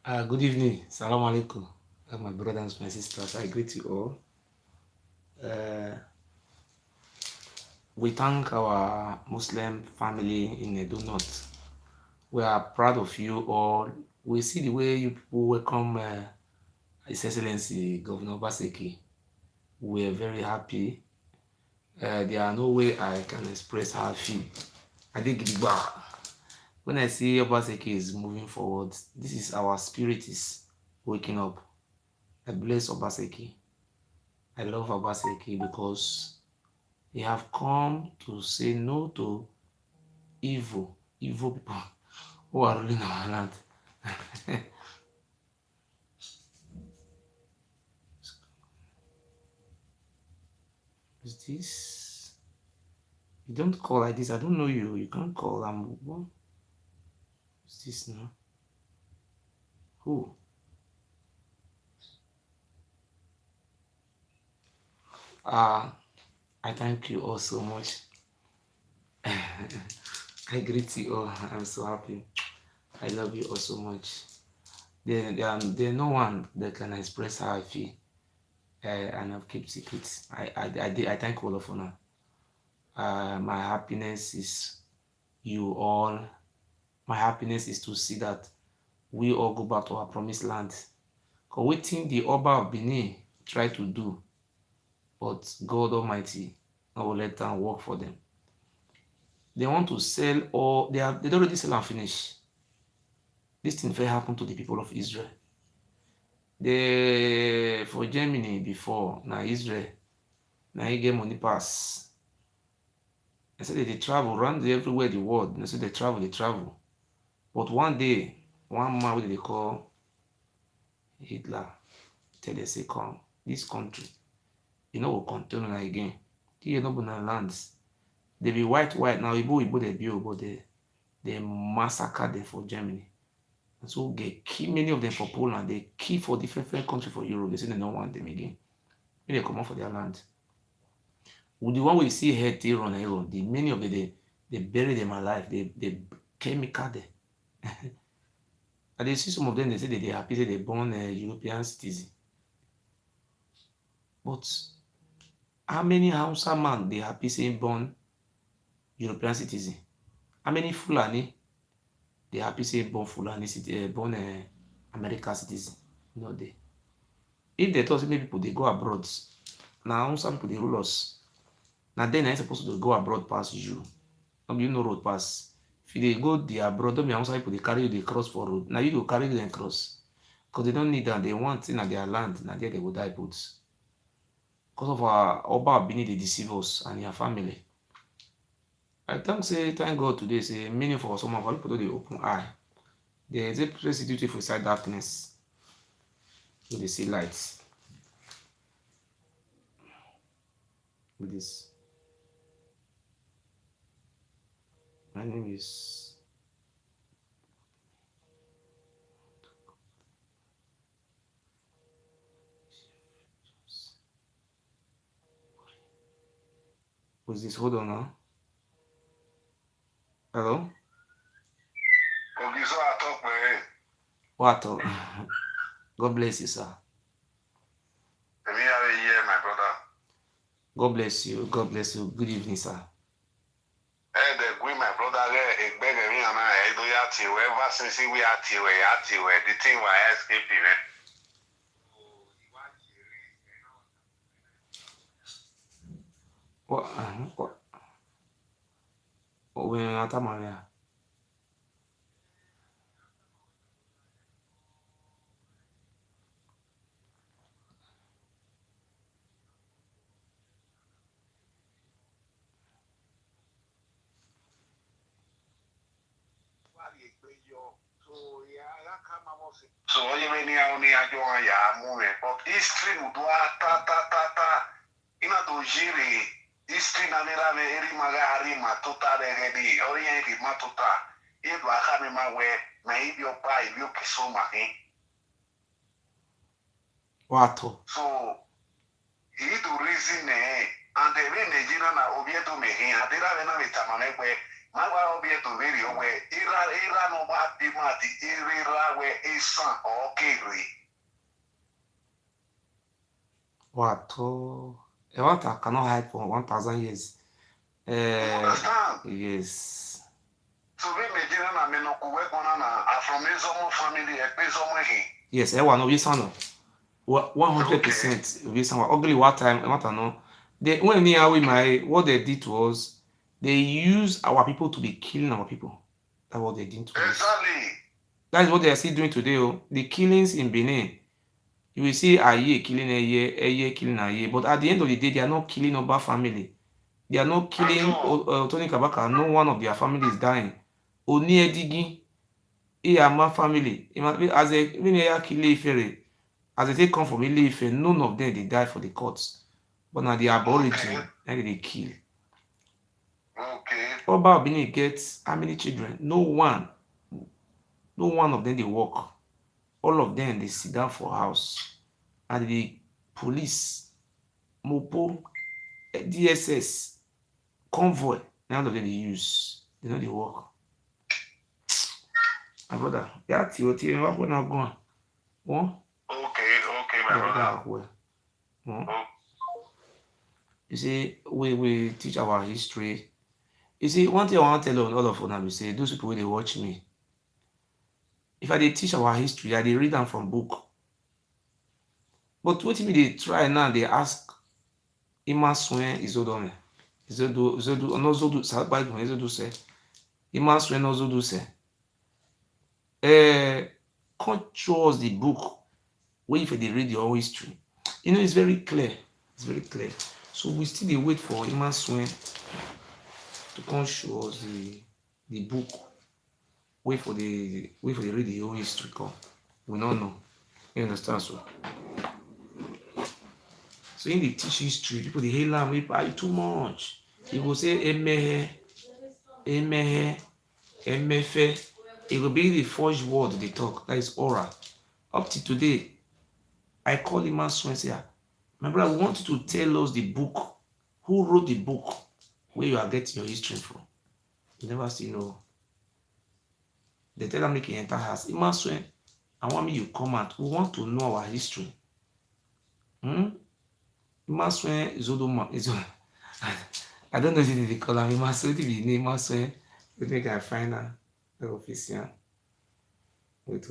Good evening. Salam alaikum. My brothers and my sisters, I greet you all. Uh, we thank our Muslim family in Edo North. We are proud of you all. We see the way you people welcome His Excellency Governor Baseki. We are very happy. There are no way I can express how I feel. I think when I see Obaseki is moving forward, this is our spirit is waking up. I bless Obaseki. I love Obaseki because he have come to say no to evil people who are ruling our land. Is this? You don't call like this. I don't know you. You can't call. What is this now? Who? I thank you all so much. I greet you all. I'm so happy. I love you all so much. There's no one that can express how I feel. And I've kept secrets. I thank all of you now. My happiness is you all. My happiness is to see that we all go back to our promised land. Because waiting the Oba of Benin try to do, but God Almighty will let them work for them. They want to sell all, they don't already sell and finish. This thing very happen to the people of Israel. They, for Germany before, now Israel, now he get money pass. I said they travel around everywhere the world. They said they travel. But one day, one man, what they call Hitler, tell them, say, come, this country, you know, will continue again. Here, no lands. They be white now. Igbo they build, but they massacre them for Germany. And so they kill many of them for Poland. They kill for different countries for Europe. They say they don't want them again. When they come out for their land. With the one we see here, Iran, the many of them they bury them alive. They chemical them. And they see some of them, they say that they're happy that they're born a European citizen. But how many Hausa man they happy saying born European citizen? How many Fulani they happy saying born Fulani citizen, born American citizen? No, they. If they thought maybe people they go abroad, now some people they rule us. Now then I supposed to go abroad past you. You know road pass. If they go the abroad, don't be Hausa people they carry you the cross for road. Now you go carry them cross. Because they don't need that. They want in their land. Now there they will die put. Because of our Oba Benin, they deceive us and your family. I thank God today, say, many for some of our people, they open eye. There is a place for inside darkness. So they see lights. With this. My name is. Who's this? Hold on now. Hello? Okay, so I talk my head. What? God bless you, sir. Let me have a year, my brother. God bless you. God bless you. Good evening, sir. Hey, the good my brother there, a beg me and I do ya till ever since we are till the thing was escaping. What? When I'm Maria. So you may only a join ya movement, but history would do ta. In a dojiri, history na vera eri magari matuta regedi, orienti matuta. If I have in my way, may be your pie, you kisoma. What? So he do reason and the Nigeria na obieto me here. They are not with Tamanekwe. Magwa obi to very we ira no ba di mati ira we Esan or Kiri. What? Oh, what I cannot hide for 1,000 years. You understand? Yes. So we Nigerian na me no kuwe kona na from Ezomo family Ezomo he. Yes, no be sound. 100% be sound. Ugly what time? What I know. They when me are with my what they did to us, they use our people to be killing our people. That's what they did to us. Exactly. That is what they are still doing today. Oh. The killings in Benin. You will see Aye killing Eye killing Aye. But at the end of the day, they are not killing Oba family. They are not killing Tony Kabaka. No one of their family is dying. Oni Edigi, Iyama family. As a when they are killing Ifere, as they come from Ile Ife, none of them they die for the courts. But now the aborigine, okay. They kill. Okay. Oba Benin gets how many children? No one. No one of them they work. All of them they sit down for house. And the police, Mopo, DSS, convoy, none of them they use. They know they work. My brother, that's your team. What going on? One? Okay, my brother. One? You see, we teach our history. You see, one thing I want to tell all of us, we say, those people, they watch me. If I dey teach our history, I dey read them from book. But what me they try now, they ask, Ima Swen Izodome. Izodu, Onozodu, Salbaidu, Izodu se. Ima Swen Ozodu se. Can't show us the book where if they read your history. You know, it's very clear. It's very clear. So we still dey wait for Ima Swen to come show us the book. Wait for the read the whole history come. We don't know. You understand? So in the teach history, people they hail am, you too much. You go say emehe, emefe. It will be the first word they talk. That is oral. Up to today, I call him and say, my brother, we want you to tell us the book. Who wrote the book where you are getting your history from? You never see no. They tell them make you enter house. Imaswe, I want me you come out. We want to know our history. Imaswe Zodoma is I don't know if they call him Imaswe. If you name Imaswe, we make I find her the official. Wait.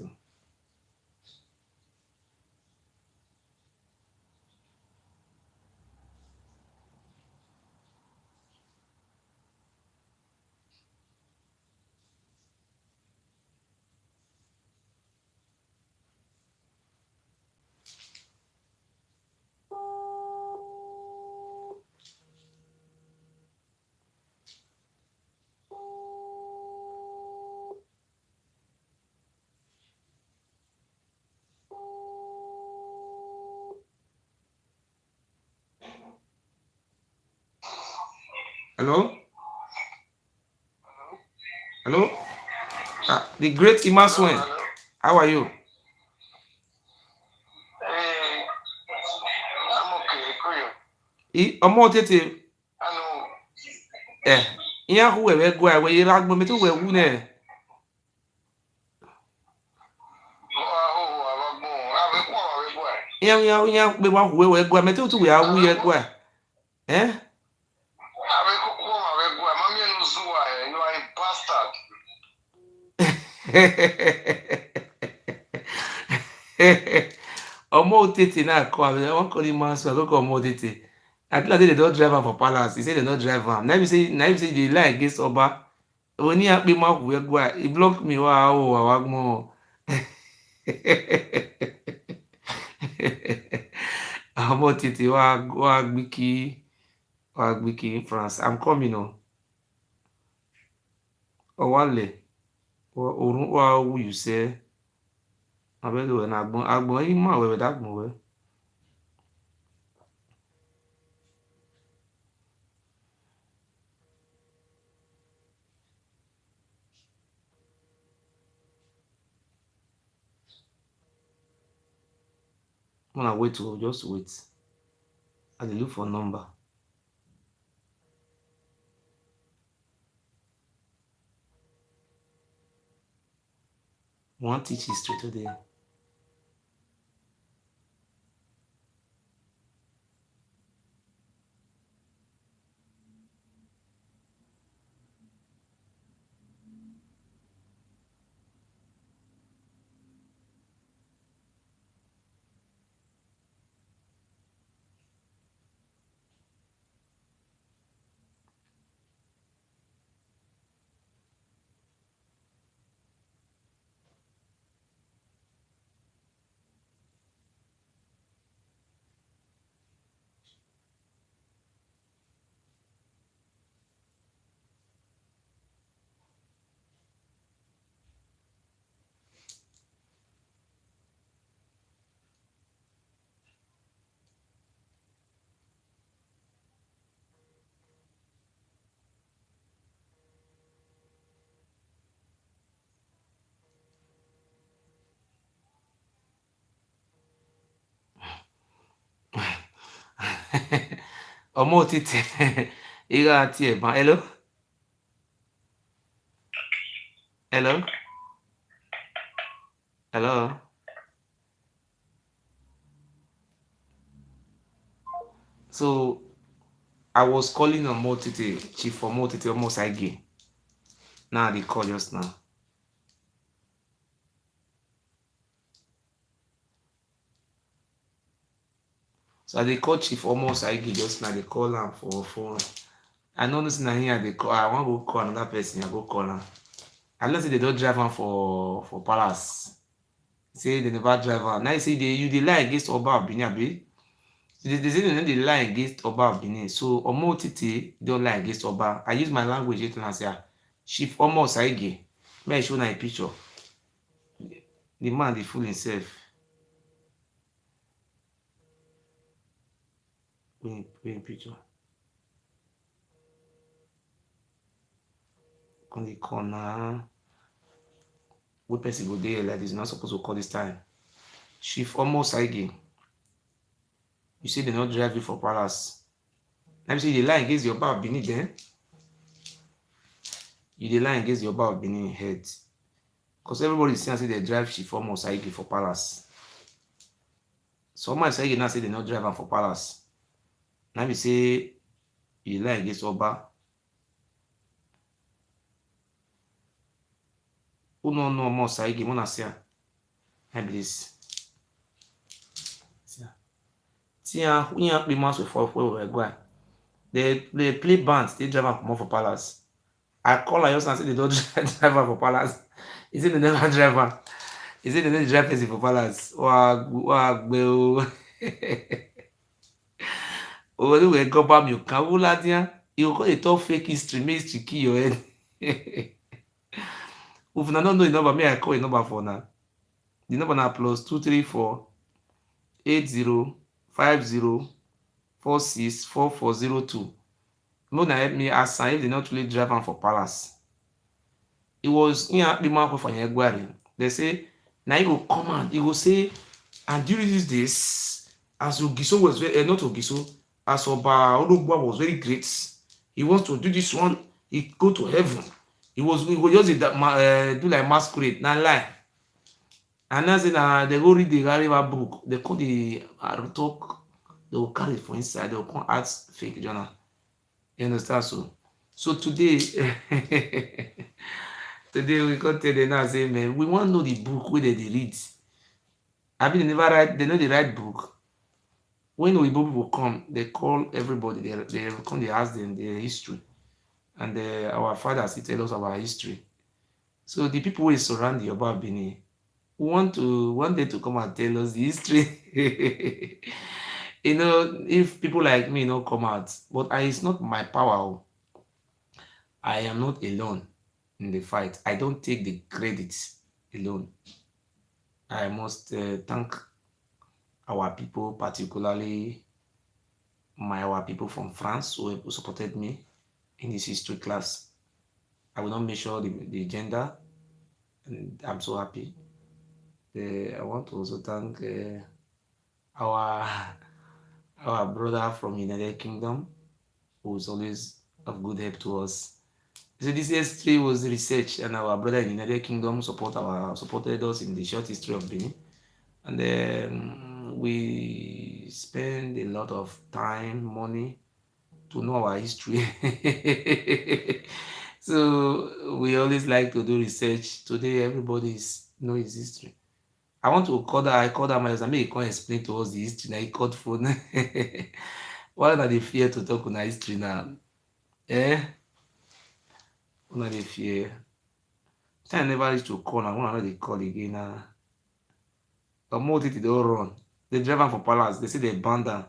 Hello? Hello? The great Imaswe. How are you? I'm okay. Ọmọ tètè. Ihe ahụ wee gụọ ya wee yere agbụ metụ wee wu na ihe mkpe ahụ wee gụọ metụ otu wee awụ ya gụọ ọmọ tètè na-akọ abịa wọn kọ n'ime asụ akụkọ ọmọ tètè at least they don drive am for palace he say they no drive am na him say they lie against ọba oni akpe ma ahụ wee gụọ he block me wa ahụ awa gbọ ọmọ tètè wa gbiki France I'm coming o ọwalẹ orun wa wu you say abẹ́lẹ̀ wẹ̀ na agbọ̀n yìí mọ̀ àwẹ̀wẹ̀ dàgbọ̀n wẹ̀. Una wait o just wait I dey look for number. We want to teach history today. Ọmọ títí ìgbà tí ẹ̀bọ̀n hello hello hello. So I was calling on Motiti, Chief for Motiti almost again. Now they call just now. So they call Chief almost again just now. They call him for phone. I know this now here they call. I want to go call another person. I go call him. I know say they don't drive him for Palace. Say they never drive him. Now you see they lie against Oba of Benin, abi? They say they lie against Oba of Benin. So Omotiti don't lie against Oba. I use my language to say Chief almost again. May I show you a picture. The man dey fool himself. Wey picture. Come dey call na. Wey person go dey here like this, not supposed to call this time. Chief almost again. You say they not drive you for Palace. Let me say you dey lie against your Oba of Benin then. You dey lie against your Oba of Benin head. Because everybody is saying say they drive Chief almost again for Palace. So almost again now say they not drive am for Palace. Now me say you lie against Oba. Who no know almost again? Wanna say I be this. Tiens, il y a un paiement sur they play bands, they drive am comot for Palace. I call her yesterday and say they don't drive am for Palace. He say they never drive am. He say they no dey drive person for Palace. Wàá gbé o. Olúwẹ̀ gọ́bà mi ò kàn wú ládìá. You go come dey talk fake history, make history kill your head. If una no know the number, make I call the number for una. The number na +234 8050464402. Make una help me ask am if they not really drive am for Palace. It was Akpima for Yegwari. They say, now you go come out, you go say, and during these days, as Ogiso was very, not Ogiso, as Oba Olugba was very great, he wants to do this one, he go to heaven. He go just do like masquerade, not lie. And now say they go read the Gariba book, they call the talk, they will carry it for inside, they will come add fake journal. You understand? So today, today we come tell them now say, man, we want to know the book where they read. I mean, they never write, they know they write book. When Oyibo people come, they call everybody, they come, they ask them their history. And our fathers, they tell us about history. So the people who surround the Oba Benin, we want them to come and tell us the history. You know, if people like me don't come out, but it's not my power. I am not alone in the fight. I don't take the credit alone. I must thank our people, particularly our people from France who supported me in this history class. I will not measure the gender, and I'm so happy. I want to also thank our brother from United Kingdom, who is always of good help to us. So this history was researched, and our brother in the United Kingdom supported us in the short history of Benin, and then we spend a lot of time, money to know our history. So we always like to do research. Today everybody know his history. I want to call that. I call that my husband. Make he come explain to us the history. Now he called phone. Why not they fear to talk on history now? Eh? Why not they fear? Time never reach to call now. Why not they call again now? But more they don't run. They drive am for palace. They say they burn down.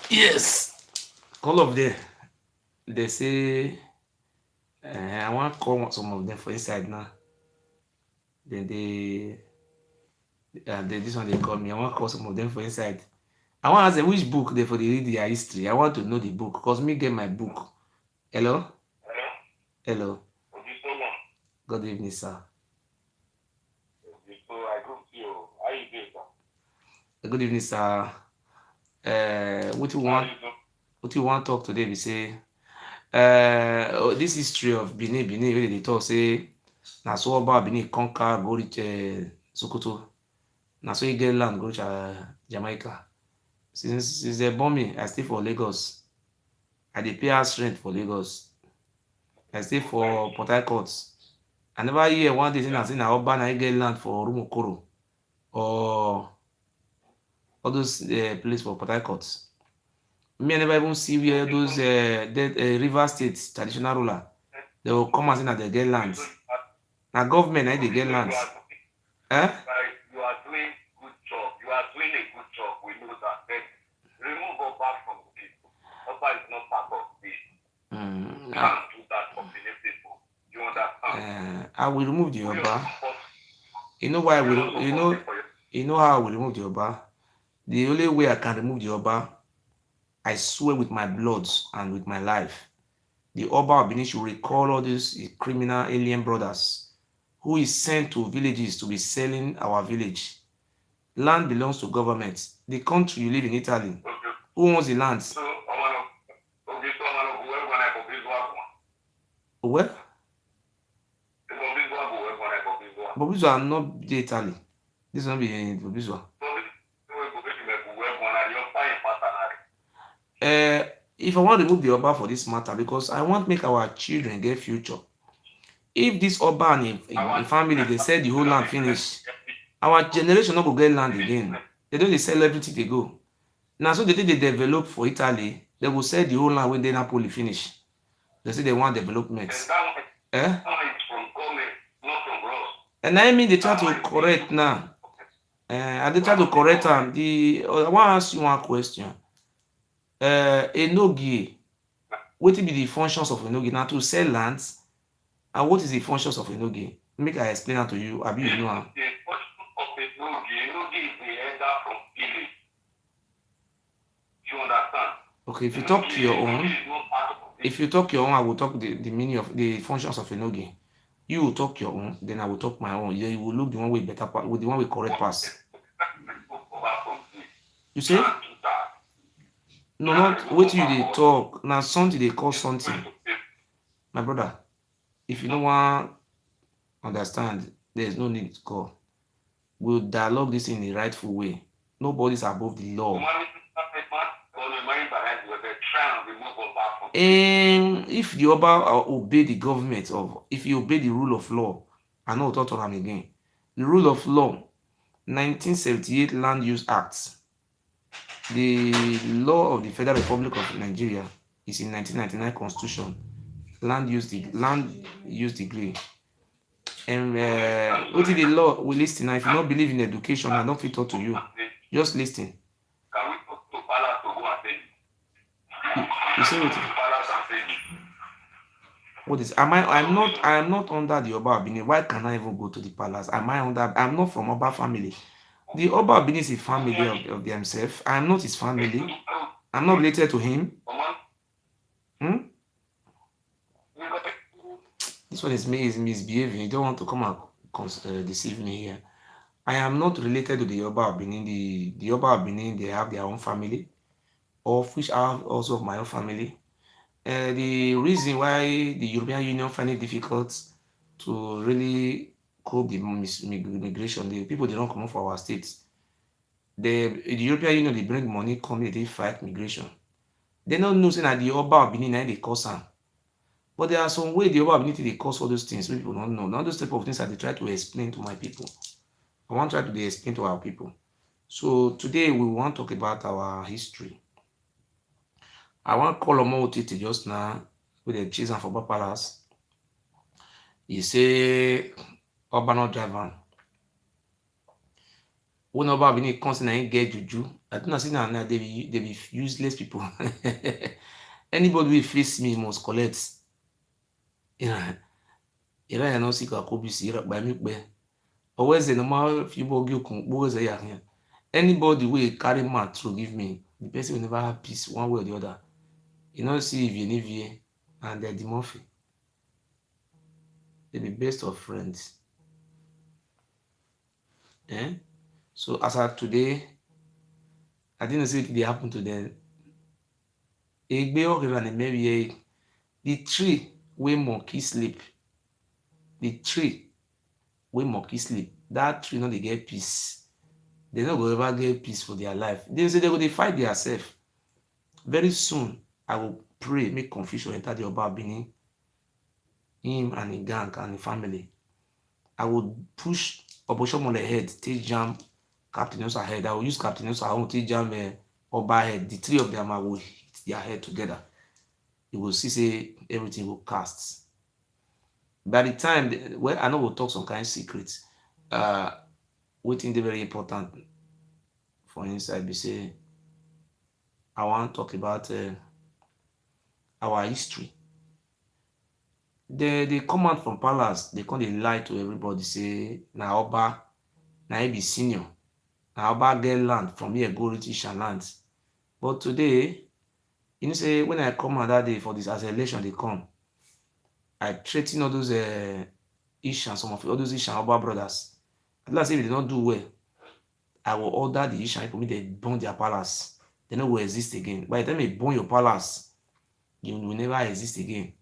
Yes. All of them. They say I want to call some of them for inside now. Then this one they call me. I want to call some of them for inside. I want to ask them which book they for the read their history. I want to know the book because me get my book. Hello? Hello? Hello. Ojisola. Good evening, sir. Ojiso, I go to you. How you doing, sir? Good evening, sir. What you want? What you want to talk today? We say this history of Benin, where they talk say na so Oba Benin conquer go reach Sokoto. Na so he get land go reach Jamaica. Since they born me, I stay for Lagos. I dey pay house rent for Lagos. I stay for Port Harcourt. I never hear one day say na Oba na he get land for Rumokoro or all those place for Port Harcourt. Me, I never even see where those River State traditional ruler they will come and say that they get lands. Now government they get lands. Eh? You are doing good job. You are doing a good job. We know that. Then remove Oba from this. Oba is not part of this. You can't do that for Benin people. You understand? I will remove the Oba. You know why I will? You know how I will remove the Oba? The only way I can remove the Oba, I swear with my blood and with my life, the Oba of Benin should recall all these criminal alien brothers who is sent to villages to be selling our village. Land belongs to government. The country you live in Italy, who owns the land? Well, Bobizwa are not the Italy. This one be Bobizwa. If I want to remove the Oba for this matter, because I want to make our children get future. If this Oba and a family, they sell the whole land finish, our generation not go get land again. They don't sell everything they go. Now, so they think they develop for Italy, they will sell the whole land when they Napoli finish. They say they want development. Eh? And I mean they try to correct now. And they try to correct them. I want to ask you one question. Enogi, what will be the functions of Enogi? Now to sell lands, and what is the functions of Enogi? Make I explain that to you. Abi, you know how. The function of Enogi is the elder from village. You understand? Okay, if you talk to your own, I will talk the meaning of the functions of Enogi. You will talk your own, then I will talk my own. Then you will look the one with better part, with the one with correct pass. You say? No, not what you they talk. Now something they call something. My brother, if you don't want understand, there's no need to call. We'll dialogue this in the rightful way. Nobody's above the law. And if the Oba obey the government if you obey the rule of law, I know talk to them again. The rule of law, 1978 Land Use Act. The law of the Federal Republic of Nigeria is in 1999 Constitution. Land use degree. And what is the law we listen now? If you don't believe in education, I don't fit talk to you. Just listen. You say what? What is? I am not under the Oba of Benin. Why can I even go to the palace? I'm not from Oba family. The Oba of Benin is a family of themselves. I am not his family. I'm not related to him. This one is misbehaving. You don't want to come and deceive me here. I am not related to the Yoruba of Benin. The Yoruba of Benin, they have their own family, of which I have also of my own family. The reason why the European Union find it difficult to really cope the migration, the people they don't come for our states. The European Union they bring money come here, they fight migration. They don't know say that the Yoruba of Benin na they cause am. But there are some way the Yoruba of Benin they cause all those things wey people don't know. Now those type of things I dey try to explain to my people. I want to try to dey explain to our people. So today we want to talk about our history. I want call Omo Otiti just now with the chase am for Oba Palace. He say Oba no drive am. When Oba Benin come say na him get juju, I don't know say na they be useless people. Anybody wey face me must collect. Ira ya no sika kobisi ira gba mi pe. Oweze no ma fi bogi okun gboweze ya hin. Anybody wey carry mouth to give me, the person will never have peace one way or the other. You know, see Vie and the Murphy. They be best of friends. Eh? So as of today, I didn't see it happen to them. The tree where monkey sleep, the tree where monkey sleep, that tree no dey get peace. They no go ever get peace for their life. They say they go dey fight themselves. Very soon, I will pray make confusion enter the Oba Benin, him and him gang and him family. I would push Oboshomole head, take jam Captain Osa head. I will use Captain Osa own take jam Oba head. The three of them I will hit their head together. You will see say everything will cast. By the time well, I know we'll talk some kind of secrets. Wetin dey very important for inside be say I want to talk about our history. They come out from palace, they come dey lie to everybody say na Oba, na he be senior. Na Oba get land from here go reach Isha land. But today, you know say when I come out that day for this as election dey come, I threa ten all those Ishan, some of all those Ishan Oba brothers. At last if they don't do well, I will order the Ishan people make dem burn their palace. They no go exist again. By the time you burn your palace, you will never exist again.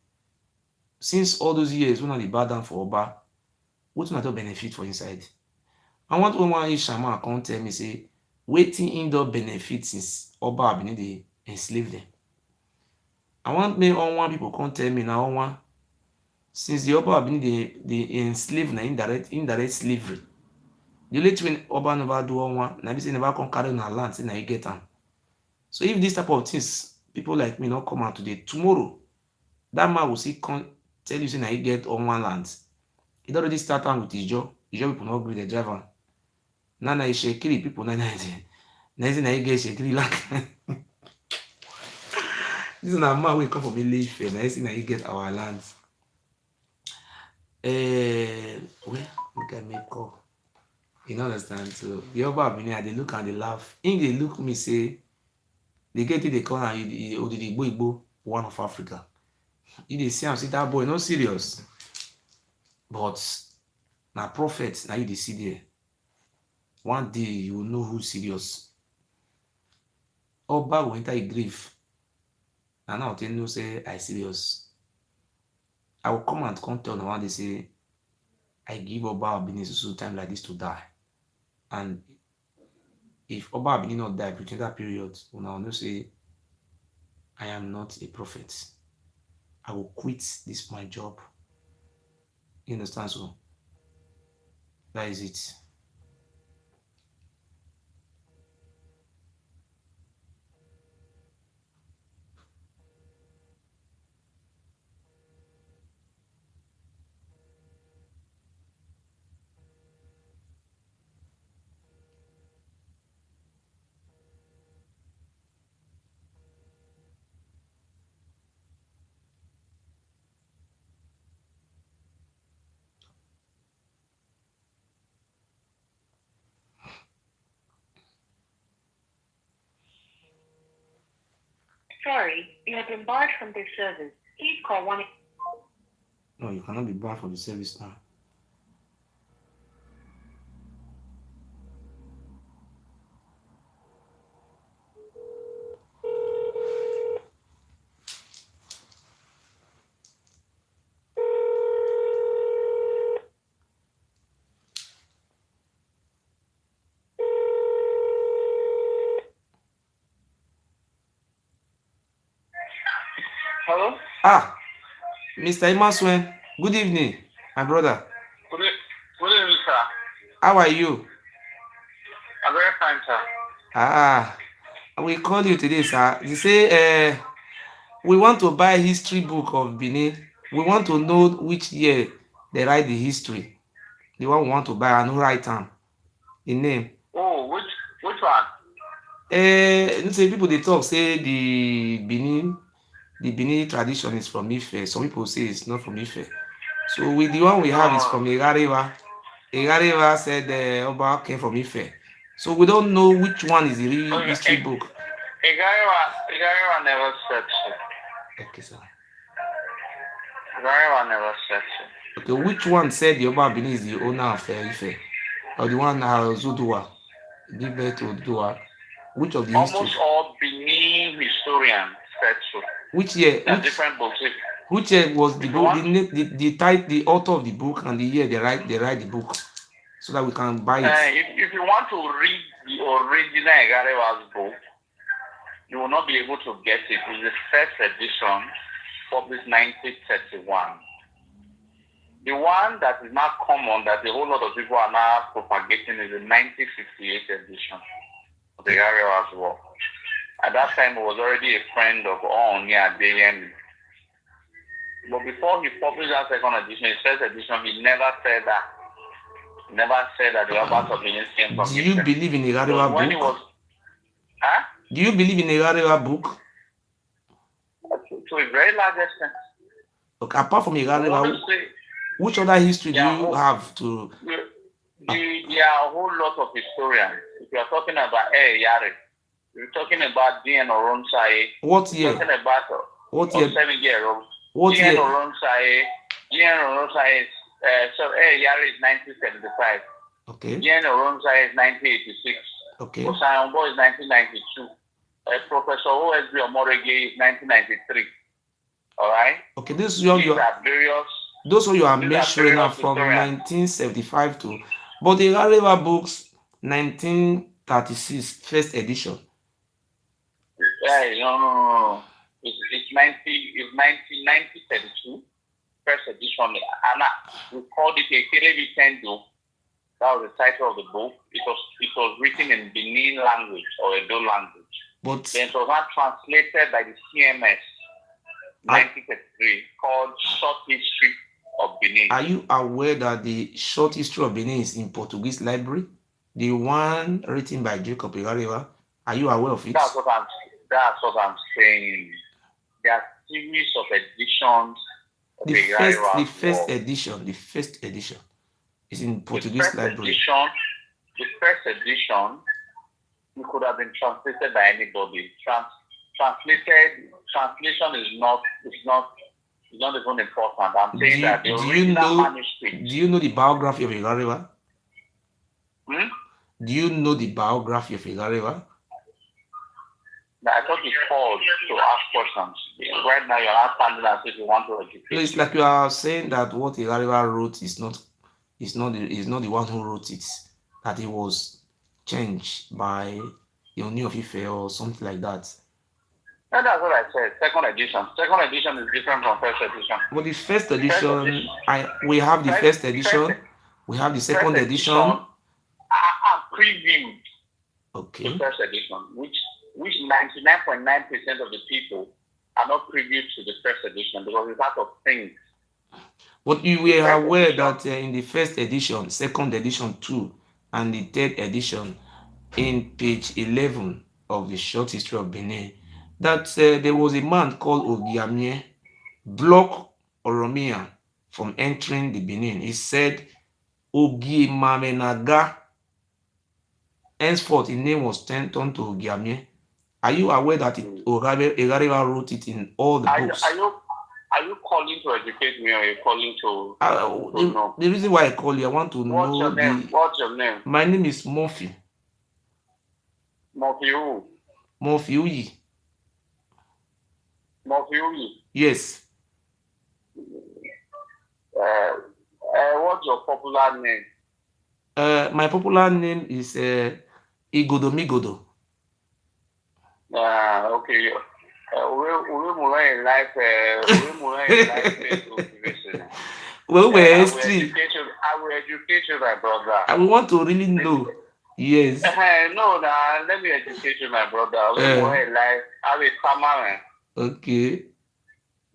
Since all those years when I dey bow down for Oba, wetin I don benefit for inside? I want one Ishan man come tell me say wetin him don benefit since Oba Benin dey enslave them. I want make one people come tell me na one since the Oba Benin dey enslave na indirect slavery. The only thing Oba never do one na be say never come carry una land say na he get am. So if this type of things people like me no come out today, tomorrow that man will still come tell you say na he get on one land. He don already start am with Ijo people no gree dey drive am. Now na Ishekiri people na say na he get Ishekiri land. This na man wey come from Ile-Ife na say na he get our land. Well, make I make call. You no understand? So the Oba Benin, I dey look and dey laugh. Him dey look me say the get it they call am Odidigbo Igbo, one of Africa. You dey see am say that boy no serious. But na prophet na you dey see there. One day you will know who's serious. Oba go enter a grave. And now tell you say I serious. I will come and come tell una one day say I give Oba Benin so time like this to die. And if Oba Benin not die between that period, una will know say I am not a prophet. I will quit this my job. You understand? So that is it. Sorry, you have been barred from this service. Please call one. No, you cannot be barred from the service now. Ah, Mr. Emaswen, good evening, my brother. Good, good evening, sir. How are you? I'm very fine, sir. Ah, we call you today, sir. They say we want to buy history book of Benin. We want to know which year they write the history. The one we want to buy and who write am, the name. Oh, which one? You say people they talk say the Benin tradition is from Ife. Some people say it's not from Ife. So with the one we have is No, from Igariwa. Igariwa said Oba came from Ife. So we don't know which one is the real history book. Igariwa never said so. Okay, sir. Igariwa never said so. Okay, which one said the Oba Benin is the owner of Ife? Or the one Zudua give birth to Dua? Which of the history? Almost all Benin historians said so. Which year? There are different books. Which year was the If you book? want- The author of the book and the year they write the book, so that we can buy it. if you want to read the original Igariwa's book, you will not be able to get it. It's the first edition, published 1931. The one that is now common, that a whole lot of people are now propagating, is the 1958 edition of the Igariwa's work. At that time, he was already a friend of Oni Adeyemi. But before he published that second edition, his first edition, he never said that. He never said that the Obas of Benin came from Do you Ife. believe in Igariwa When he book? was, huh? Do you believe in Igariwa book? To a very large extent. Okay, apart from Igariwa, Honestly, which other history do Yeah, you oh. have to? there are a whole lot of historians. If you are talking about Yare, you're talking about D.N. Oronsai, What you're year? talking about What year? 7-year-old. What D.N. year? Oronsai is, Yare is 1975. Okay. D.N. Oronsai is 1986. Okay. Osayombo is 1992. Professor O.S.B. Omorege is 1993. All right? Okay, this is These are various. those who you are These are measuring are various from historians. 1975 to, but the Igariwa books 1936 first edition. No. It's 1932 first edition. And we called it a Kerevi. That was the title of the book. It was written in Benin language or Edo language. But then it was not translated by the CMS 1933 called Short History of Benin. Are you aware that the Short History of Benin is in Portuguese library? The one written by Jacob Igariwa. Are you aware of it? That's what I'm saying. There are series of editions of the first edition is in Portuguese library. The first edition it could have been translated by anybody. Translation is not even important. I'm saying that the original manuscript. Do you know the biography of Igariwa? Do you know the biography of Igariwa? I thought you called to ask questions. Right now you're not standing as if you want to educate. No, it's like you are saying that what Igariwa wrote is not the one who wrote it. That it was changed by the Oni of Ife or something like that. And that's what I said. Second edition. Second edition is different from first edition. Well, the first edition, we have the first edition. We have the second edition. Are previewed. Okay. The first edition, which 99.9% of the people are not previewed to the first edition because it's out of things. But you were aware that in the first edition, second edition 2, and the third edition, in page 11 of the Short History of Benin, that there was a man called Ogiamie blocked Oromia from entering the Benin. He said Ogimamenaga. Henceforth, his name was turned to Ogiamie. Are you aware that Igariwa wrote it in all the books? Are you calling to educate me or are you calling to know? The reason why I call you, I want to know your name? What's your name? My name is Murphy. Murphy who? Murphy Uyi. Murphy Uyi? Yes. What's your popular name? My popular name is Igodo Migodo. Okay. We life Facebook listen. Well, we're history. I will educate you, my brother. I want to really know. Yes. No, nah, let me educate you, my brother. We Uh, life. I will come out. okay.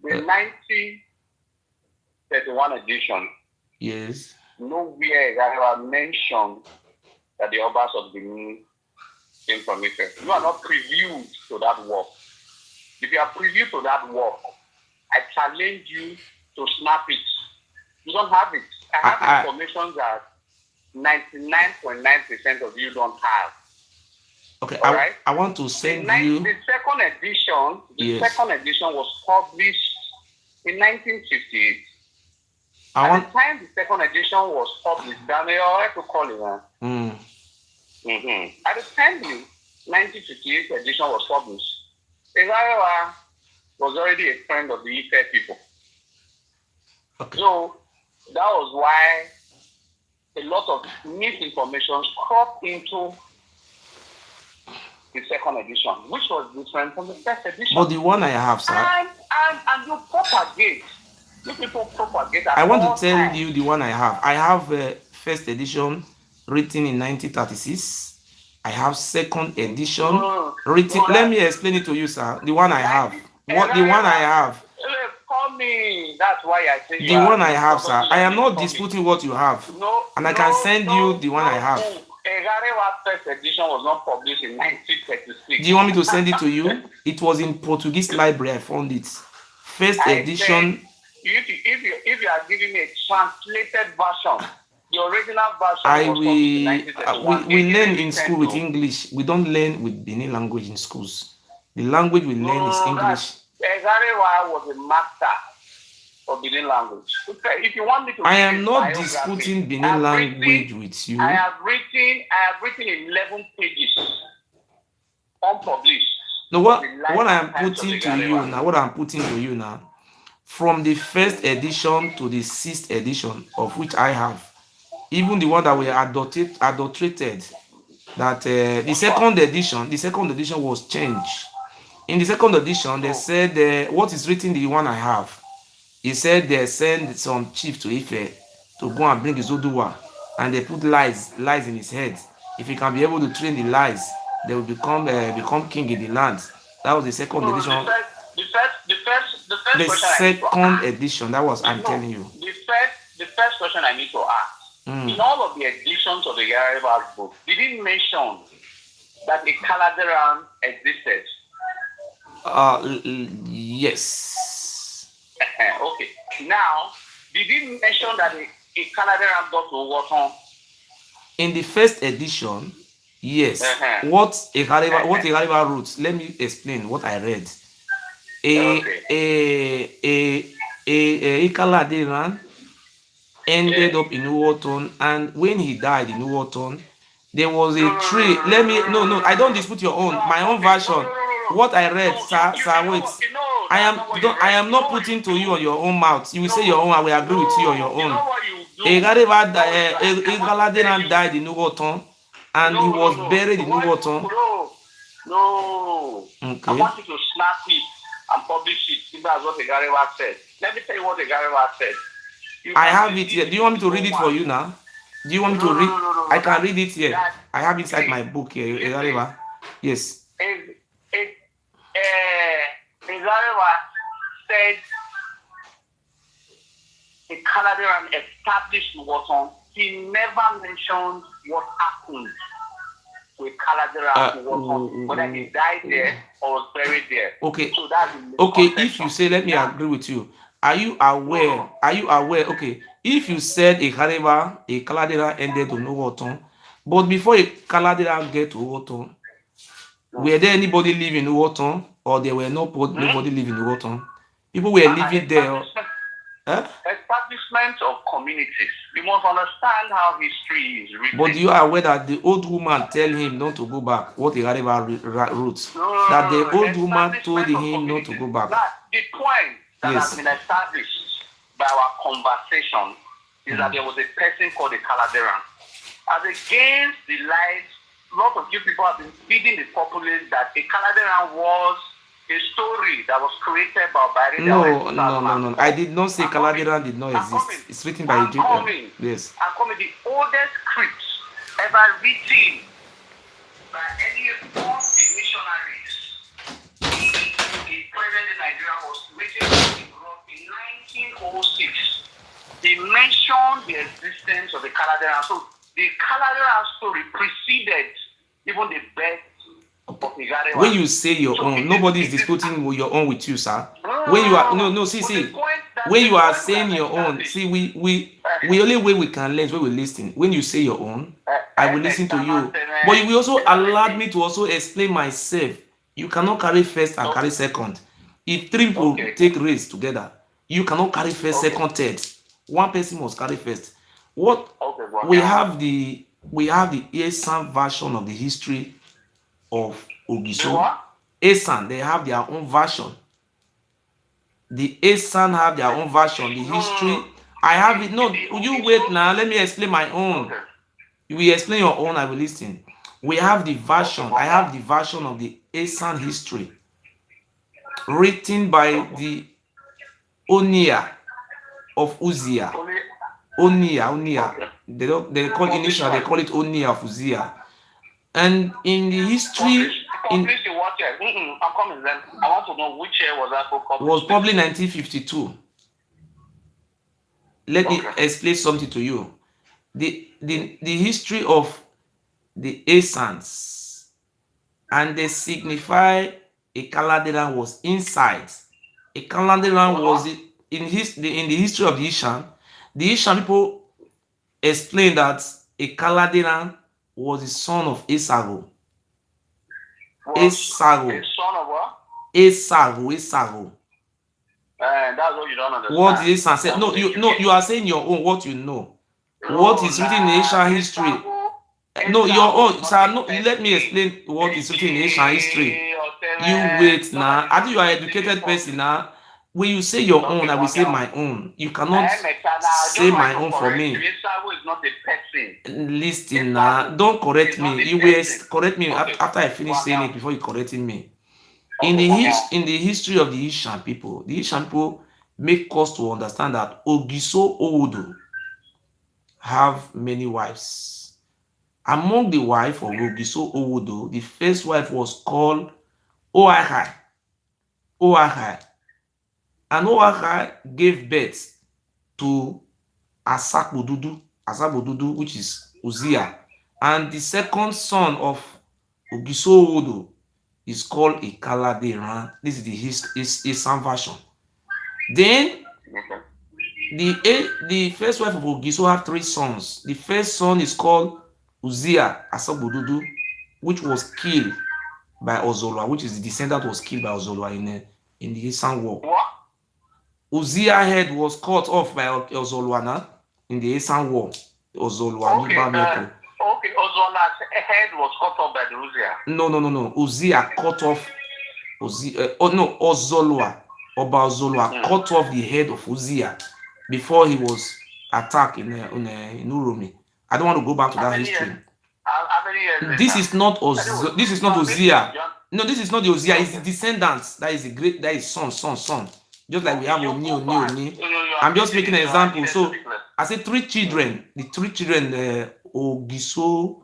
The 1931 edition, Yes. nowhere I have mentioned that the Obas of Benin came from Ife. You are not previewed to that work. If you are privy to that work, I challenge you to snap it. You don't have it. I have information that 99.9% of you don't have. Okay, all right? I want to send you. The second edition, second edition was published in 1958. At the time the second edition was published, Daniel, I have to call it. At the time the 1958 edition was published, Ezarewa was already a friend of the Ife people. Okay. So that was why a lot of misinformation cropped into the second edition, which was different from the first edition. But the one I have, sir. And you propagate. You people propagate. I want to tell you the one I have. I have a first edition written in 1936. I have second edition written. Let me explain it to you, sir. The one I have. The one I have. Call me. That's why I say the one I have, sir. I am not disputing what you have. And I can send you the one I have. Egarewa's first edition was not published in 1936. Do you want me to send it to you? It was in Portuguese library. I found it. First edition. If you are giving me a translated version, the original version we learn in school with English. We don't learn with Benin language in schools. The language we learn is English. Egarewa was a master of Benin language. If you want me to, I am not disputing Benin language with you. I have written 11 pages unpublished. No, what I am putting to you now, what I'm putting to you now, from the first edition to the sixth edition, of which I have, even the one that were adulterated, that the second edition was changed. In the second edition, they said what is written the one I have. He said they send some chief to Ife to go and bring his Oduwa, and they put lies in his head. If he can be able to train the lies, they will become king in the land. That was the second edition. The second edition. That was I'm telling you. The first question I need to ask. In all of the editions of the Egarewa's book, did it mention that a Caladeran existed? Yes. Okay. Now, did it mention that a Caladeran got to Woton? In the first edition, yes. What Egarewa wrote, let me explain what I read. A Caladeran ended up in Woton, and when he died in Woton, there was a tree. I don't dispute your own. My own version. What I read, sir, wait. I am not putting to you on your own mouth. You will say your own. I will agree with you on your own. Egarewa died in Woton, and he was buried in Woton. No. Okay. I want you to snap it and publish it. That's what Egarewa said. Let me tell you what Egarewa said. I have it here. Do you want me to read it for you now? Do you want me to read? I can read it here. I have it inside my book here. Egarewa. Yes. Egarewa said a Caladeran established Woton. He never mentioned what happened to a Caladeran in Woton, whether he died there or was buried there. Okay. So that's if you say, let me agree with you. Are you aware? Okay. If you said a Caladeran ended to Woton, but before a Caladeran get to Woton, were there anybody living in Woton, or there were nobody living in Woton? People were living there. Establishment of communities. You must understand how history is written. But you are aware that the old woman tell him not to go back? What Egarewa wrote? That the old woman told him not to go back. The point that has been established by our conversation is that there was a person called a Caladeran. As against the lies, a lot of you people have been feeding the populace that a Caladeran was a story that was created by Barry No, in no, no, no. I 2004. did not say I'm coming. Kaladiran did not I'm coming. exist. It's written by I'm Egypt. coming. Yes. I'm coming. The oldest script ever written by any of the missionaries in present Nigeria was written in 1906. They mentioned the existence of the Kaladiran. So the Kaladiran story preceded even the birth of Igarewa. When you say your own, nobody is disputing your own with you, sir. When you are no, see. When you are saying your own, see, we only way we can learn is when we listen. When you say your own, I will listen to you. But you will also allow me to also explain myself. You cannot carry first and carry second. If three people take race together, you cannot carry first, second, third. One person must carry first. What we have the Esan version of the history of Ogiso. Esan, they have their own version. The Esan have their own version. The history, I have it. No, you wait now. Let me explain my own. You will explain your own. I will listen. We have the version. I have the version of the Esan history, written by the Onia of Uzia. Onia. They call initial. They call it Onia of Uzia. And in the history, I'm coming then. I want to know which year was that book published? Was probably 1952. Let me explain something to you. The history of the Esans, and they signify a Kaladiran was inside. A Kaladiran was in the history of the Ishan. The Ishan people explain that a Kaladiran was the son of Esago. Esago. Son of what? Esago. That's what you don't understand. What the Esan said. No, you are saying your own, what you know. What is written in Asian history. No, your own, sir. No, let me explain what is written in Asian history. You wait now. I think you are an educated person now. When you say your own, I will say my own. You cannot say my own for me. Listen now. Don't correct me. You will correct me after I finish saying it before you correcting me. In the history of the Ishan people make us to understand that Ogiso Owodo have many wives. Among the wife of Ogiso Owodo, the first wife was called Oahai. And Oahai gave birth to Asakbodudu, which is Uzziah. And the second son of Ogiso Owodo is called Ikaladeran. This is the Esan version. Then the first wife of Ogiso have three sons. The first son is called Uzziah Asakbodudu, which was killed by Ozolwa, which is the descendant was killed by Ozolwa in the Esan War. Uzziah's head was cut off by Ozolwa in the Esan War. Ozolwa. Okay, Ozolwa's head was cut off by the Uzziah. No. Uzziah cut off. Ozolwa. Oba Ozolwa cut off the head of Uzziah before he was attacked in Urumi. I don't want to go back to that history. This is not Uzziah. No, this is not the Uzziah. It's the descendants. That is son. Just like we have Oni. I'm just making an example. So I said three children. The three children, Ogiso,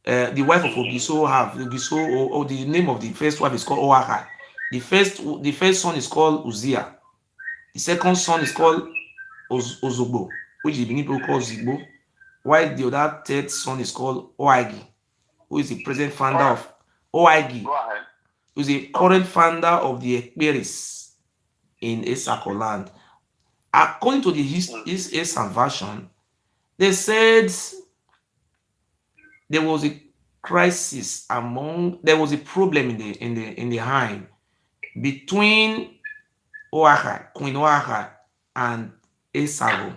the wife of Ogiso have Ogiso, or the name of the first wife is called Oahai. The first son is called Uzziah. The second son is called Ozogbo, which the Benin people call Zigbo. While the other third son is called Oagi, who is the present founder of Oagi, who is the current founder of the Ekperis in Esako land. According to the Esan version, they said there was a crisis there was a problem in the Haim between Queen Oahai and Esago.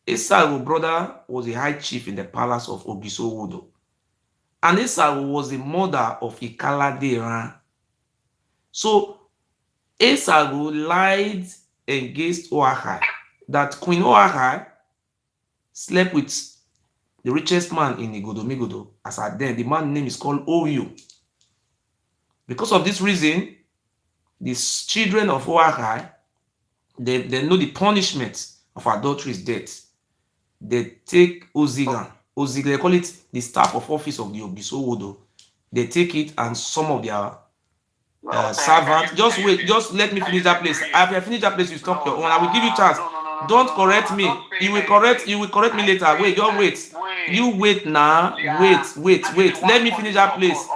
Esago brother was a high chief in the palace of Ogiso Owodo. And Esago was the mother of Ikaladeran. So Esago lied against Oahai that Queen Oahai slept with the richest man in Igodomigodo. As at then, the man's name is called Oyo. Because of this reason, the children of Oakai, they know the punishment of adultery is death. They take Ozigan, they call it the staff of office of the Obisowodo. They take it, and some of their servants. Just wait, just let me finish that place. After I finish that place, you stop your own. I will give you chance. Don't correct me. You will correct me later. Wait, just wait. You wait now. Wait. Let me finish that place.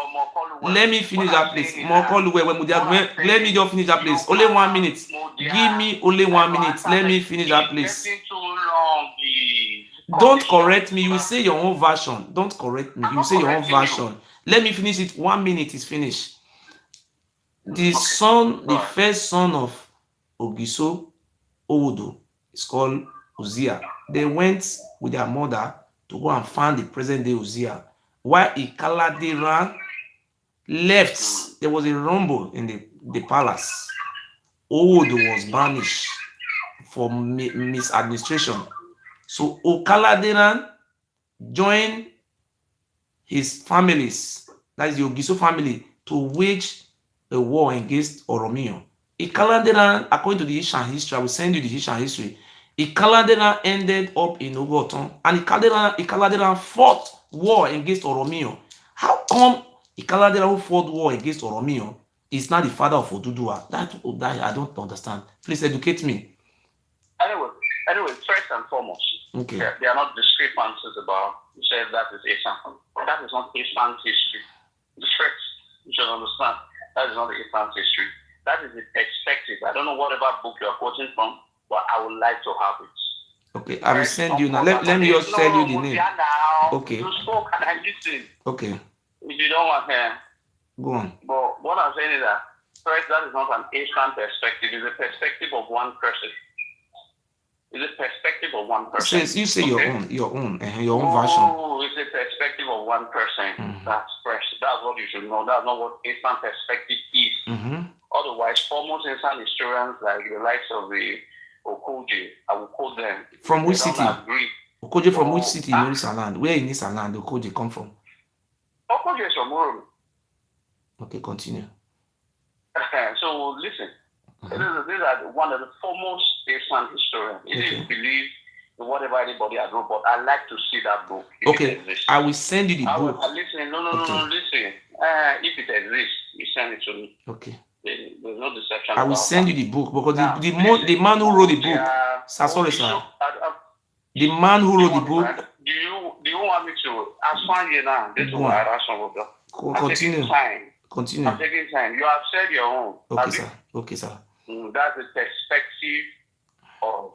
Let me finish that place. Let me just finish that place. Only 1 minute. Give me only 1 minute. Let me finish that place. Don't correct me. You will say your own version. Don't correct me. You will say your own version. Let me finish it. 1 minute is finished. The first son of Ogiso Owodo is called Uzziah. They went with their mother to go and find the present day Uzziah. While Ikaladeran left, there was a rumble in the palace. Owodo was banished for misadministration. So Okaladeran joined his families, that is the Ogiso family, to wage a war against Oromio. Ikaladeran, according to the Ishan history, I will send you the Ishan history. Ikaladeran ended up in Ogoton, and Ikaladeran fought war against Oromio. How come Ikaladeran, who fought war against Oromio, is not the father of Oduduwa? That I don't understand. Please educate me. Anyway, first and foremost, okay, there are not discrepancies about. You said that is Esan. That is not Esan's history. The first, you should understand, that is not Esan's history. That is the perspective. I don't know whatever book you are quoting from, but I would like to have it. Okay, I will send you now. Let me just tell you the name. Okay. You spoke and I listened. Okay. If you don't want to, go on. But what I'm saying is that first, that is not an Esan perspective. It's a perspective of one person. It's a perspective of one person. You say your own version. Oh, it's a perspective of one person. Mm-hmm. That's fresh. That's what you should know. That's not what Esan perspective is. Mm-hmm. Otherwise, foremost Esan historians like the likes of the Okoje, I will quote them. From which city? Okoje from which city in Isaland? Where in Isaland Okoje come from? Okoje is from Uru. Okay, continue. So listen. These are one of the foremost Esan historians. It is believed in whatever anybody has wrote, but I like to see that book. Okay, I will send you the book. Listen, no, listen. If it exists, you send it to me. Okay. There's no deception. I will send you the book because the man who wrote the book. Sorry, sir. The man who wrote the book. Do you want me to? As far you now, this will continue. Continue. I'm taking time. You have said your own. Okay, sir. Okay, sir. That's the perspective of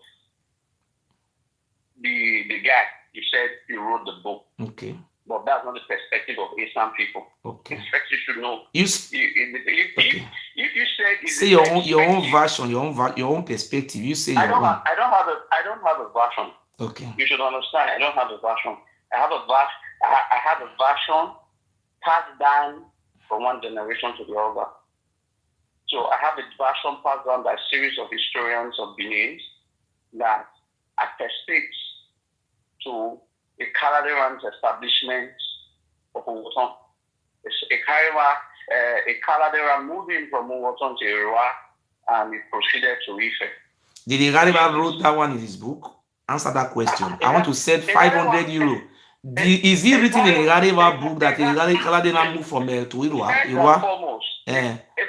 the guy. You said he wrote the book. Okay. But that's not the perspective of Esan people. Okay. You should know. If you said say your own version, your own perspective. You say your own. I don't have a version. Okay. You should understand. I don't have a version. I have a version passed down from one generation to the other. So I have a version passed down by a series of historians of Benins that attestates to a Kaladeran's establishment of Owoton. A Kaladeran moving from Owoton to Erua, and it proceeded to Ife. Did the Kaladeran wrote that one in his book? Answer that question. I want to set 500 euro. Is it written in a Kaladeran book that the Kaladeran moved from to Erua?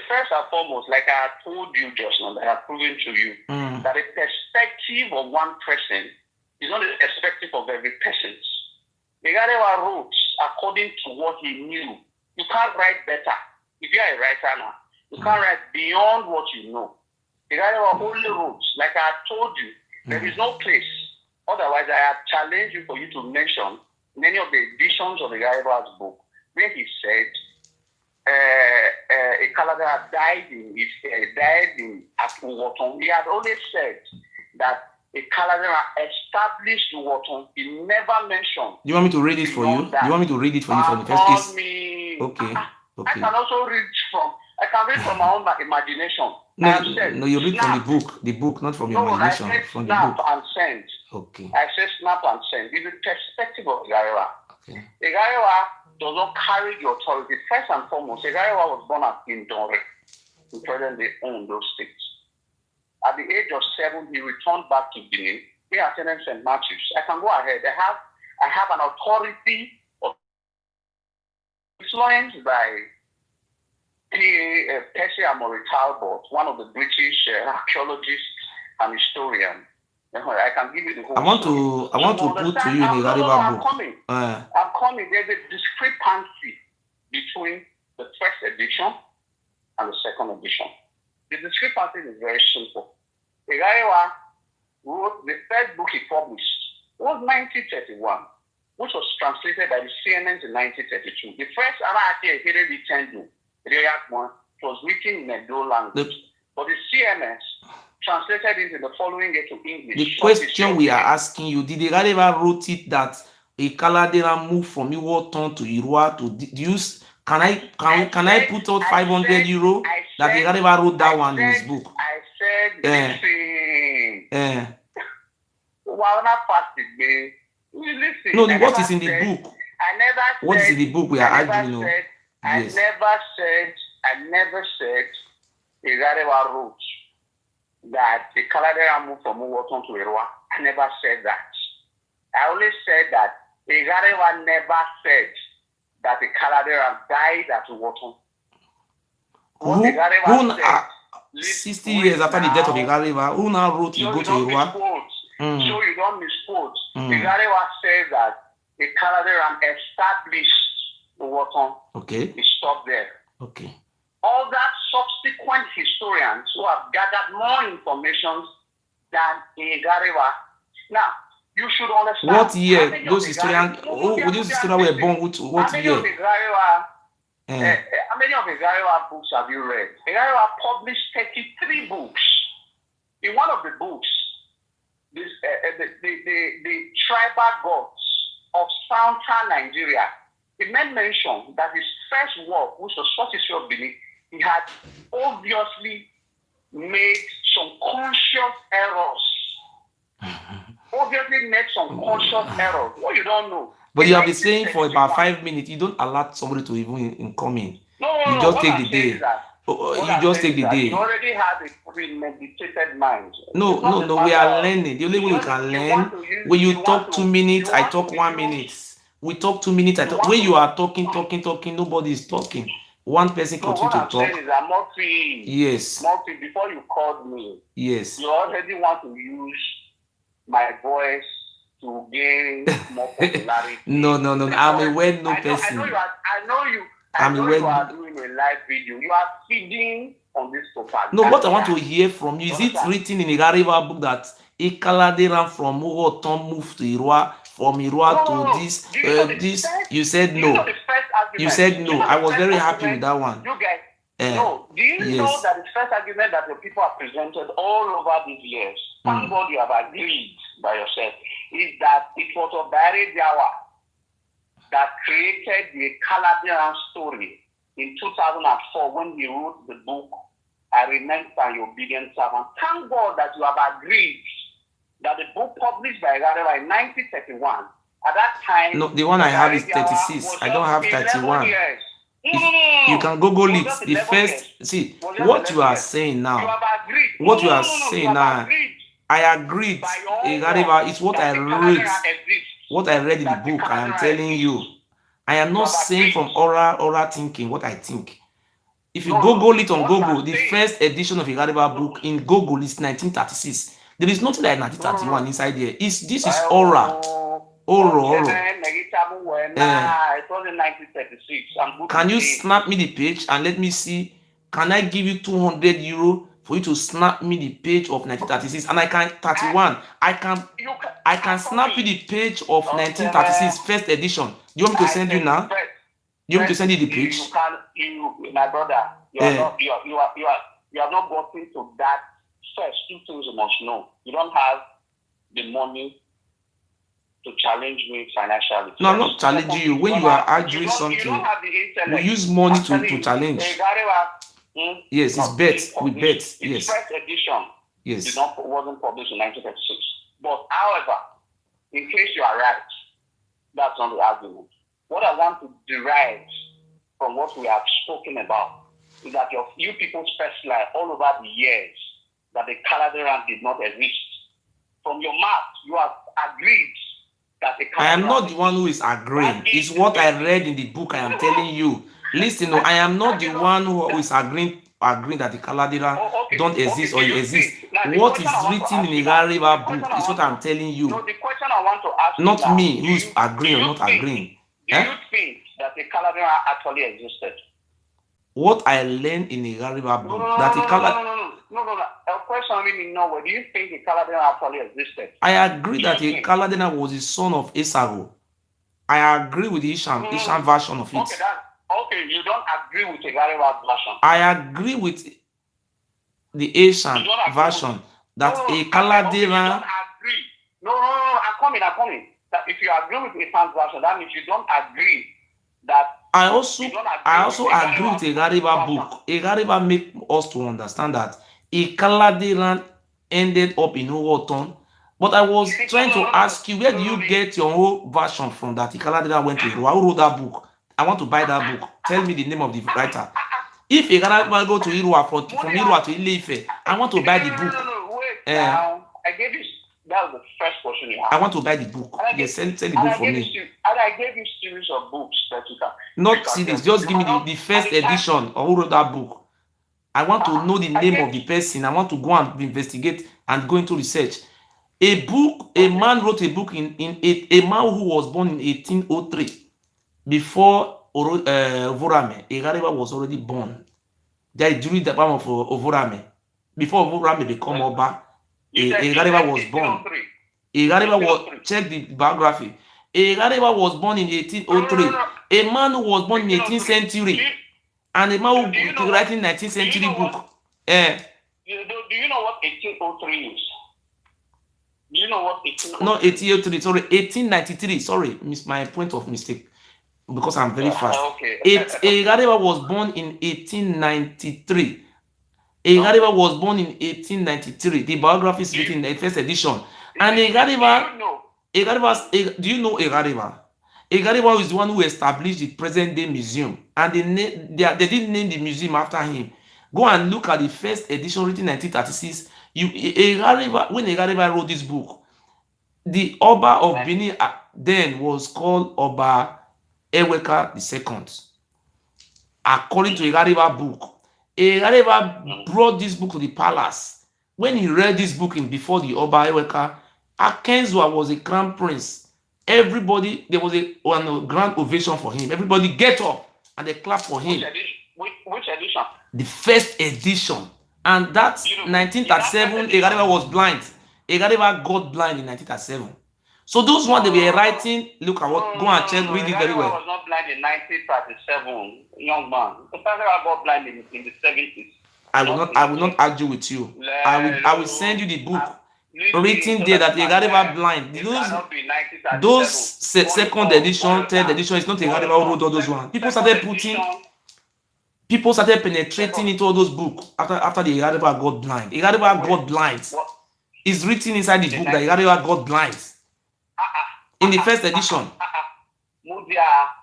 First and foremost, like I told you just now, that I have proven to you, that the perspective of one person is not the perspective of every person. The Garewa wrote according to what he knew. You can't write better. If you are a writer now, you can't write beyond what you know. The Garewa only wrote, like I told you, there is no place. Otherwise, I have challenged you for you to mention many of the editions of the Garewa's book where he said, a Kaladeran died in Uwoton. He had only said that a Kaladeran established Uwoton. He never mentioned. You want me to read it for you? You want me to read it for you from the first case? Okay. I can also read from my own imagination. No, you read from the book. The book, not from your imagination. I said from the book. And send. Okay. I said snap and send. It's the perspective of Igarewa. Okay. Igarewa does not carry the authority. First and foremost, Igarewa was born in Dore. in present-day Ondo State. At the age of 7, he returned back to Benin. He attended St. Matthew's. I can go ahead. I have an authority of influenced by Percy Amory Talbot, one of the British archaeologists and historians. I can give you the whole I want story. to put to you in the Gariba book. I'm coming. There's a discrepancy between the first edition and the second edition. The discrepancy is very simple. Igarewa wrote the first book he published was 1931, which was translated by the CNN in 1932. The first Araki written book was written in a Edo language, but the CMS translated it in the following year to English. The question we are asking you: did Igarewa wrote it that a Kaladera moved from Iwoton to Irua to use? Can I put out 500 euro that Igarewa wrote that one in his book? I said, listen. Well, not fasting, listen. No, what is in the book? I never said. What is in the book we are arguing? Yes. I never said Igarewa wrote that the Kaladera moved from Iwoton to Irua. I never said that. I only said that Igarewa never said that the Kaladera died at Iwoton. Who 60 years after the death of Igarewa, who now wrote you go to Irua? So you don't misquote. Igarewa says that the Kaladera established Iwoton. Okay. He stopped there. Okay. All that subsequent historians who have gathered more information than Igarewa. Now, you should understand. What year those historians? Those historians were born with what year? How many of Igarewa books have you read? Igarewa published 33 books. In one of the books, the tribal gods of Southern Nigeria, the man mentioned that his first work, which was Short History of Benin, he had obviously made some conscious errors. Obviously made some conscious errors. What you don't know. But you have been saying for about 5 minutes, you don't allow somebody to even come in. You just take the day. You just take the day. You already have a premeditated mind. No, we are learning. The only way we can learn, when you talk 2 minutes, I talk 1 minute. We talk 2 minutes, I talk. When you are talking, nobody is talking. One person continue to talk. What I'm saying is that Murphy, yes. Murphy, before you called me, yes, you already want to use my voice to gain more popularity. No. I'm a well-known person. I know you are doing a live video. You are feeding on this propaganda. No, what I want to hear from you, is it written in the Igarewa book that Ikaladera from Iwoton moved to Irua, from Irua to this? You said no. You said no. I was very happy with that one. You guys, no. Do you know that the first argument that the people have presented all over these years, thank God you have agreed by yourself, is that it was Obare Diawa that created the Kaladeran story in 2004 when he wrote the book, I Remember Your Obedient Servant. Thank God that you have agreed that the book published by Igarewa in 1931, at that time... No, the one I have is 36. I don't have 31. You can Google it. The first... See, what you are saying now... You have agreed. What you are saying now... I agreed. Igarewa is what I read. What I read in the book, I am telling you. I am not saying from oral thinking what I think. If you Google it on Google, the first edition of Igarewa book in Google is 1936. There is nothing like 1931 inside there. This is oral. Oral. It was in 1936. Can you snap me the page and let me see? Can I give you 200 euro for you to snap me the page of 1936? And I can 31. I can snap you the page of 1936 first edition. Do you want me to send you now? Do you want me to send you the page? My brother, you have not gotten to that first. Two things you must know. You don't have the money to challenge me financially. No, I'm not challenging you. When you are arguing something, we use money to challenge. Yes, it's bet. We bet. Yes. First edition. Yes. Wasn't published in 1936. But however, in case you are right, that's not the argument. What I want to derive from what we have spoken about is that you people specialize all over the years that the Caladrian did not exist. From your mouth, you have agreed that the Caladrian I am not the one who is agreeing. It's what I read in the book. I am telling you. Listen, no, I am not the one who is agreeing that the Caladrian don't exist or exist. What is written in the Igariba book is what I'm telling you. No, the question I want to ask not you me who is agreeing or not agreeing. Do you think that the Caladrian actually existed? What I learned in the Igariba book that the Caladrian. No. A question meaning no. Do you think the Caladrian actually existed? I agree that the Caladrian was the son of Esago. I agree with the Ishan version of it. Okay, you don't agree with the Igariba version. I agree with the Asian version that a Caladrian. You don't agree. No. I'm coming. That if you agree with the Asian version, that means you don't agree that. I also agree with a Igariba book. A Igariba make us to understand that a Caladrian ended up in Owoton. But I was trying to ask you, where do you get your whole version from that a Caladrian went to Irua? Who wrote that book? I want to buy that book. Tell me the name of the writer. If a Caladrian go to Irua from Irua to Ile-Ife, I want to buy the book. No. Wait, now I gave you. That was the first question you asked. I want to buy the book. Yes, sell the book for me. And I gave you series of books that you can. Not series. Just give me the first edition or who wrote that book. I want to know the name of the person. I want to go and investigate and go into research. A man wrote a book a man who was born in 1803 before Ovorame. Igariba was already born. During the time of Ovorame. Before Ovorame became Oba, Igariba was born. Igariba was, check the biography. Igariba was born in 1803. A man who was born in 18th century. And a man who writing 19th century book. Do you know what 1803 is? Do you know what 1803? No, 1803. Sorry, 1893. Sorry, my point of mistake. Because I'm very fast. Okay. Igariba was born in 1893. Igariba was born in 1893. The biography is written in the first edition. And Igariba, do you know Igariba? Igariba is the one who established the present-day museum. And they didn't name the museum after him. Go and look at the first edition written in 1936. When Igariba wrote this book, the Oba of Benin then was called Oba Eweka II. According to Igariba book, Igariba brought this book to the palace. When he read this book before the Oba Eweka, Akenzwa was a crown prince. Everybody, there was a grand ovation for him. Everybody get up and they clap for him. Which edition? The first edition. And that's 1937, Igariba was blind. Igariba got blind in 1937. So those ones they were writing, look at what, go and check, read it very well. Igariba was not blind in 1937, young man. Igariba got blind in the 70s. I will not argue with you. I will send you the book written there that Igariba blind. Those second edition, third edition, it's not Igariba who wrote all those ones. People started penetrating into all those books after the Igariba got blind. Igariba got blind. It's written inside the book that Igariba got blind. In the first edition.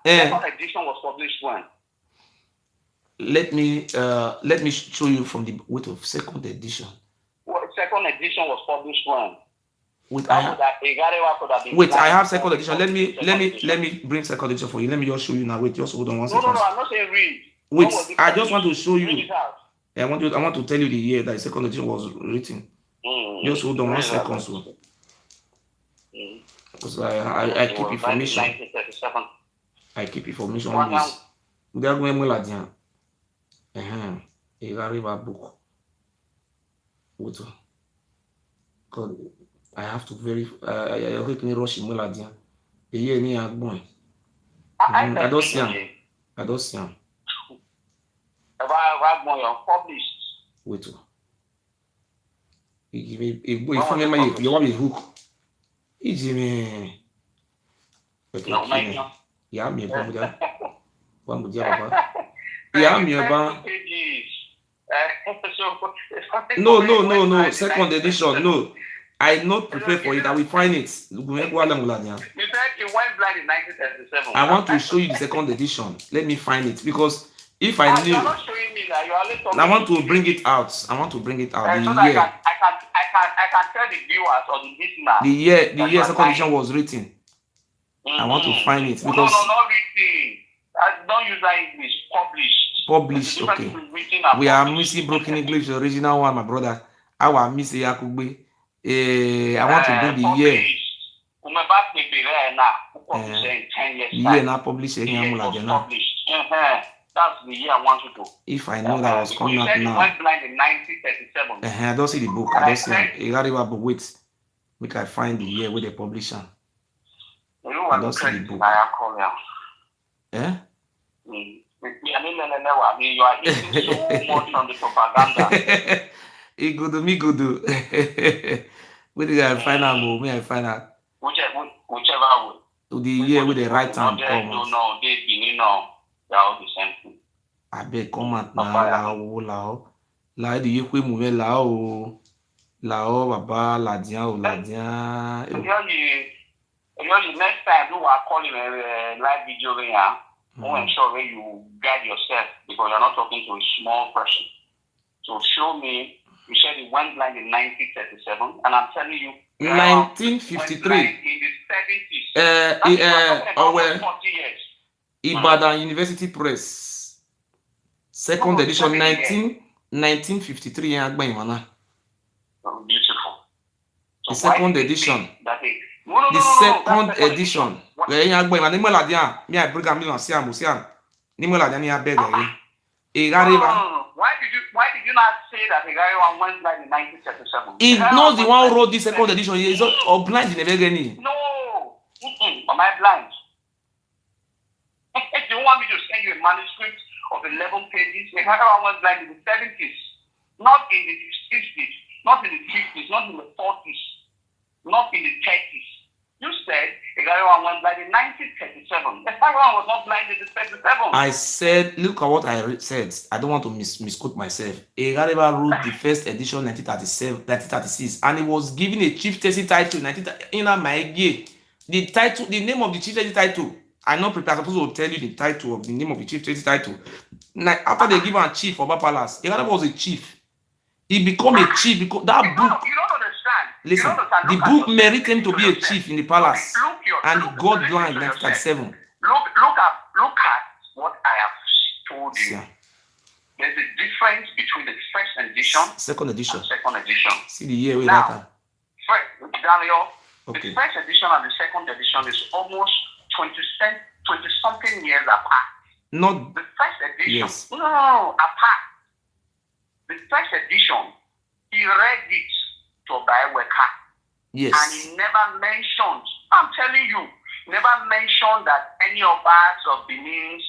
Second edition was published when? Let me show you from the weight of second edition. Second edition was published when? I have second edition. Let me bring second edition for you. Let me just show you now. Wait, just hold on one second. No, I'm not saying read. Wait, I just want to show you. I want to tell you the year that the second edition was written. Just hold on 1 second, so. Because I keep information. I keep information on this. We are going well at Igariba book. Wait. God, I have to verify. I can rush him well at the year near Agbon. I don't see him. Published. Wait. If you want a hook. Ijime. Ya mi ba mudia. Ba mudia baba. Ya mi ba. No. Second edition. No. I not prepare for it. I will find it. You said you went blind in 1937. I want to show you the second edition. Let me find it because if I knew. You're not showing telling me that you are talking. I want to bring it out. I want to bring it out. So that I can tell the viewers or the listeners. The year second edition was written. I want to find it because no, not written. Don't use that English. Published. Okay. We are missing broken English, the original one, my brother. Our Miss Yakugbe. I want to bring the year. The year now published. That's the year I want you to. If I know that was coming out now. Went blind in 1937. I don't see the book. I don't see it. But wait, we can find the year with the publisher. I don't see the book. Eh? You are eating so much on the propaganda. It good to me, good to. Where did I find out? May I find out? Whichever way. To the year with the right hand come. No, they Benin, no. They are all the same thing. I beg comment now, lao. La di yekwe mouve lao. Lao baba ladian. Next time you are calling a live video here, I'm sure you guide yourself because you're not talking to a small person. So show me, you said you went blind in 1937, and I'm telling you, 1953. In the 70s. Our 40 years. Ibadan University Press, second edition, 1953. Beautiful. The second edition. The second edition. Why did you not say that the guy went blind in 1937? He knows the one who wrote the second edition. He is blind in the beginning. No. Am I blind? Do you want me to send you a manuscript of 11 pages? The guy went blind in the 70s, not in the 60s, not in the 50s, not in the 40s, not in the 30s. You said the guy went blind in 1937. The guy was not blind in the 37. I said, look at what I said. I don't want to misquote myself. Egariba wrote the first edition 1936, and he was given a chieftaincy title in the title, the name of the chieftaincy title. I'm not prepared. I'm supposed to tell you the title of the name of the chieftaincy title. Now, after they give him a chief of Oba Palace, Egariba was a chief. He became a chief because that book. You don't understand. Listen, the book merited him to be a chief in the palace, and he got blind in 1937. Look at what I have told you. Yeah. There's a difference between the first edition, second edition. See the year now, Daniel, okay. The first edition and the second edition is almost 20-something years apart. Not the first edition. Yes. No, apart. The first edition, he read it to Obaeweka. Yes. And he never mentioned, I'm telling you, never mentioned that any of us of Benins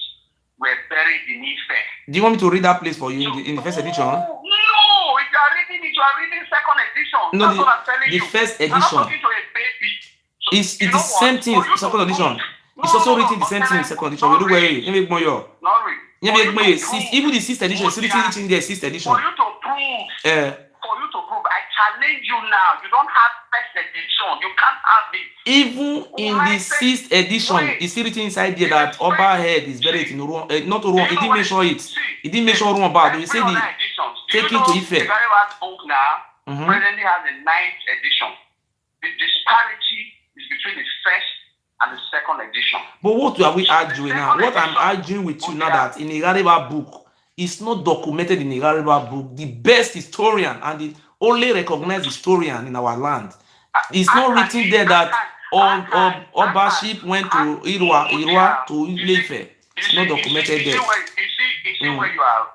were buried in Ife. Do you want me to read that place for you in the first edition? No, if you are reading it, you are reading second edition. No, that's what I'm telling you. The first edition. I'm not talking to a baby. So it's the same thing in second edition. It's also written the same thing in second edition. Not read. Even the sixth edition is written in the sixth edition. For you to prove, I challenge you now. You don't have first edition. You can't have it. Even in the sixth edition, it's written inside there that Oba head is buried in Uruan. Not Uruan. He didn't mention it. He didn't mention Uruan bad. He said he take it to Ife. The Gariba's book now presently has a 9th edition. The disparity is between the first and the second edition. But what are we arguing now? What I'm arguing with you now that in the Gariba book, it's not documented in the Gariba book. The best historian and the only recognized historian in our land. It's not written there that Obaship went to Irua to Ilefe. It's not documented there. You see where you are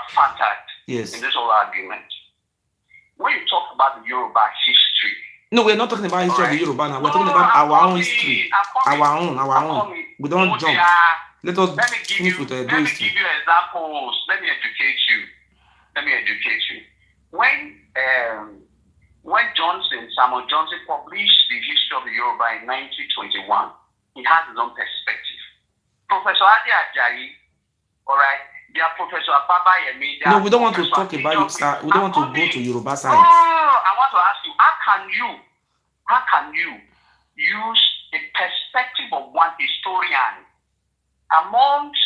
fattered. Yes. In this whole argument. When you talk about the Yoruba history. No, we're not talking about history of the Yoruba now. We're talking about our own history. Our own. We don't jump. Let us finish with the history. Let me give you examples. Let me educate you. When Samuel Johnson published the history of the Yoruba in 1921, he has his own perspective. Professor Adi Ajayi, all right, they are Professor Ababa Yemi. No, we don't want to talk about you, sir. We don't want to go to Yoruba side. I want to ask you, how can you use the perspective of one historian amongst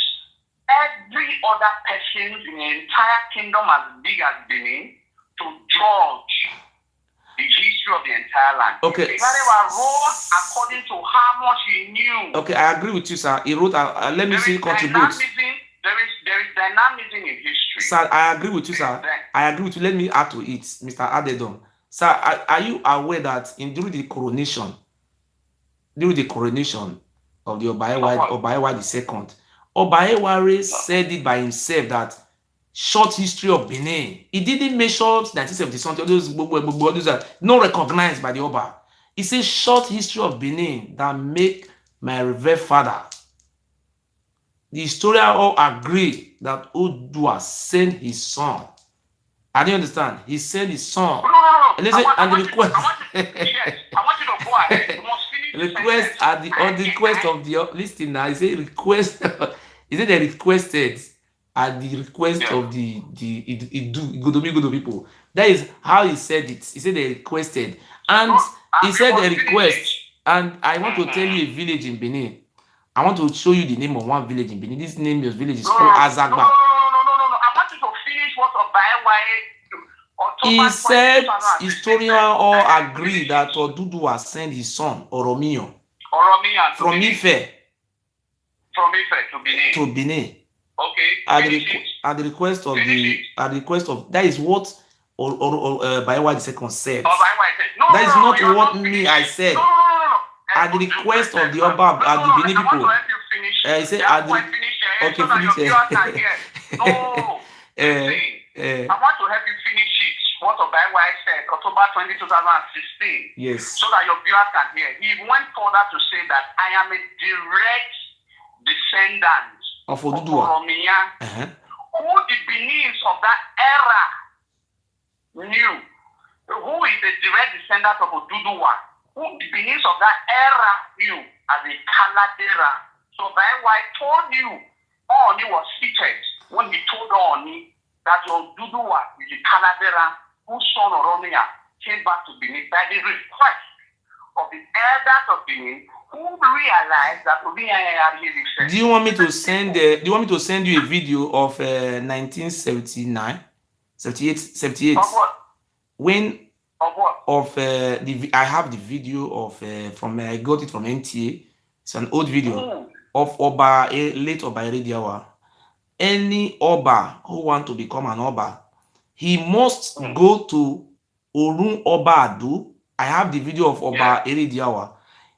every other persons in the entire kingdom as big as Benin to judge the history of the entire land. Okay. The Bible wrote according to how much he knew. Okay, I agree with you, sir. He wrote, let me see, contribute. There is dynamism in history. Sir, I agree with you, sir. I agree with you. Let me add to it, Mr. Adedon. Sir, are you aware that during the coronation of the Obaewa II, Obaeware said it by himself that short history of Benin. He didn't mention 1970 something, those are not recognized by the Oba. He says short history of Benin that make my revered father. The historians all agree that Odua sent his son. I don't understand. He sent his son. No. And the request. Yes, I want you to go ahead. You must finish request at the request of the listener. He said request. He said they requested at the request of the Godomi people. That is how he said it. He said they requested, and he said they request. And I want to tell you a village in Benin. I want to show you the name of one village in Benin. This name of village is called Azagba. No. I want you to finish what Obaewa. He said historians all agree that Oduduwa sent his son Oromiyan from Ife to Benin. Okay. At the request of that is what Obaewa II said. That is not what me I said. At the request of the Oba, at the Benin people. He said at the okay, finish it. No. I want to help you finish it. What Obaewa said, October 20, 2016. Yes. So that your viewers can hear. He went further to say that I am a direct descendant of Oduduwa. Who the Benins of that era knew. Who is the direct descendant of Oduduwa? Who the Benins of that era knew as a Caladera. So Obaewa told you, Oni was seated when he told Oni that Oduduwa is a Caladera whose son Oromia came back to Benin by the request of the elders of Benin who realized that Oduduwa. Do you want me to send you a video of 1979, 78? Of what? When of what? Of I have the video of from I got it from NTA. It's an old video of Oba, late Oba Erediawa. Any Oba who want to become an Oba, he must go to Orun Oba Ado. I have the video of Oba Erediawa.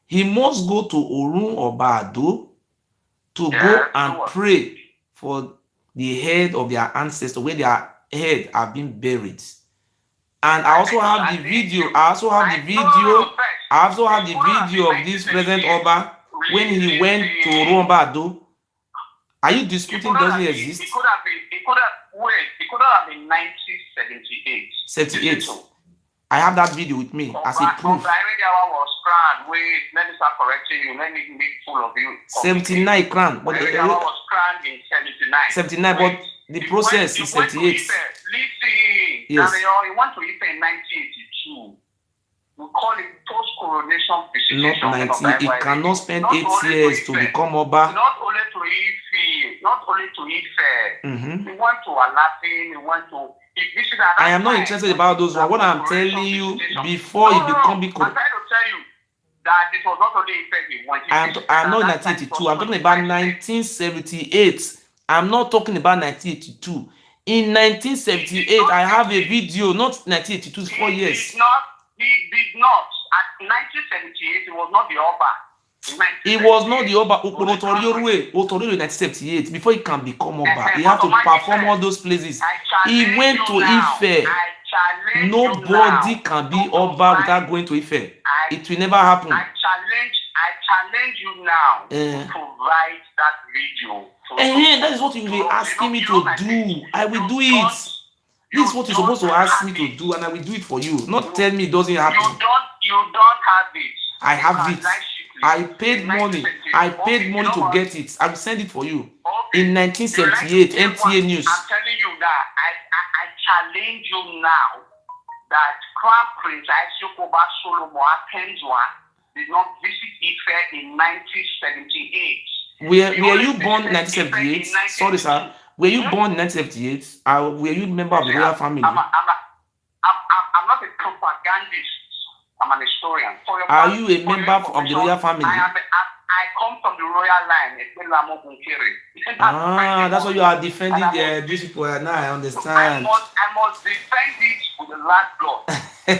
He must go to Orun Oba Ado to go and pray for the head of their ancestors, where their head have been buried. And I also have the video. I also have the video of this present Oba when he went to Orumba Ado. Are you disputing doesn't exist? It could have been 1978. 78. I have that video with me as a proof. Was crowned. Wait, let me start correcting you. Let me make full of you. 79 crown. But was crowned in 79. 79, but the process is 78. Listen. Yes. Now, you want to Ife in 1982. We call it post-coronation visitation. Not 90. It cannot spend 8 years to become Oba. Not only to Ife. We want to Alaafin. We want to. I am not interested about those ones. What I'm telling you, before it become big. I'm trying to tell you that it was not only Ife. I'm not 1982. I'm talking about 1978. I'm not talking about 1982. In 1978, I have a video, not 1982, 4 years. He did not. At 1978, it was not the Oba. It was not the Oba. Otoriorwe 1978. Before he can become Oba, he had to perform all those places. He went to Ife. Nobody can be Oba without going to Ife. It will never happen. I challenge you now to provide that video. That is what you will be asking me to do. I will do it. This is what you're supposed to ask me to do, and I will do it for you. Not tell me it doesn't happen. You don't have it. I have it. I paid money. I paid money to get it. I will send it for you. In 1978, NTA News. I'm telling you that I challenge you now that Crown Prince Aisyokoba Solomon Akenzwa did not visit Ife in 1978. Were you born in 1978? Sorry, sir. Were you born in 1978? Were you a member of the royal family? I'm not a propagandist. I'm an historian. Are you a member of the royal family? I come from the royal line. That's why you are defending these people. Now I understand. I must defend it with the last blood.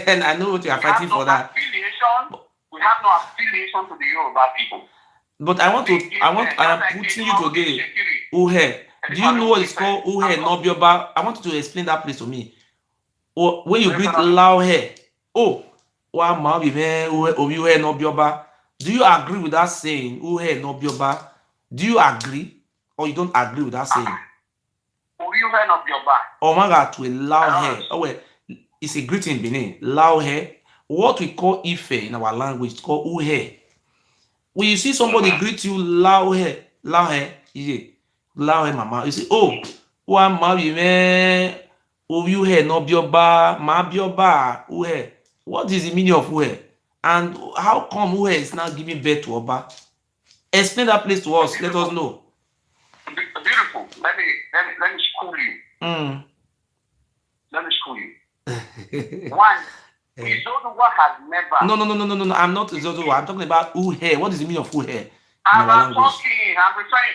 And I know what you are fighting for that. We have no affiliation to the Yoruba people. But I am putting you today. Uhe. Do you know what is called Uhe Nobioba? I want you to explain that place to me. Or when you greet Lao He. Oh, Uhe Nobioba. Do you agree with that saying? Uhe Nobioba. Do you agree? Or you don't agree with that saying? Uhe Nobioba. Oh my God, to a Lao He. Oh well, it's a greeting in Benin. Lao He. What we call Ife in our language is called Uhe. When you see somebody greet you Lao He, mama, you say, oh, one marry me, Uhe Nobioba, Mabioba, Uhe. What is the meaning of Uhe? And how come Uhe is now giving birth to Oba? Explain that place to us. Let us know. Beautiful. Let me school you. Let me school you. One, Izoduwa has never. No. I'm not Izoduwa. I'm talking about Uhe. What is the meaning of Uhe? I'm referring.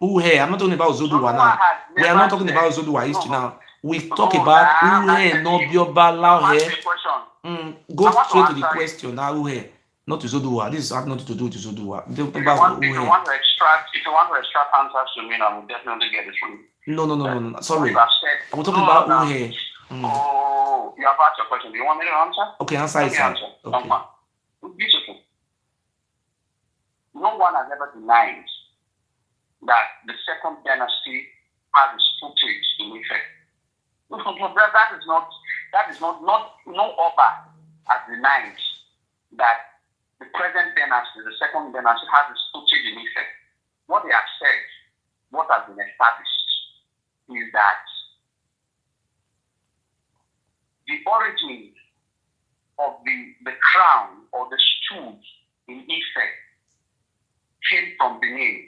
Uhe. I'm not talking about Zoduwa now. We are not talking about Zoduwa history now. We talk about Uhe Nobioba Lauhe. Go straight to the question now. Uhe. Not to Zoduwa. This has nothing to do with Zoduwa. If you want to extract answers to me, I will definitely get it from you. No. Sorry. I'm talking about Uhe. Oh, you have asked your question. Do you want me to answer? Okay, answer it. Okay. Beautiful. No one has ever denied that the second dynasty has its footage in effect. That is not no Oba has denied that the present dynasty, the second dynasty, has its footage in effect. What they have said, what has been established, is that the origin of the crown or the stool in effect came from Benin.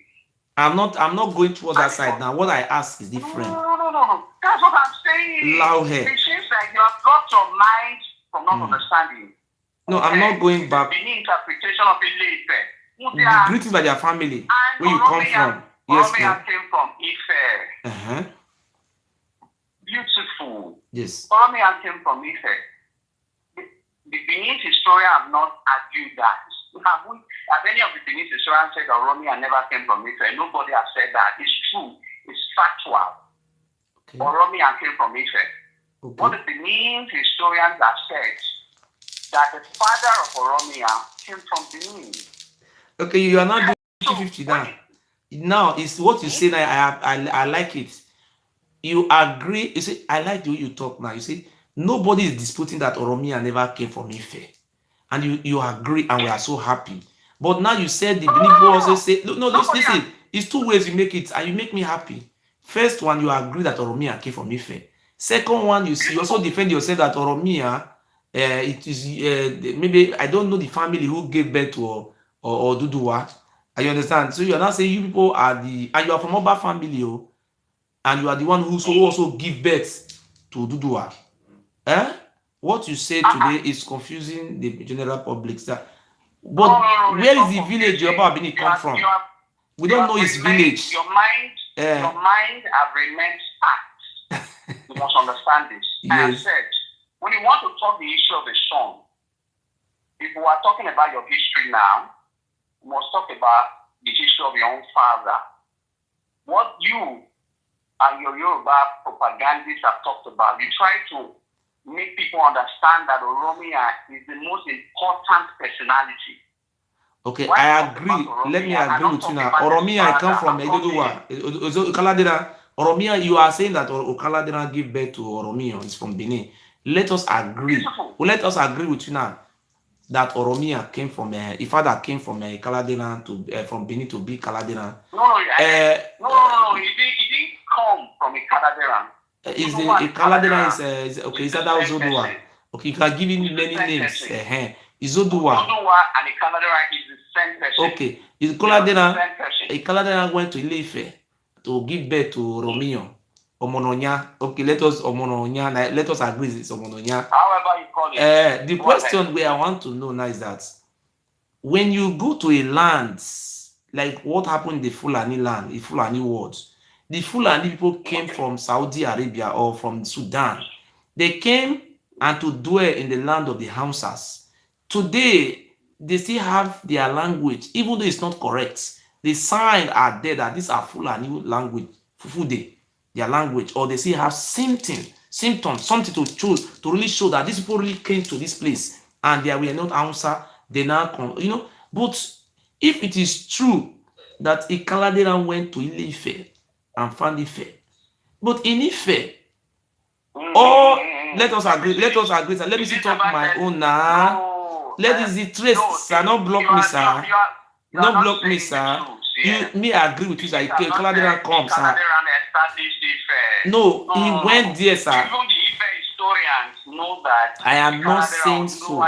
I'm not going towards that side now. What I ask is different. No. That's what I'm saying. It seems like you have got your mind from not understanding. No, I'm not going back. The Benin interpretation of Ife. The greetings by their family. Where you come from. Yes, Oromia came from Ife. Beautiful. Yes. Oromia came from Ife. The Benin historian have not argued that. Have any of the Benin historians said that Oromia never came from Ife? Nobody has said that. It's true. It's factual. Okay. Oromia came from Ife. Okay. What the Benin historians have said that the father of Oromia came from Benin. Okay, you are not doing 50-50 now. Now it's what you say now. I like it. You agree. You say I like the way you talk now. You say nobody is disputing that Oromia never came from Ife, and you agree, and we are so happy. But now you said the Benin people also say no. Listen. It's two ways you make it, and you make me happy. First one, you agree that Oromia came from Ife. Second one, you also defend yourself that Oromia, it is maybe I don't know the family who gave birth to or Duduwa. You understand? So you are not saying you people are and you are from Oba family, and you are the one who also give birth to Duduwa. What you say today is confusing the general public. But where is the village Oba Benin come from? We don't know his village. Your mind have remained stacked. You must understand this. Yes. I have said, when you want to talk the issue of the son, if we are talking about your history now, we must talk about the history of your own father. What you and your Yoruba propagandists have talked about, you try to make people understand that Oromia is the most important personality. Okay, I agree. Let me agree with you now. Oromia, I come from Edoduwa. Oromia, you are saying that Okaladera give birth to Oromia. It's from Benin. Let us agree. Well, let us agree with you now that Oromia came from his father came from Kaladera to from Benin to be Kaladera. No. He didn't come from a Kaladera. Is the Kaladera is okay? Is that Zoduwa? Okay, you can give him many names. Is Zoduwa and a Kaladera is the same person. Okay, is Kaladera? A Kaladera went to Ilefe. to give birth to Romeo. Omononya. Okay, let us Omononya. Let us agree it's Omononya. However you call it. The question where I want to know now is that when you go to a land like what happened in the Fulani land, the Fulani words, the Fulani people came from Saudi Arabia or from Sudan. They came and to dwell in the land of the Hausas. Today, they still have their language, even though it's not correct. The signs are there that these are Fulani language, Fufude, their language, or they still have symptoms, something to choose to really show that these people really came to this place and they were not Hausa. They now come, But if it is true that Ikaladeran went to Ile-Ife and found Ife, but in Ife, let us agree. Sir. Let me see talk my own now. Let us the trace, sir. Not block me, sir. Not block me, sir. Me agree with you, sir. Ikaladeran come, sir. No, he went there, sir. Know that I am not saying so.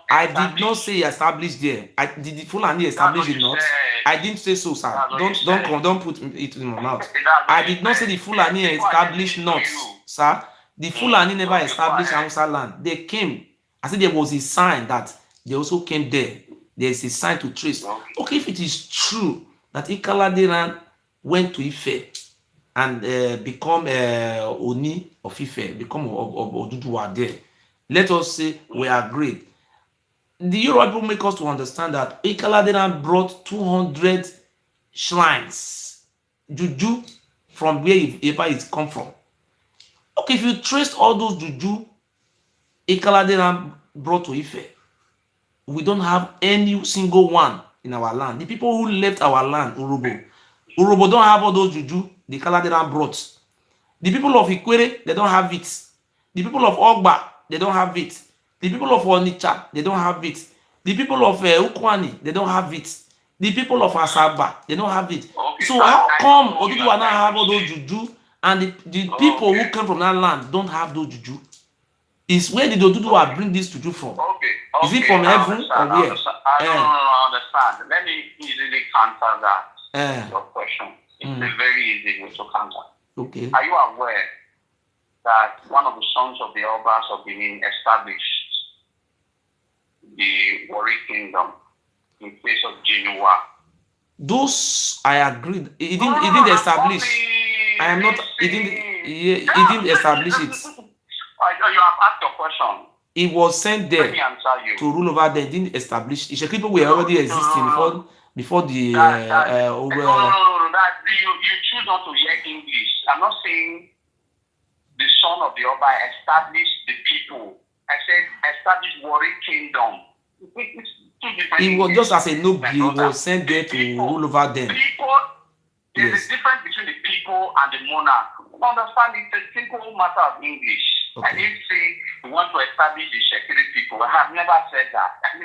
I did not say he established there. Did the Fulani establish it not? I didn't say so, sir. Don't put it in my mouth. I did not say the Fulani established not, sir. The Fulani never established Hausa land. They came. I said there was a sign that they also came there. There is a sign to trace. Okay, if it is true that Ikaladeran went to Ife and become Oni of Ife, become Oduduwa there. Let us say we agree. The Yoruba people make us to understand that Ikaladeran brought 200 shrines, juju, from where it come from. Okay, if you trace all those juju Ikaladeran brought to Ife, we don't have any single one in our land. The people who left our land, Urobo don't have all those juju the Ikaladeran brought. The people of Ikwere, they don't have it. The people of Ogba, they don't have it. The people of Onitsha, they don't have it. The people of Ukwani, they don't have it. The people of Asaba, they don't have it. So how come Oduduwa now have all those juju and the people who came from that land don't have those juju? Is where did Oduduwa bring this juju from? Is it from heaven or where? I understand. Let me easily counter that. Your question. It's a very easy way to counter. Okay. Are you aware that one of the sons of the Obas of Benin established the Wari Kingdom in place of Genua? Those I agreed. He didn't establish. I am not. He didn't establish it. You have asked your question. He was sent there to rule over there. He didn't establish. Ishek people were already existing before the. You choose not to hear English. I'm not saying the son of the Oba established the people. I said established Wari Kingdom. It's two different. He was just as a noble. He was sent there to rule over them. There's a difference between the people and the monarch. Understand, it's a simple matter of English. Okay. I didn't say we want to establish the Shekiri people. I have never said that. I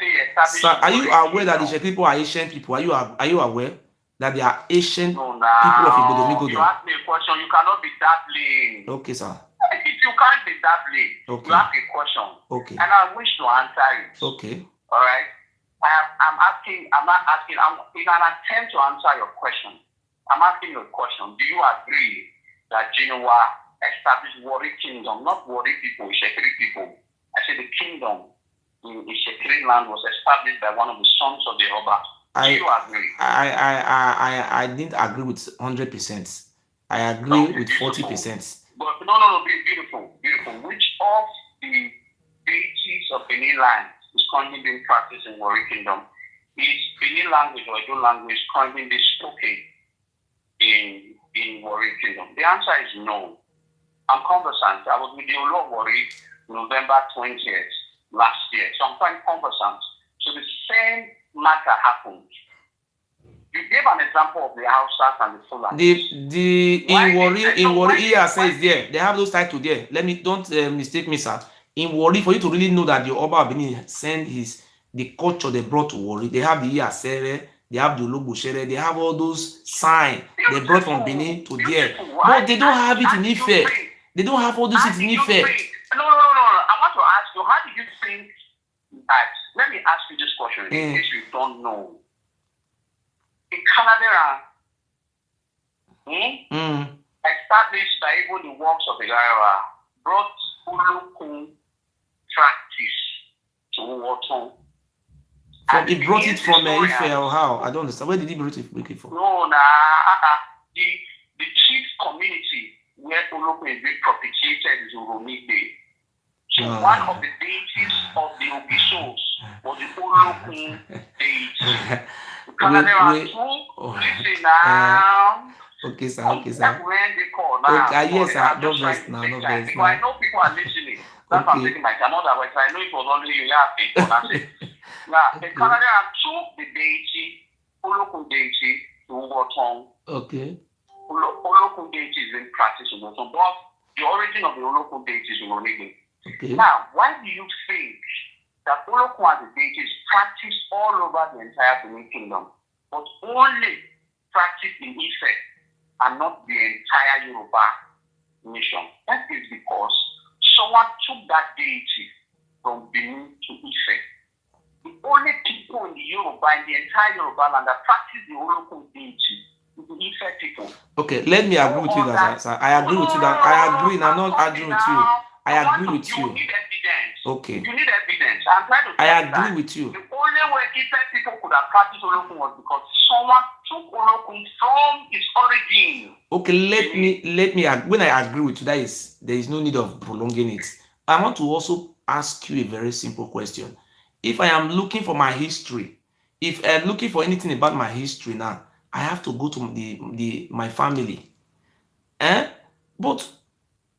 say establish. Sir, are you aware that the Shekiri people are ancient people? Are you aware that they are ancient people of Igodomigodo? You ask me a question, you cannot be that lame. Okay, sir. If you can't be that lame, okay. You ask a question. Okay. And I wish to answer it. Okay. All right. I'm not asking. I'm in an attempt to answer your question. I'm asking you a question. Do you agree that Genoa established Wari Kingdom, not Wari people, Shekiri people? I said the kingdom in Shekiri land was established by one of the sons of the Oba. Do you agree? I didn't agree with 100%. I agree with 40%. But no, beautiful. Which of the deities of Benin land is currently being practiced in Wari Kingdom? Is Benin language or Edo language currently being spoken in Wari Kingdom? The answer is no. I'm conversant. I was with the Olo of Wari November 20th last year. So I'm quite conversant. So the same matter happened. You gave an example of the Hausas and the Fulani. In Wari here says there. They have those titles there. Don't mistake me, sir. In Wari, for you to really know that the Oba of Benin sent the culture they brought to Wari, they have the Iyasere, they have the Ologoshere, they have all those signs they brought from Benin to there. But they don't have it in Ife. They don't have all those things in Ife. No. I want to ask you, how do you think that? Let me ask you this question in case you don't know. In Canada, established by even the works of the Ira, brought Olokun practice to Woton. He brought it from Ife or how? I don't understand. Where did he bring it from? No, the chief community where Olokun is being propitiated is Uromide. So one of the deities of the Ogisos was the Olokun deity. Listen now. Okay, sir. Okay, sir. When they call now. Okay, yes, sir. No verse now. No verse now. I know people are listening. That's why I'm taking my time. Otherwise, I know it was only you have to. Now, the Canada took the deity, Olokun deity, to Woton. Okay. Olokun deity is in practice in Woton, but the origin of the Olokun deity is in Onigbe. Okay. Now, why do you think that Olokun as a deity is practiced all over the entire Benin Kingdom, but only practiced in Ife and not the entire Yoruba nation? That is because someone took that deity from Benin to Ife. The only people in the Yoruba, in the entire Yoruba land that practice the Olokun deity is the Ife people. Okay, let me agree with you that, sir. I agree with you that. I agree, and I'm not arguing with you. I agree with you. You need evidence. Okay. You need evidence. I'm trying to tell I agree with you. The only way Ife people could have practiced Olokun was because someone took Olokun from its origin. Okay, let me when I agree with you, there is no need of prolonging it. I want to also ask you a very simple question. If I am looking for my history, if I'm looking for anything about my history now, I have to go to my family. But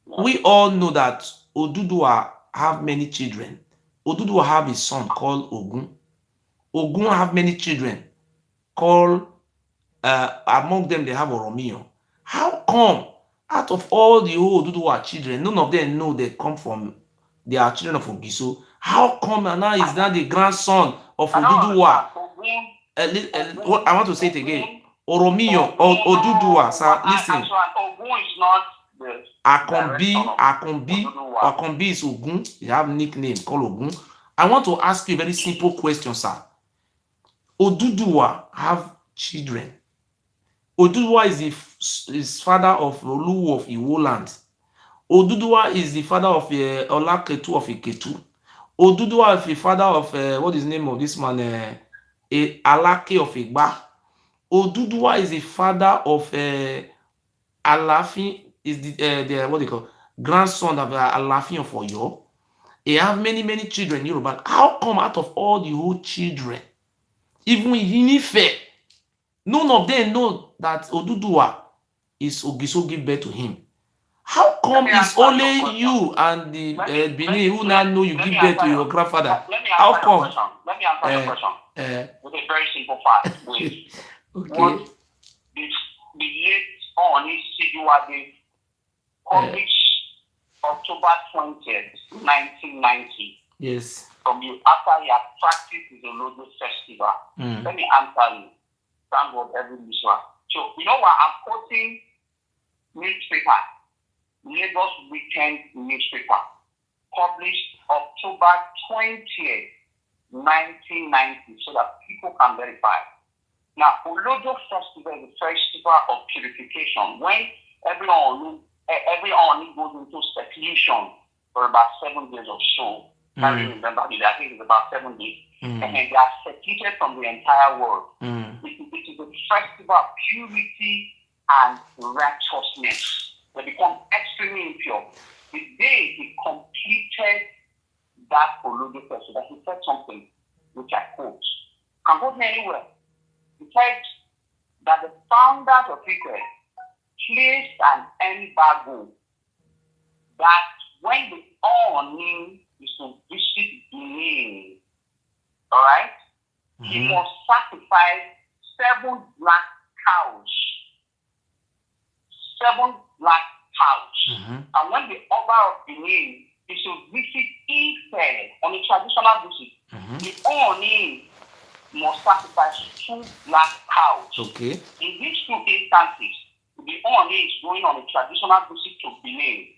we all know that Oduduwa have many children. Oduduwa have a son called Ogun. Ogun have many children called, among them they have Oromio. How come out of all the whole Oduduwa children, none of them know they come from, they are children of Ogiso? How come now is that the grandson of Oduduwa? I want to say it again. Oromio or Oduduwa, sir, listen. Ogun is not Akombi is Ogun. You have nickname called Ogun. I want to ask you a very simple question, sir. Oduduwa have children. Oduduwa is father of Oluwo of Iwo land. Oduduwa is the father of Olaketu of Iketu. Oduduwa is the father of what is the name of this man? Alake of Igba. Oduduwa is the father of Alafin, is the what they call grandson of Alafin of Oyo. He have many children in Yoruba. How come out of all the whole children, even in Ife, none of them know that Oduduwa is Ogiso give birth to him? How come it's only you and the Benin who now know you give birth to your grandfather? How come? Let me answer your question with a very simple fact. Okay. The late Oni Sijuwade published October 20th, 1990. Yes. From you after he had practiced the Olodo festival. Let me answer you. Thank God every visual. So you know what? I'm quoting newspaper, Lagos Weekend newspaper, published October 20th, 1990, so that people can verify. Now, Olodo festival is a festival of purification. When everyone goes into seclusion for about 7 days or so. I can't remember. I think it's about 7 days. And they are secluded from the entire world. It is a festival of purity and righteousness. They become extremely impure. The day he completed that Olodo festival, he said something which I quote. Can quote me anywhere. He said that the founders of Ife placed an embargo that when the Oni is to visit Benin, all right, he must sacrifice 7 black cows. 7 black cows. And when the Oba of Benin is to visit Ife on a traditional visit, the Oni must sacrifice 2 black cows. Okay. In these 2 instances, the Oni is going on a traditional visit to Benin.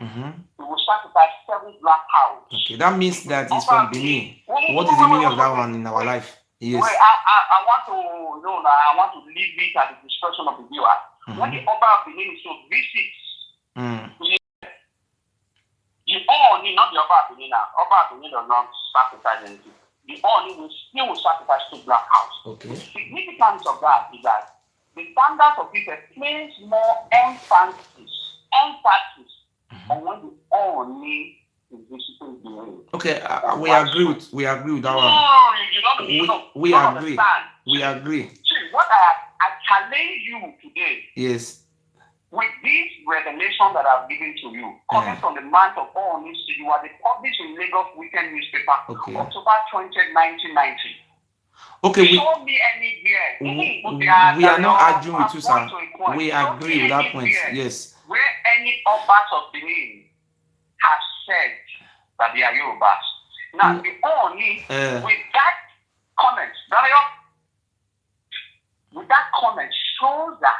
He will sacrifice 7 black cows. Okay, that means that it's from Benin. What is the meaning of that one in our life? Yes. Wait, I want to know that I want to leave it at the discretion of the viewer. When the Oba of Benin so visits, the Oni, not the Oba of Benin now. Oba of Benin does not sacrifice anything. The Oni will still sacrifice to Black House. Okay. The significance of that is that the standards of people place more emphasis on when the Oni is visiting the area. Okay, we agree with that one. We agree. See, what I challenge you today. Yes. With this revelation that I've given to you, coming from the mouth of all news, you are the published in Lagos Weekend newspaper, October 20, 1990. Okay, show me anywhere. We are not arguing with you, sir. We agree with that point. Yes. Where any Obas of Benin have said that they are Yorubas. Now, the only with that comment, shows that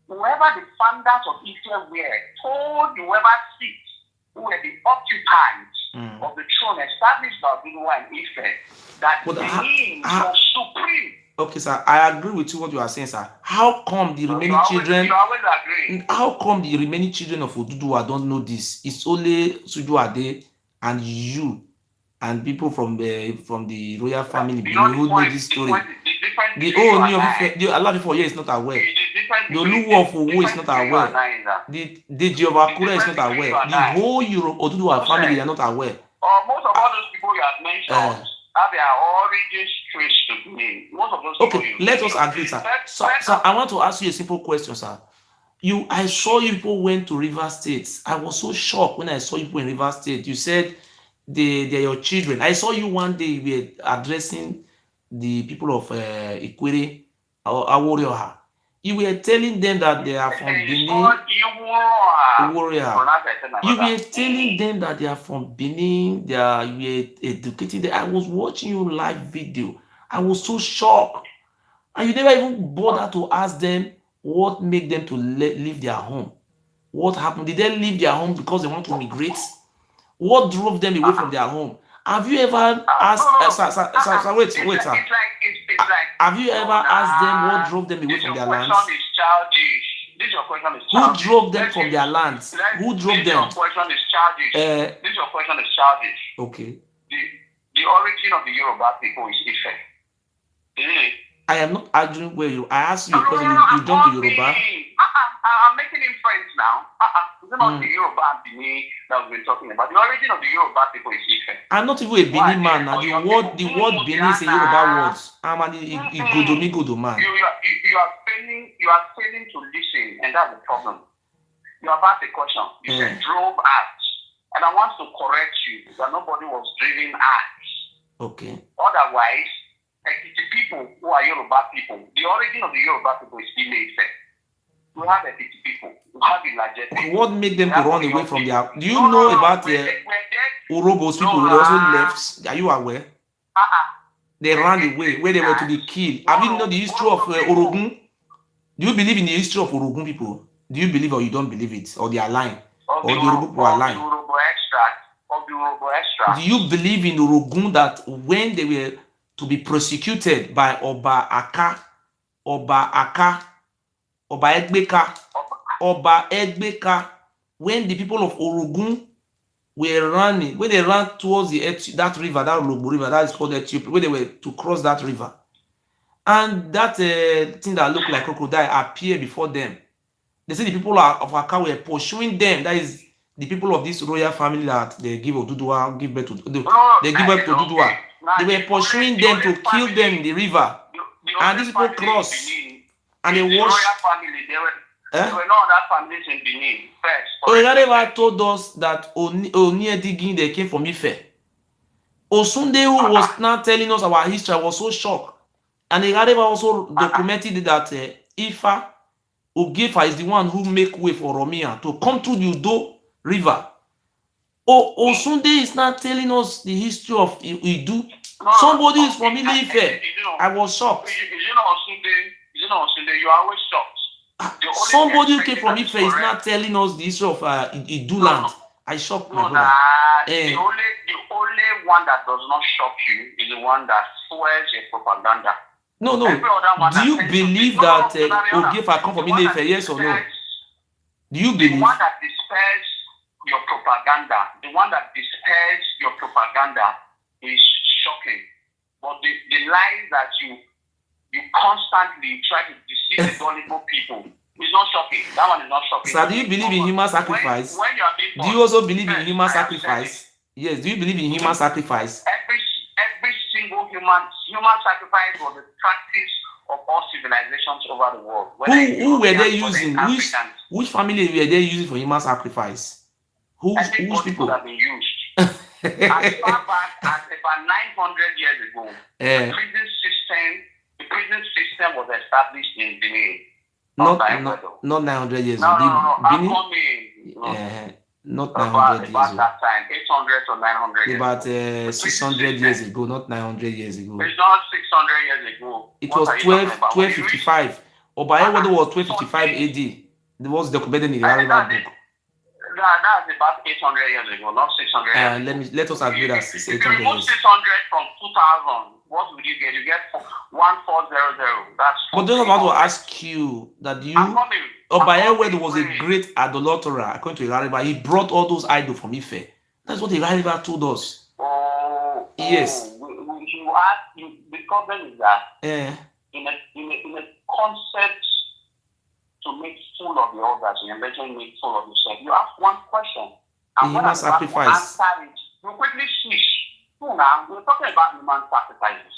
whoever the founders of Israel were told whoever seats who were the occupants of the throne established by Oduduwa and Ife that Benin was supreme. Okay, sir, I agree with you what you are saying, sir. How come the remaining children? You always agree. How come the remaining children of Oduduwa don't know this? It's only Sujuade and you and people from the royal family who know this story. The Ooni of Ife, a lot of people here is not aware. The Oluwo of Owo is not aware. The Jehovah Kura is not aware. The whole Oduduwa family are not aware. Most of all those people you have mentioned have their origins traced to me. Most of those people. Okay, let us agree, sir. So I want to ask you a simple question, sir. I saw you people went to River State. I was so shocked when I saw you people in River State. You said they're your children. I saw you one day you were addressing the people of Ikwere or Aworioha. You were telling them that they are from Benin. You were telling them that they are from Benin. You were educated. I was watching you live video. I was so shocked. And you never even bothered to ask them what made them to leave their home. What happened? Did they leave their home because they want to migrate? What drove them away from their home? Have you ever asked? Wait, sir. Have you ever asked them what drove them away from their lands? Who drove them from their lands? Who drove them? This your question is childish. Okay. The origin of the Yoruba people is Ife. I am not arguing where you. I asked you a question. You jumped to Yoruba. I'm making inference now. It's not the Yoruba and Benin that we've been talking about. The origin of the Yoruba people is Ife. I'm not even a Benin man. Now the word Benin is a Yoruba word. I'm an Igodo man. You are failing to listen, and that's the problem. You have asked a question. You said drove acts, and I want to correct you that nobody was driving acts. Okay. Otherwise, the people who are Yoruba people, the origin of the Yoruba people is Ile-Ife. We have the people. We have the largest. What made them to run away from their? Do you know about the Urobos people? They also left. Are you aware? They ran away where they were to be killed. Have you know the history of Orogun? Do you believe in the history of Orogun people? Do you believe or you don't believe it? Or they are lying? Or the Orogun people are lying? Do you believe in Orogun that when they were to be prosecuted by Oba Egbeka, when the people of Orogun were running, when they ran towards that river, that Ologbo river, that is called Ethiopia, when they were to cross that river, and that thing that looked like crocodile appeared before them. They say the people of Aka were pursuing them. That is the people of this royal family that they give Oduduwa, give birth to. They give birth to Oduduwa. They were pursuing them to kill them in the river, and these people crossed, and they washed. There were no other families in Benin first. Oyegadeva told us that Oniyedigin, they came from Ife. Osunde, who was now telling us our history, was so shocked. And Oyegadeva also documented that Ifa Ogefa is the one who make way for Romia to come through the Udo River. Osunde is now telling us the history of Idu. Somebody is from Ile-Ife. I was shocked. You are always shocked. Somebody who came from Ife is not telling us the history of Idu land. I shocked my brother. The only one that does not shock you is the one that fuels a propaganda. No, no. Do you believe that Ogefa come from Ilefe? Yes or no? Do you believe? The one that dispels your propaganda, is shocking. But the lies that you constantly try to deceive the gullible people is not shocking. That one is not shocking. Sir, do you believe in human sacrifice? When you are being born, do you also believe in human sacrifice? Yes. Do you believe in human sacrifice? Every single human sacrifice was a practice of all civilizations over the world. Who were they using? Which family were they using for human sacrifice? Which people have been used? As far back as about 900 years ago, the prison system was established in Benin. Not 900 years ago. Not 900 years ago. That time, 800 to 900 years about 600 years ago, not 900 years ago. It's not 600 years ago. It was 1255. Obayewedo was 1255 AD. It was documented in the Arabic book. That's about 800 years ago, not 600 years ago. Let us agree that 600 years. If you remove 600 from 2000, what would you get? You get 1400. That's. But then I'm about to ask you that Obayewedo was a great idolater according to Irariba. He brought all those idols from Ife. That's what Irariba told us. Yes. You ask, the problem is that in a concept to make fool of the others, you eventually make fool of yourself. You ask one question, and when I sacrifice. Answer it, you quickly switch. Now we're talking about human sacrifices.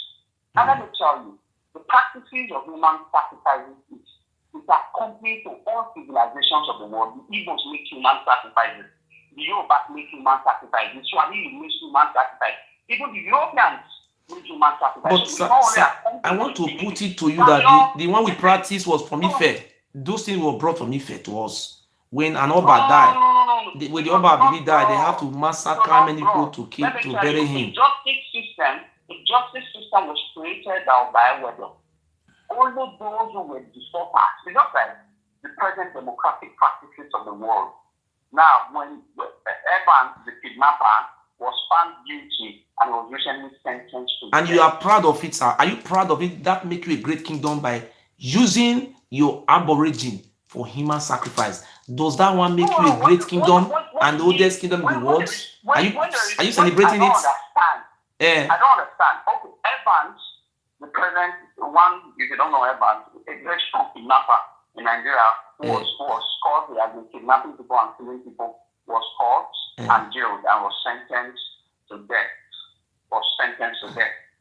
And let me tell you, the practices of human sacrifices is accompanied to all civilizations of the world. The Igbos make human sacrifices. The Yorubas make human sacrifices. The Swahili make human sacrifices. Even the Europeans make human sacrifices. But I want to put it to you that the one we practice was from Ife. Those things were brought from Ife to us. When an Oba died, when the Oba really died, they have to massacre many people to bury him. The justice system was created by Obayewedo. Only those who were disorders, it's just like the present democratic practices of the world. Now, when Evans, the kidnapper, was found guilty and was recently sentenced to death. You are proud of it, sir? Are you proud of it? That make you a great kingdom by using your aborigine for human sacrifice. Does that one make you a great kingdom and the oldest kingdom in the world? Are you celebrating it? I don't understand. Okay, Evans, the present one, if you don't know Evans, a very strong kidnapper in Nigeria who was caught, he has been kidnapping people and killing people, was caught and jailed and was sentenced to death.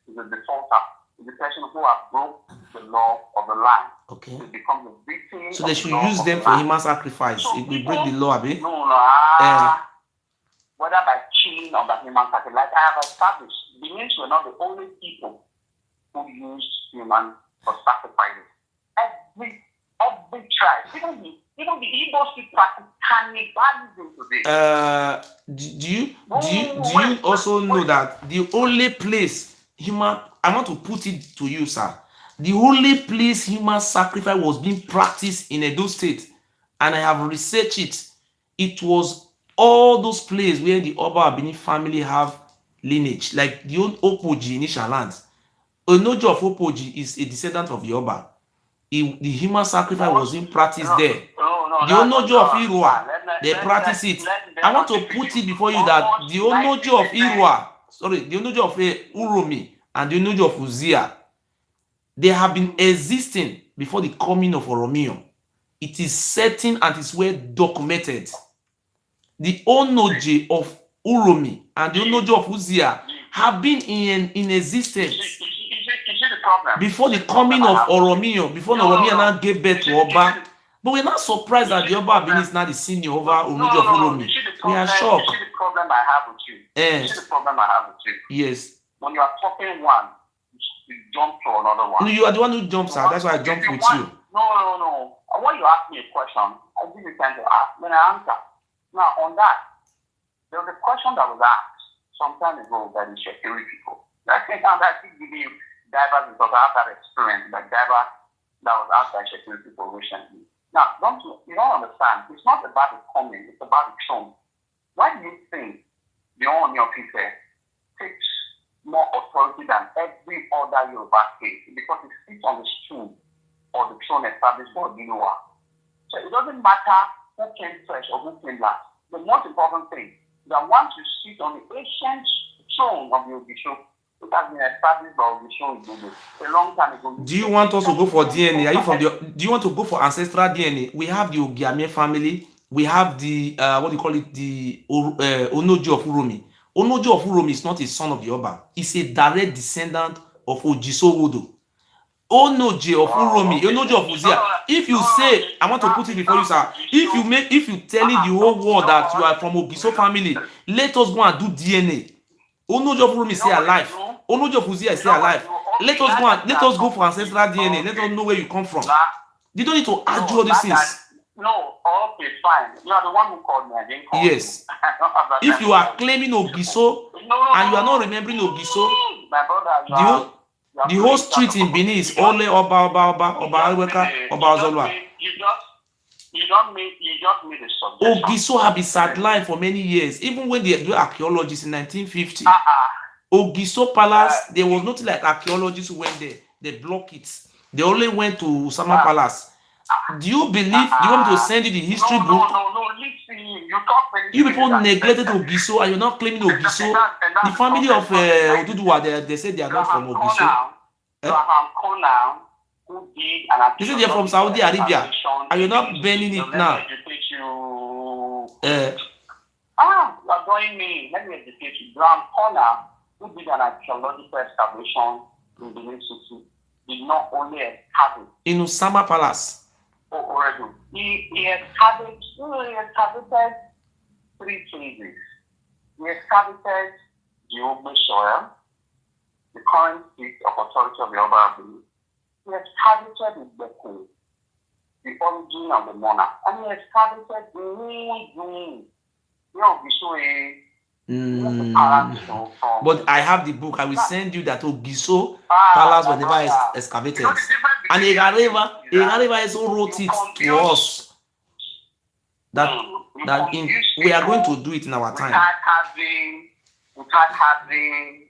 He's a defaulter. He's a person who has broke the law of the land. Okay. He becomes a victim. So they should use them for human sacrifice. So it will break the law, abi? No. Whether by killing or by human sacrifice, like I have established, Benins were not the only people who used human for sacrifices. Every tribe, even the Igbos who practice cannibalism today. Do you also know that the only place I want to put it to you, sir. The only place human sacrifice was being practiced in Edo State, and I have researched it. It was all those places where the Oba Benin family have lineage, like the old Opoji initial lands. Onojo of Opoji is a descendant of the Oba. The human sacrifice was being practiced there. The Onojo of Irua, they practice it. I want to put it before you that the Onojo of Irua, the Onojo of Uromi and the Onojo of Uzia, they have been existing before the coming of Oromio. It is certain and it's well documented. The Onoje of Uromi and the Onojo of Uzia have been in existence before the coming of Oromio, before Oromio now gave birth to Oba. But we're not surprised that the Oba Benin is now the senior over Onojo of Uromi. We are shocked. You see the problem I have with you. Yes. When you are talking one, you jump to another one. No, you are the one who jumps, sir. That's why I jumped with you. No. When you ask me a question, I give you time to ask, then I answer. Now, on that, there was a question that was asked some time ago by the security people. I think I'm actually giving you divers because I have that experience, that diver that was asked by security people recently. Now, you don't understand. It's not about the coming, it's about the throne. Why do you think the Oni of Ife takes more authority than every other Yoruba king because it sits on the stool or the throne established by Oduduwa. So it doesn't matter who came first or who came last. The most important thing is that once you sit on the ancient throne of the Ogisho, it has been established by Ogisho a long time ago. Do you want us to go for DNA? Are you from the? Do you want to go for ancestral DNA? We have the Ogiame family. We have the what do you call it? The Onoji of Uromi. Onoji of Uromi is not a son of the Oba. He's a direct descendant of Ojiso Odo. Onoji of Uromi, Onoji of Uzia. If you say, I want to put it before you, sir. If you telling the whole world that you are from Ogiso family, let us go and do DNA. Onoji of Uromi is still alive. Onoji of Uzia is still alive. Let us go for ancestral DNA. Let us know where you come from. You don't need to argue all these things. No, okay, fine. You are the one who called me. I didn't call yes. You. If you are claiming Ogiso and you are not remembering Ogiso, my brother, the whole street in Benin is Ole Oba Alweka, Oba Azolwa. You just made a subject. Ogiso have been sidelined for many years, even when they do archaeologists in 1950. Ogiso Palace, there was nothing like archaeologists who went there. They blocked it. They only went to Usama Palace. Do you believe? Do you want me to send you the history book? No, listen. You people neglected Ogiso and you're not claiming Ogiso. The family of Oduduwa, they say they are not from Ogiso. They say they're from Saudi Arabia and you're not bending it now. You are going me. Let me educate you. Graham Corner, who did an archaeological excavation in Benin City, did not only excavate in Usama Palace. He excavated 3 places. He excavated the Ogbe soil, the current seat of authority of the Oba Benin. He excavated the Beko, the origin of the monarch, and he excavated the whole But I have the book. I will send you that Ogiso Palace was never excavated. And Egareva also wrote it to us that we are going to do it in our time. Without having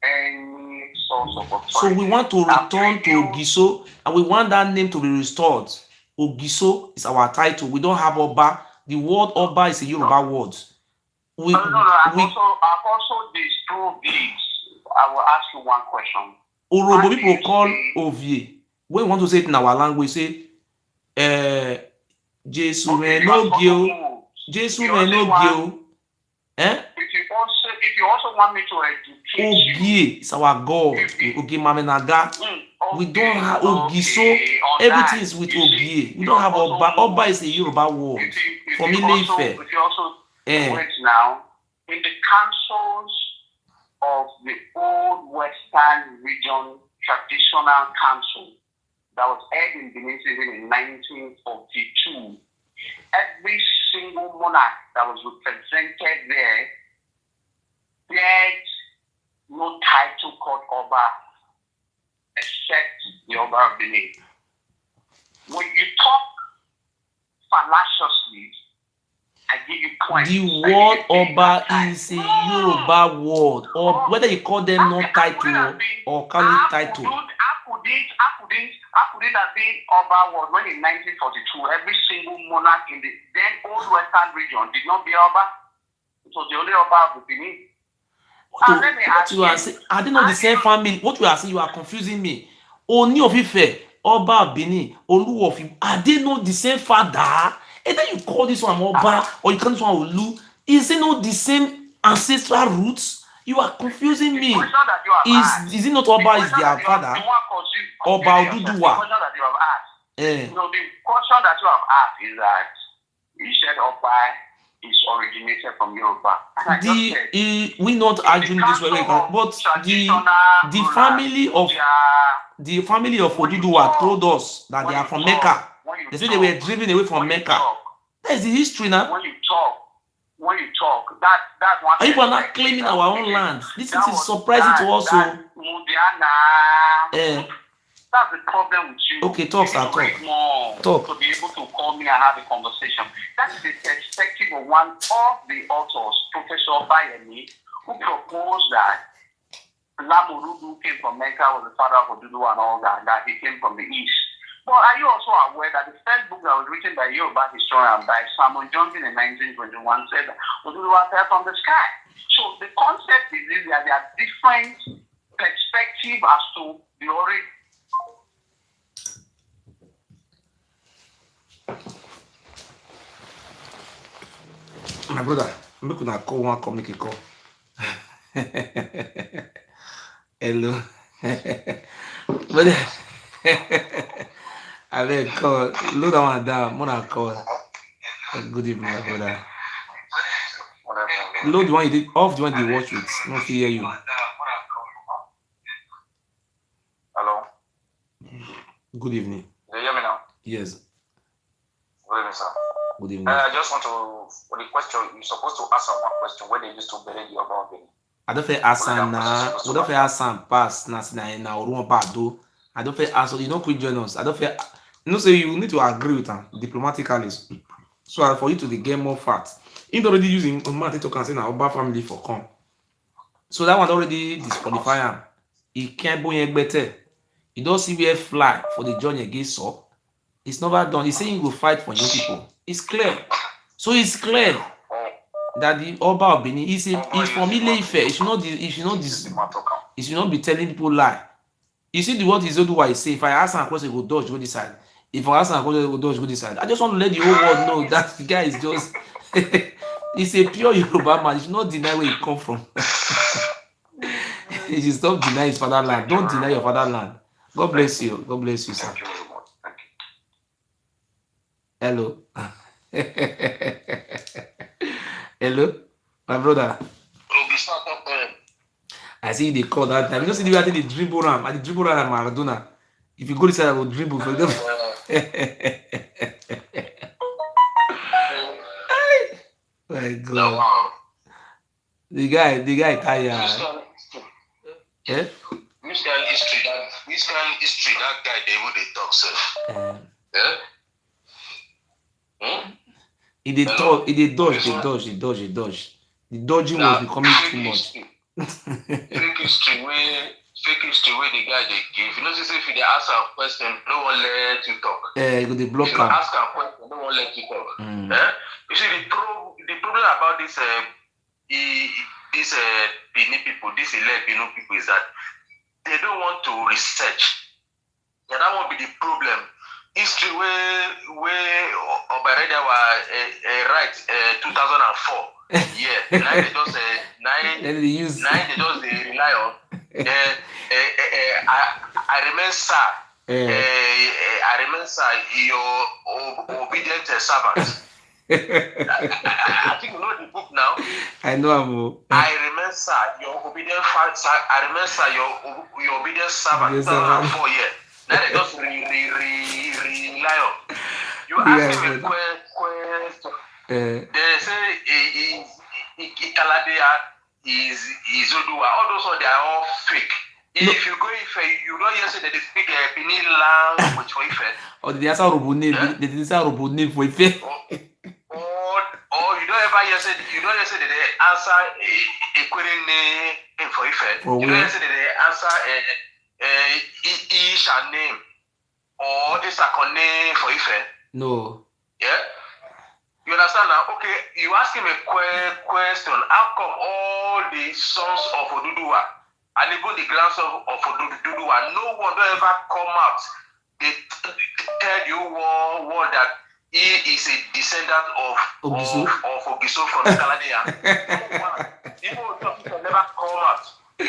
any source of authority. So we want to return to Ogiso and we want that name to be restored. Ogiso is our title. We don't have Oba. The word Oba is a Yoruba word. I've also disproved this. I will ask you one question. Orobo people call Ovie. When we want to say it in our language, say, Jesu me no gyo. Jesu me no gyo. If you also want me to educate Ogie is our God. Ogie Mamenaga. We don't have Ogiso. Everything is with Ogie. We don't have Oba. Oba is a Yoruba word. For me, if you also wait now, in the councils of the old Western region traditional council that was held in Benin in 1942, every single monarch that was represented there had no title called Oba except the Oba of Benin. When you talk fallaciously, I give you points. The word Oba is a Yoruba word, or whether you call them not title or call it title. How could it have been Oba word when in 1942 every single monarch in the then old Western region did not be Oba? It was the only Oba of the Benin. Are they not the same family? What you are saying, you are confusing me. Oni of Ife, Oba of Benin, Olu of Ife, are they not the same father? And then you call this one Oba or you call this one Olu. Is it not the same ancestral roots? You are confusing me. Is it not Oba is their father? Oba Oduduwa. No, the question that you have asked is that you said Oba is originated from Yoruba. We not arguing this way, but the family of Oduduwa told us that they are from Mecca. They said they were driven away from Mecca. That is the history now. When you talk, that's one. People are not claiming our own land. This is surprising to us. That's the problem with you. Okay, talk. To be able to call me and have a conversation. That is the perspective of one of the authors, Professor Bayemi, who proposed that Lamurudu came from Mecca, was the father of Odudu and all that, that he came from the east. But are you also aware that the first book that was written by Yoruba historian by Samuel Johnson in 1921 said that Odudu fell from the sky? So the concept is that there are different perspectives as to the origin. My brother, make una call one, come make a call. Hello. But I beg call. Load that one down. Mona call. Good evening, my brother. Load the one you did off the one they watch with. No fear you. Hello. Good evening. Do you hear me now? Yes. Good evening, sir. Good evening. I just want to, for the question, you're supposed to answer one question when they used to bury you about Benin. I don't feel Esan na. We don't feel Esan pass na Orumo Bado. I don't feel Esan. You don't quit join us. I don't feel. You know, so you need to agree with them diplomatically. So for you to get more facts. He already using Mati to cancel our Oba family for come. So that one already disqualify him. He can't go better. He don't see where fly for the journey against so. It's never done. He's saying he will fight for young people. It's clear. So it's clear that the Oba of Benin is from Ile-Ife. It should not be telling people lie. You see the word is Oduwa I say. If I ask him a question, he will dodge, go this side. If I ask him a question, he will dodge, go this side. I just want to let the whole world know that the guy is just he's a pure Yoruba man. He should not deny where he come from. He should stop denying his fatherland. Don't deny your fatherland. God bless you. God bless you, sir. Hello. Hello, my brother. I see they call that time. You know, see the way I think they dribble around. I dribble around Maradona. If you go inside, I will dribble for them. My God. The guy tired. Yeah? Which kind of history that guy they would talk, sir? Yeah? He did dodge. The dodging was becoming too much. Fake history where the guy they give. You know, if they ask a question, no one let you talk. They block if you ask a question, no one let you talk. You see, the problem about this Benin people, this Benin people is that they don't want to research. Yeah, that won't be the problem. History where Obareda was right 2004. Yeah, now they just rely on. I remember, sir. I remember, sir, your obedient servant. I think you know the book now. I know, Amo. I remember, sir, your obedient sir. I remember, sir, your obedient servant. 2004 years. Now they just rely on. You ask him a question. They say Ikaladea is Oduwa. All those ones, they are all fake. No. If you go Ife, you don't hear say that they speak Benin language for Ife. Or they answer Robonil. They answer Robonil for Ife. Or you don't ever hear say that they answer Ekwere name for Ife. You don't hear say that they answer Isha name or Isakon name for Ife. No. Yeah. You understand now? Okay, you ask him a question. How come all the sons of Oduduwa and even the grandsons of Oduduwa, no one will ever come out? They tell you one that he is a descendant of Ogiso from Italia. Even Oduduwa never come out. I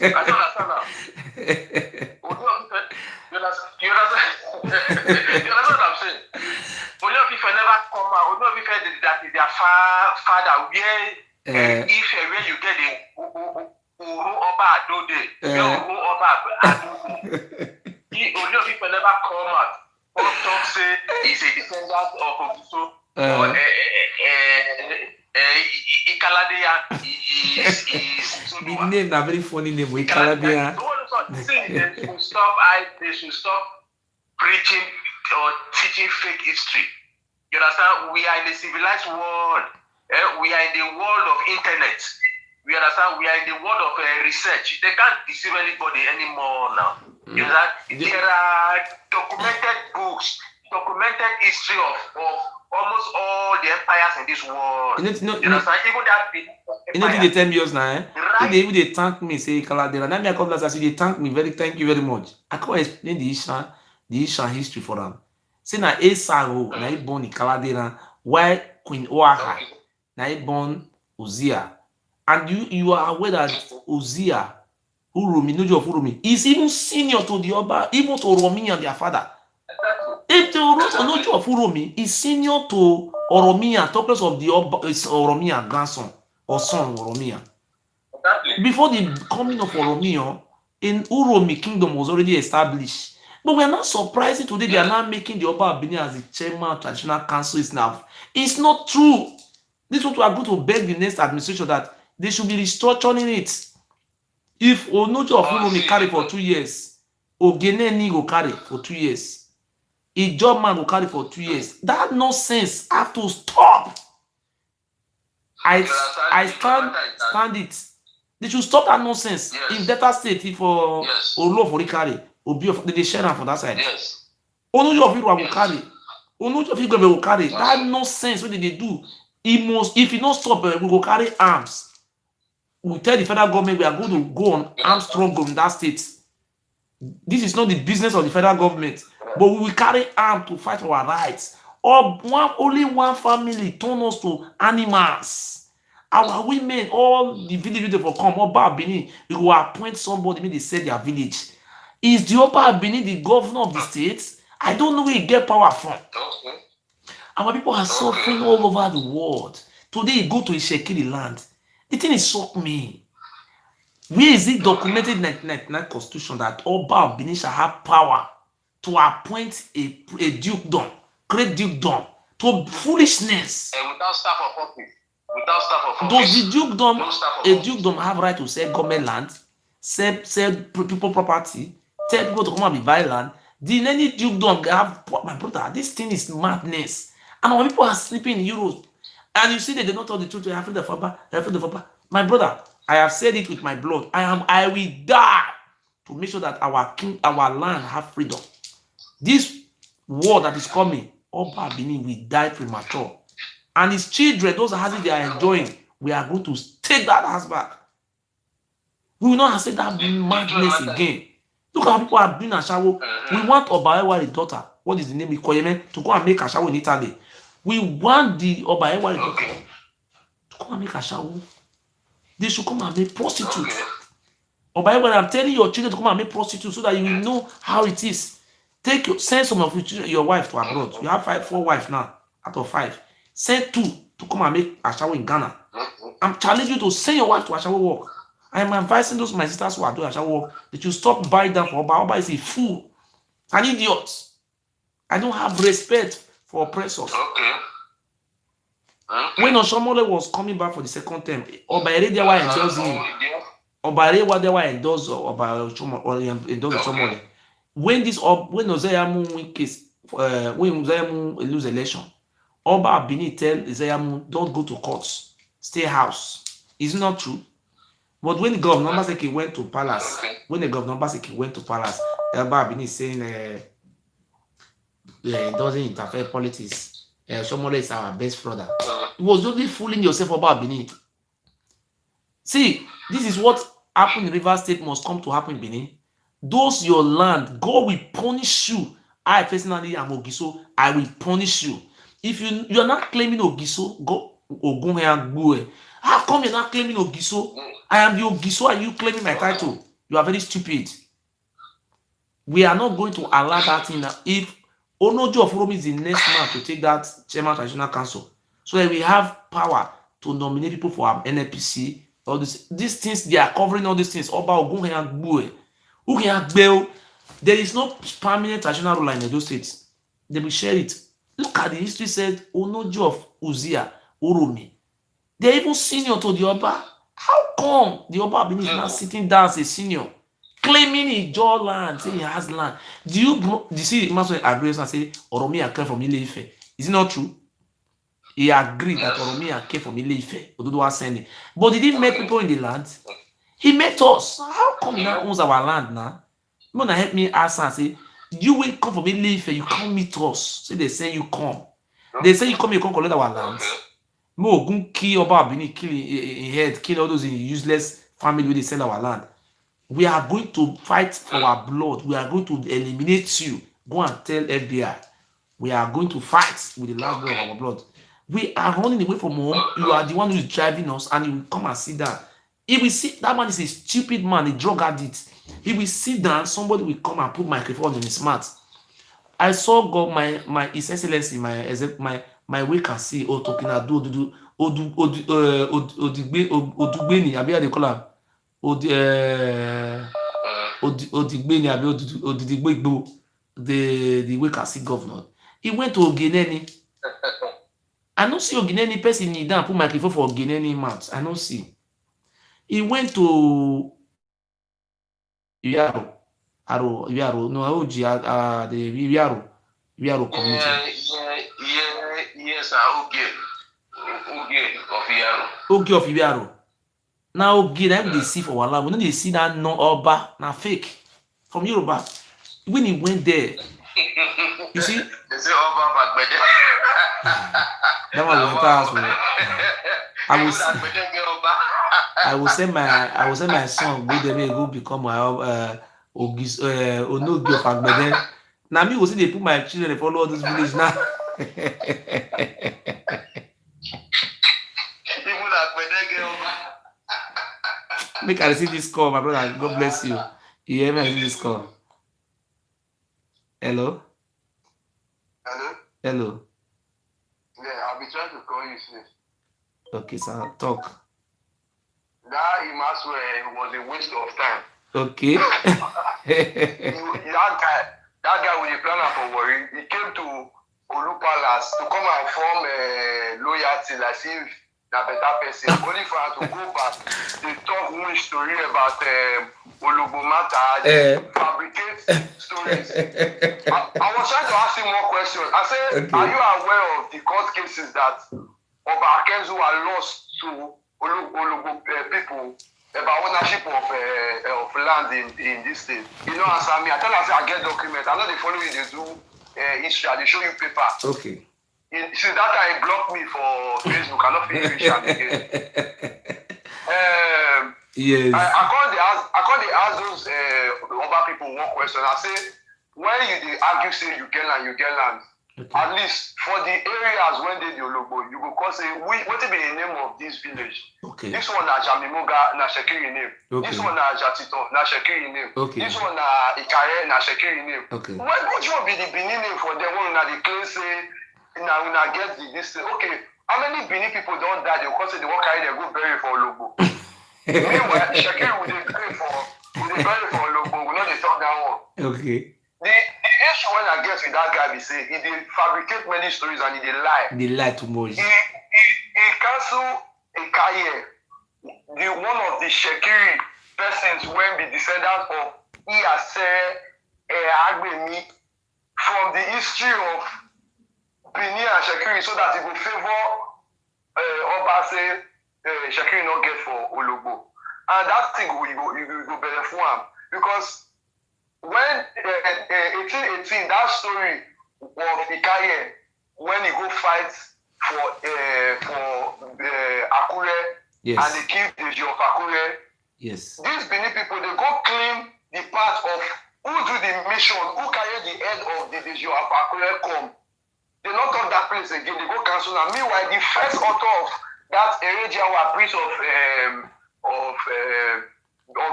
don't understand now. You understand what I'm saying? Only if I never come out, only if that is their father, where if where you get the Uru Oba Adode, Uru Oba Adode, only if I never come out, don't say he's a descendant of Ogiso or Ikaladea is the name a very funny name, Ikaladea. They should stop preaching or teaching fake history. You understand? We are in a civilized world. We are in the world of internet. We understand we are in the world of research. They can't deceive anybody anymore now. You understand? There are documented books, documented history of almost all the empires in this world. You understand? Even that big empire. They tell me yours now, right? If they thank me, say Kaladera. Now me I come last say they thank me thank you very much. I can't explain the Esan history for them. Say na Esan na he born in Kaladera, why Queen Oaha na he born Uzziah. And you are aware that Uzziah, Urumi, Nuju of Urumi, is even senior to the Oba, even to Oromi and their father. If the Nuju of Urumi is senior to Oromia, talkers of the Oba, is Oromia grandson or son Oromia. Before the coming of Oromia, in Uromi kingdom was already established. But we are not surprised today they are now making the Oba Benin as the chairman of traditional council is now. It's not true. This is what we are going to beg the next administration that they should be restructuring it. If Onojo of Uromi carry for 2 years, Ogeneni go carry for 2 years. A job man will carry for 2 years. That nonsense have to stop. I stand it. They should stop that nonsense. Yes. In Delta State, if Olo for carry, Obi of they share for that side. Yes. Onojo of Uromi will carry. Onojo of Uromi will carry. That nonsense. What did they do? If you don't stop, we will carry arms. We tell the federal government we are going to go on armed struggle in that state. This is not the business of the federal government, but we will carry arms to fight for our rights. Only one family turn us to animals. Our women, all the village people come, Oba Benin, we will appoint somebody, maybe they say their village. Is the Oba Benin the governor of the state? I don't know where he get power from. Our people are suffering all over the world. Today, you go to Ishekiri land. The thing is shock me. Where is it documented in 1999 constitution that Oba of Benin shall have power to appoint a dukedom, create dukedom, to foolishness? And without staff of office. Does the dukedom have right to sell government land, sell people property, tell people to come and be buy land? Did any dukedom have, my brother, this thing is madness. And our people are sleeping in Europe. And you see that they don't tell the truth. My brother, I have said it with my blood. I will die to make sure that our land have freedom. This war that is coming, Oba Benin will die premature. And his children, those houses they are enjoying, we are going to take that house back. We will not accept that madness again. Look how people have been Ashawo. We want Obaewa's daughter. What is the name? Ikoyeme, to go and make Ashawo in Italy. We want the Obaewa's daughter to come and make Ashawo. They should come and make prostitutes. Obaewa, I'm telling your children to come and make prostitutes so that you will know how it is. Send some of your wife to abroad. You have 4 wives now out of 5. Send 2 to come and make Ashawo in Ghana. I'm challenging you to send your wife to Ashawo work. I am advising those my sisters who are doing Ashawo work that you stop buying them for Oba. Oba is a fool, an idiot. I don't have respect for oppressors. When Oshomole was coming back for the second term, Oba Eredia wa endorse him. Oba Eredia wa endorse Oba Oshomole. When Ozeyamu win case, when Ozeyamu lose election, Oba Benin tell Ozeyamu don't go to courts, stay house. Is it not true? But when the governor Baseki went to palace, Oba Benin saying doesn't interfere politics. Shomole is our best brother. It was only fooling yourself about Benin. See, this is what happened in River State must come to happen in Benin. Those your land, God will punish you. I personally am Ogiso. I will punish you. If you are not claiming Ogiso, go Ogunhe. How come you're not claiming Ogiso? I am the Ogiso and you claiming my title. You are very stupid. We are not going to allow that thing. If Onojo of Uromi is the next man to take that chairman traditional council, so that we have power to nominate people for our NNPC. All these things they are covering all these things. Oba Ogunhe and Bue, there is no permanent traditional ruler in Edo State. They will share it. Look at the history said Onojo of Uzziah, Uromi. They're even senior to the Oba. How come the Oba Benin is not sitting down as a senior? Claiming he draw land, say he has land. Do you see the master agrees and say Oromi are clear from Ile-Ife? Is it not true? he agreed that Oromi came from Ile-Ife. Oduduwa sent him. But did he met people in the land? He met us. How come he now owns our land now? You wanna help me ask and say, you will come from Ile-Ife, you come meet us. So they say you come. They say you come collect our lands. Mo Ogun kill Oba Benin, kill in head, kill all those useless family where they sell our land. We are going to fight for our blood. We are going to eliminate you. Go and tell FBI. We are going to fight with the last blood of our blood. We are running away from home. You are the one who is driving us, and you will come and sit down. He will sit. That man is a stupid man, a drug addict. He will sit down. Somebody will come and put microphone on his mouth. I saw God, my His Excellency, my way can see. Oh, talking Odugbeni, abi how they call am? Odigbeni, abi Odigbo, the way can see governor. He went to Ogeneni. I don't see Ogeneni person kneel down put microphone for Ogeneni mouth. I don't see. He went to Yaro. Yaro, no, Oji, the Yaro community. Yes, okay of Yaro. Okay of Yaro. Now, okay, them they see for our land. We know they see that no Oba, na fake from Yoruba. When he went there, you see, they say Oba Bagbede. that was the house. I will send my son go there, go become my Onogi of Agbede. Now me will see they put my children, they follow all this village now. Make I receive this call, my brother. God bless you. You hear me? I receive this call. Hello? Hello? Yeah, I'll be trying to call you since. Okay, sir. Talk. That Imaswe was a waste of time. Okay. that guy with the planner for worry, he came to Olupalas to come and form loyalty as if na better person. Only for her to go back, they talk one story about Olubomata, fabricate stories. I was trying to ask him more questions. I said, okay, are you aware of the court cases that Oba Akenzu are lost to Olubo people about ownership of land in this state? You know, answer me. I tell her, I get documents. I know they follow you, they do history, they show you paper. Okay. Since that time, blocked me for Facebook. I don't feel rich again. Yes. I can't ask those other people one question. I say, when you argue, say you get land, okay, at least for the areas when they do Olobo, you go call say, what will be the name of this village? Okay. This one na Jamimoga, na Shekiri name. Okay. This one na Jatito, na Shekiri name. Okay. This one na Ikare, na Shekiri name. Okay. Which one be the Benin name for them? One na the claim say, now when I get this, okay, how many Benin people don't die? They will say they won't carry their go bury for Olobo. Meanwhile, Shakir will bury for Olobo. We know they talk that one. Okay. The issue when I get with that guy, he say he did fabricate many stories and he did lie. They lie too much. He cancel a career. One of the Shakiri persons when the descendants of Iyase Agbemi from the history of Benin and Shekiri, so that it will favor Oba say Shekiri not get for Olobo. And that thing will go better for him. Because when 1818, that story of Ikaye, when he go fight for Akure, yes, and they kill the Jew of Akure, yes, these Benin people, they go claim the part of who do the mission, who carry the head of the Jew of Akure come. They not talk that place again. They go cancel now. Meanwhile, the first author of that Erejiawa priest of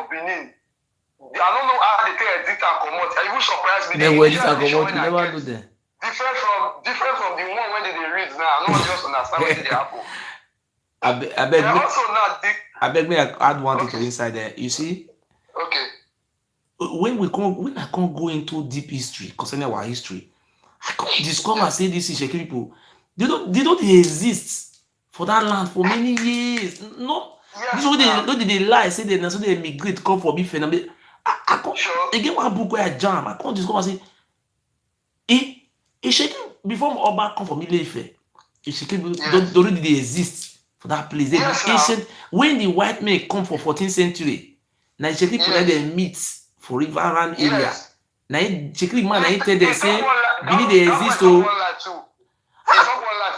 Benin, I don't know how they take edit and comot. It even surprised me. They were edit and comot. You never do that. Different from the one when they read now. I don't just understand what they happen. I beg me. I add one thing to inside there. You see? Okay. When I can't go into deep history concerning our history, I can't discover say this is Shekiri people. They don't exist for that land for many years. No, yes, this is what they lie. Say they migrate, come for me. I can't. Sure. Again, one book where I jam. I can't discover say Shekiri before Oba come from Ile-Ife. Ishekiri Yes. already they exist for that place. They be Yes, now. ancient. When the white men come for 14th century, na Ishekiri people let Yes. them meet for riverine area. Yes. Na Ishekiri man, na he tell them He talk say one lie. Benin they That boy exist. talk Oh, one lie too. He talk one lie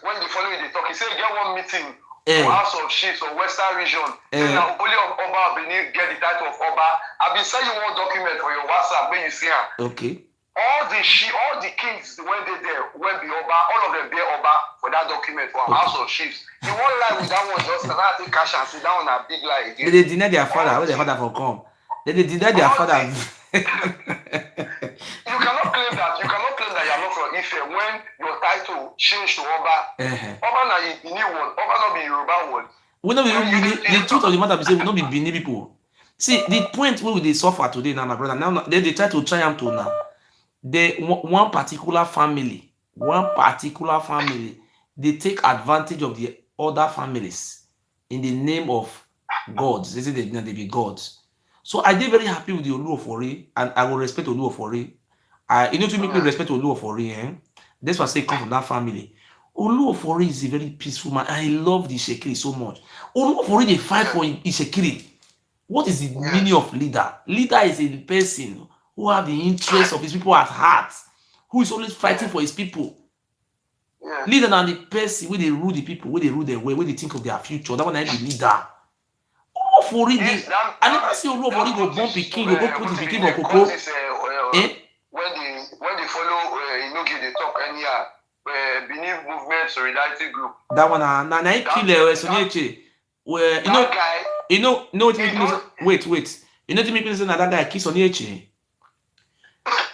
when you follow you, they talk. He say get one meeting for eh, House of Chiefs or Western Region. Say now only of Oba Benin get the title of Oba. I been send you one document for your WhatsApp when you see am. okay. All the kings when they there, when be Oba, all of them be Oba for that document for Okay. House of Chiefs. You won't lie with that one just now take cash and sit down on a big lie They again. dey deny their father. All Where their the father for come? They deny their all father. you cannot claim that you are not from Ife when your title changed to Oba. Oba na Benin one, Oba not be Yoruba one. We no be the truth of the matter be say we no be Benin people. See the point where we dey suffer today now, my brother. Now they try to triumph to now. One particular family, they take advantage of the other families in the name of gods. They say they be gods. So I did very happy with the Olu of Ori, and I will respect Olu of Ori. To make me respect Olu of Ori, that's why I say come from that family. Olu of Ori is a very peaceful man. I love the Ishekiri so much. Olu of Ori they fight for Ishekiri. What is the meaning of leader? Leader is a person who have the interest of his people at heart, who is always fighting for his people. Leader na the person where they rule the people, where they rule their way, where they think of their future. That one I be leader. Olufori dey, I never see Olufori go born pikin, go put his pikin for cocoa. When they follow, Inogi, they talk anyhow. Benin Movement Solidarity Group. That one na he kill Sonyeche. Where wait. You know to make me say na that guy kill Sonyeche.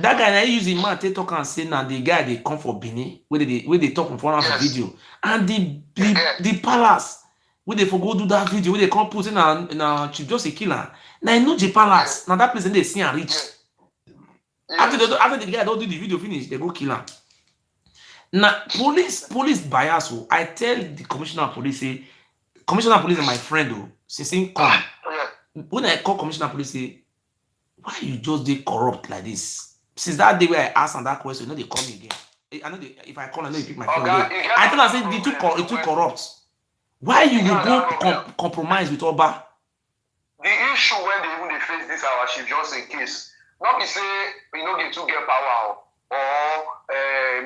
That guy na he use him mouth take talk and say na the guy dey come for Benin, where they talk in front of the video, and the palace. When they forgo do that video, when they come put in Chief Just a killer. Now I know the palace. Now that place they see and reach. After the guy don't do the video finish, they go kill him. Now police bias. I tell the commissioner of police say, commissioner of police is my friend though. Since he come, when I call commissioner of police say, why you just dey corrupt like this? Since that day where I ask that question, they call me again. I know if I call, I know you pick my phone again. I tell her say it too corrupt. Why you will go compromise with Oba? The issue when they face this our Chief just in case, not be say we no get to get power or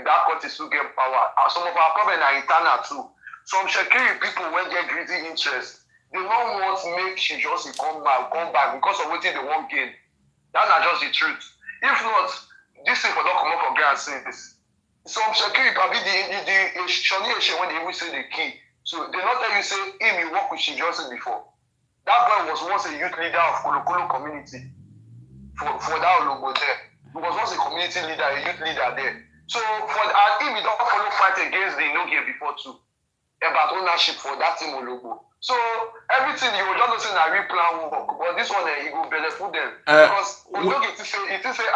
that court is to get power. Some of our problem are internal too. Some security people when get greedy interest, they don't want to make Chief just come back because of what they want gain. That's not just the truth. If not, this thing for not come up for ground since. Some security probably the Shani when they even say the key. So they not tell you say him he work with Chief Johnson before. That boy was once a youth leader of Kolokolo community for that Ologo there. He was once a community leader, a youth leader there. So him he don't follow fight against the Inogie before too. About ownership for that team Ologo. So everything you will just say na replan work, but this one he go benefit them because Ologo it say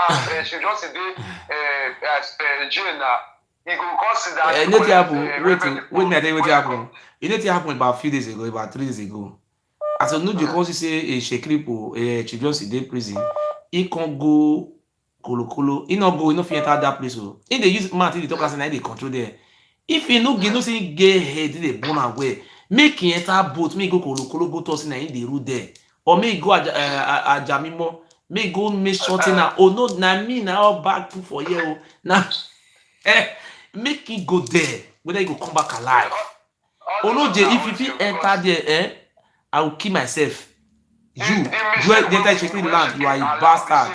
as Chief Johnson dey jail now. You go consider. You know what happened? Wait, me I tell you what happened. You know what happened about a few days ago, about 3 days ago. As a new because he say a Shekripo, Chief Justice dey prison, he can't go Kolokolo. He not go, he no fit enter that place. So if they use man till they talk as they control there. If he no get no say get head, they burn away. Make him enter boat, make go Kolokolo, go toss in the road there, or make go Ajamimo, make go make something now. Oh no, na me now back for you now. Make him go there, whether he go come back alive. Oh no, if you enter there, I will kill myself. You enter Shekiri land, you are a bastard.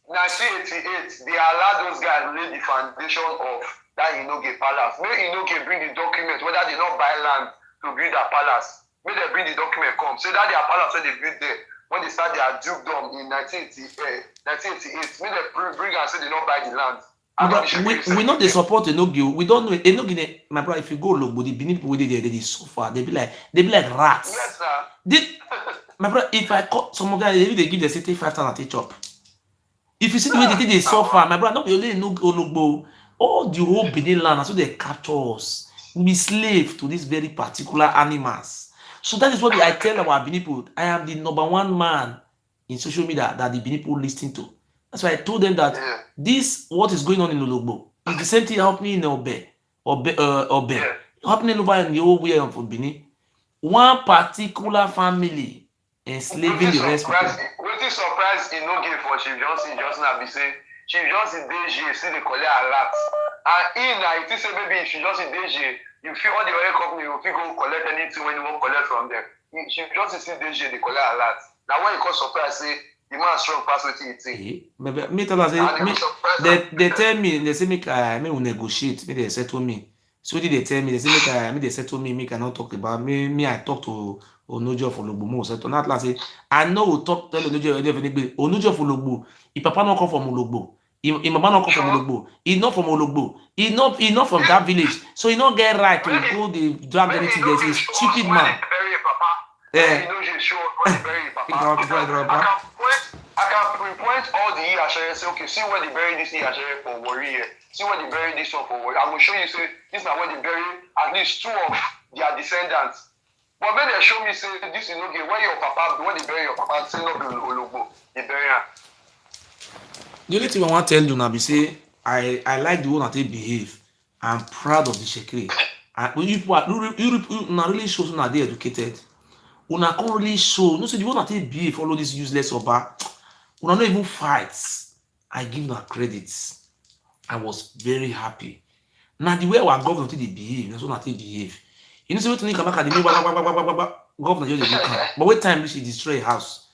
1988, they allowed those guys to lay the foundation of that Inogie Palace. May Inogie bring the document, whether they not buy land to build their palace. May they bring the document come. Say that their palace when they build there, when they start their dukedom in 1988, may they bring and say they not buy the land. We know they support Enogi. We don't know Enogi. My brother, if you go look, but the Benin people they suffer. They be like rats. Yes, sir. My brother, if I call some of them, they give the city 5,000 to chop. If you see the way they suffer, my brother, not only Enogi, all the whole Benin land, so they capture us. We be slave to these very particular animals. So that is what I tell our Benin people. I am the #1 man in social media that the Benin people listen to. That's why I told them that this, what is going on in Ologbo, is the same thing helped me in Obe. Obe. Yeah. Happening over in the whole way of Benin. One particular family enslaving Wetin the rest surprise people. wetin surprise e no get for Chief Johnson na be say Chief Johnson dey jail still dey collect alert, and you think say maybe if Chief Johnson dey jail, you fit all the oil company you fit go collect anything wey you wan collect from them. Chief Johnson still dey jail dey collect alert. Na why you come surprise say the man strong pass wetin you think. Me tell her say And me, they tell me, they say make we negotiate, make they settle me. So what did they tell me? They say make they settle me, make I not talk about me. I talk to Onojo for Ologbo. So not like say I know we talk tell Onojo for Ologbo. If papa not come from Ologbo, if mama not come from Ologbo, he not from Ologbo, he not from that village. So he not get right to go the drag anything. There's a stupid man. Yeah. I can pinpoint all the Iyashere, say, okay, see where they bury this Iyashere for Warri here. See where they bury this one for Warri. I will show you, say, this is where they bury at least 2 of their descendants. But when they show me, say, this is okay, where your papa, where they bury your papa, say, no, Ologbo, they bury her. The only thing I want to tell you now be say I like the way that they behave. I'm proud of the Shekiri. And you people really show that they educated. Una can't really show. No, so the way that they behave, follow this useless oba. Una not even fights. I give them credits. I was very happy. Now the way our governor they behave, that's what they behave. You know, so when you come back at the governor just look at. But what time she destroy a house?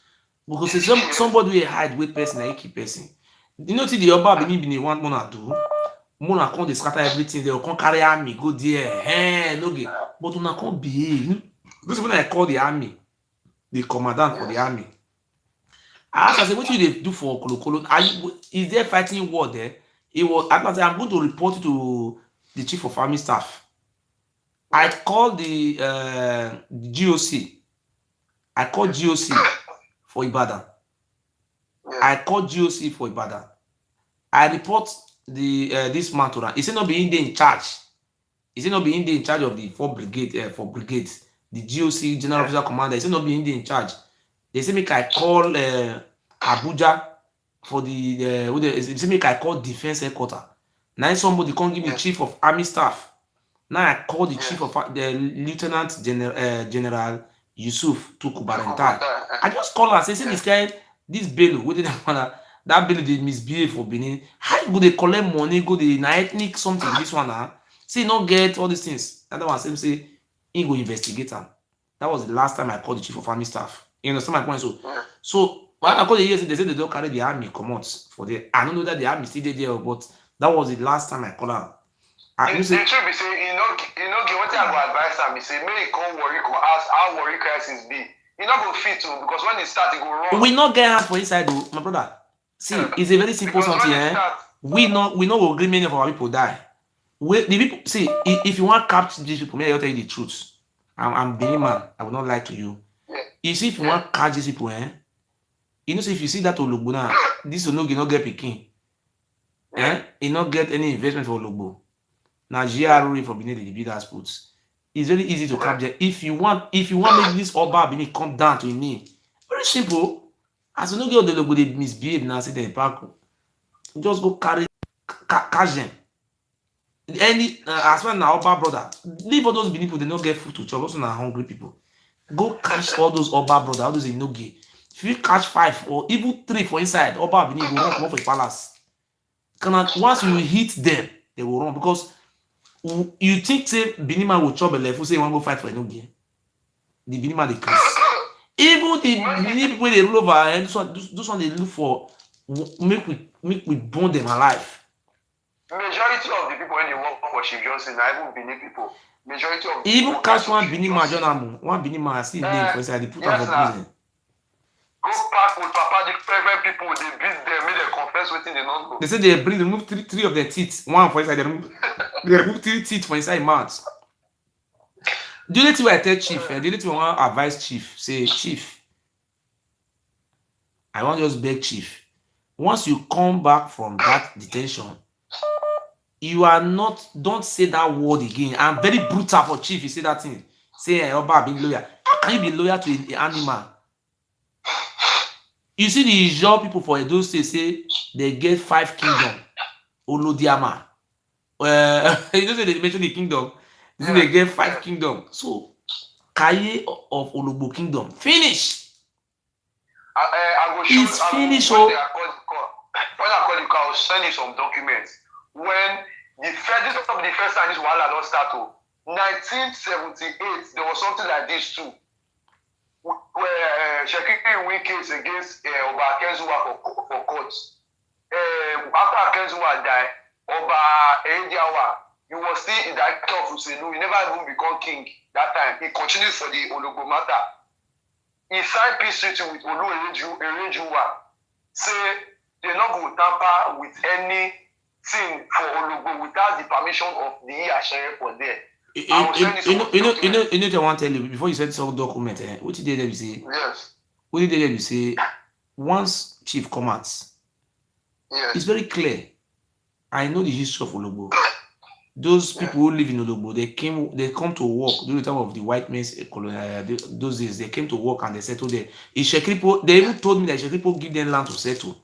Because somebody will hide with person and keep person. You know, see the Oba Benin want Mona do. Mona can't scatter everything. They will come carry army, go there. Hey, no get. But Mona can't behave. This is when I call the army, the commandant for the army. I asked, I said, what do they do for Kolokolo? Is there fighting war there? It was. I said, I'm going to report to the chief of army staff. I called the GOC. I called GOC for Ibadan. I called GOC for Ibadan. I report the this man to them. He said not being in charge. He said not being in charge of the 4 brigades. The GOC general officer commander. He said not being in charge. They say make I call Abuja for the they say make I call defense headquarters. Now somebody can't give me chief of army staff. Now I call the chief of the Lieutenant General Yusuf Tukubarentai. I just call her, say this guy, this Bello, what did that Bello they misbehave for Benin. How go they collect money, go they na ethnic something, this one say not get all these things. That one say he go investigate them. That was the last time I called the chief of army staff. You understand my point? So when I called the years, they said they don't carry the army come out for there. I don't know that the army still there, but that was the last time I called her. The truth be say, you know, get what I go advise am. He say, may he come worry, come ask how worry crisis be. He not go fit to because when it start, it go wrong. We not get hands for inside though, my brother. See, it's a very simple something. We not will agree many of our people die. The people see if you want to capture these people, may I tell you the truth. I'm Benin man. I will not lie to you. You see, if you want to catch these people, you know, so if you see that Ologbo now, this will not get Peking. He not get any investment for Ologbo. Now GRA for Benin they build sports. It's very easy to capture. If you want make this Oba Benin come down to a knee, very simple. As you know, get the logo they misbehave now, say they park. Just go carry catch them. Any as well now Oba brother, leave all those Benin people, they don't get food to chop. Also now hungry people. Go catch all those Oba brother, all those Inoge. If you catch 5 or even 3 for inside, Oba Benin will come up for the palace. Once you hit them, they will run because you think say Benin man will chop a left, say you want to go fight for Inoge. The Benin man they curse. Even the Benin people they rule over and this one they look for make we burn them alive. Majority of the people when they work for Chief Johnson are even Benin people. Majority of even catch one Benin man, one Benin man see name for inside, they put am for prison. Go back with Papa, the private people, they beat them, make them confess what they not go. They say they remove three of their teeth, one for inside, they remove 3 teeth for inside mouth. The only thing I tell Chief, the only thing I want to advise Chief, say Chief, I want to just beg Chief, once you come back from that detention, you are not, don't say that word again. I'm very brutal for Chief, you say that thing. Say, Oba being lawyer. How can you be loyal to an animal? You see the Ijaw people for Edo State say they get 5 kingdom. Olodiama. You know say they mention the kingdom. They say they Yes, get 5 kingdom. yes. So Kaye of Ologbo kingdom finish. I go show. It's I go finish. when they Oh, are called the call. When I call the call, I'll send you some documents. When the first, this will be the first time this wahala don start. Oh, 1978, there was something like this too, where Shekiri win case against Oba Akenzuwa for court. After Akenzuwa died, Oba Endiawa, he was still in the director of Usenu. He never even become king that time. He continued for the Ologbo matter. He signed peace treaty with Olu Erejuwa. Say they not go tamper with anything for Ologbo without the permission of the Ashere for there. I will send you some documents. You know, I want to tell you before you send some document. What did they say? Yes. What did they say? Once chief come out, Yes. it's very clear. I know the history of Ologbo. Those people who live in Ologbo, they come to work during the time of the white men's those days. They came to work and they settled there. They even told me that Shekripo give them land to settle.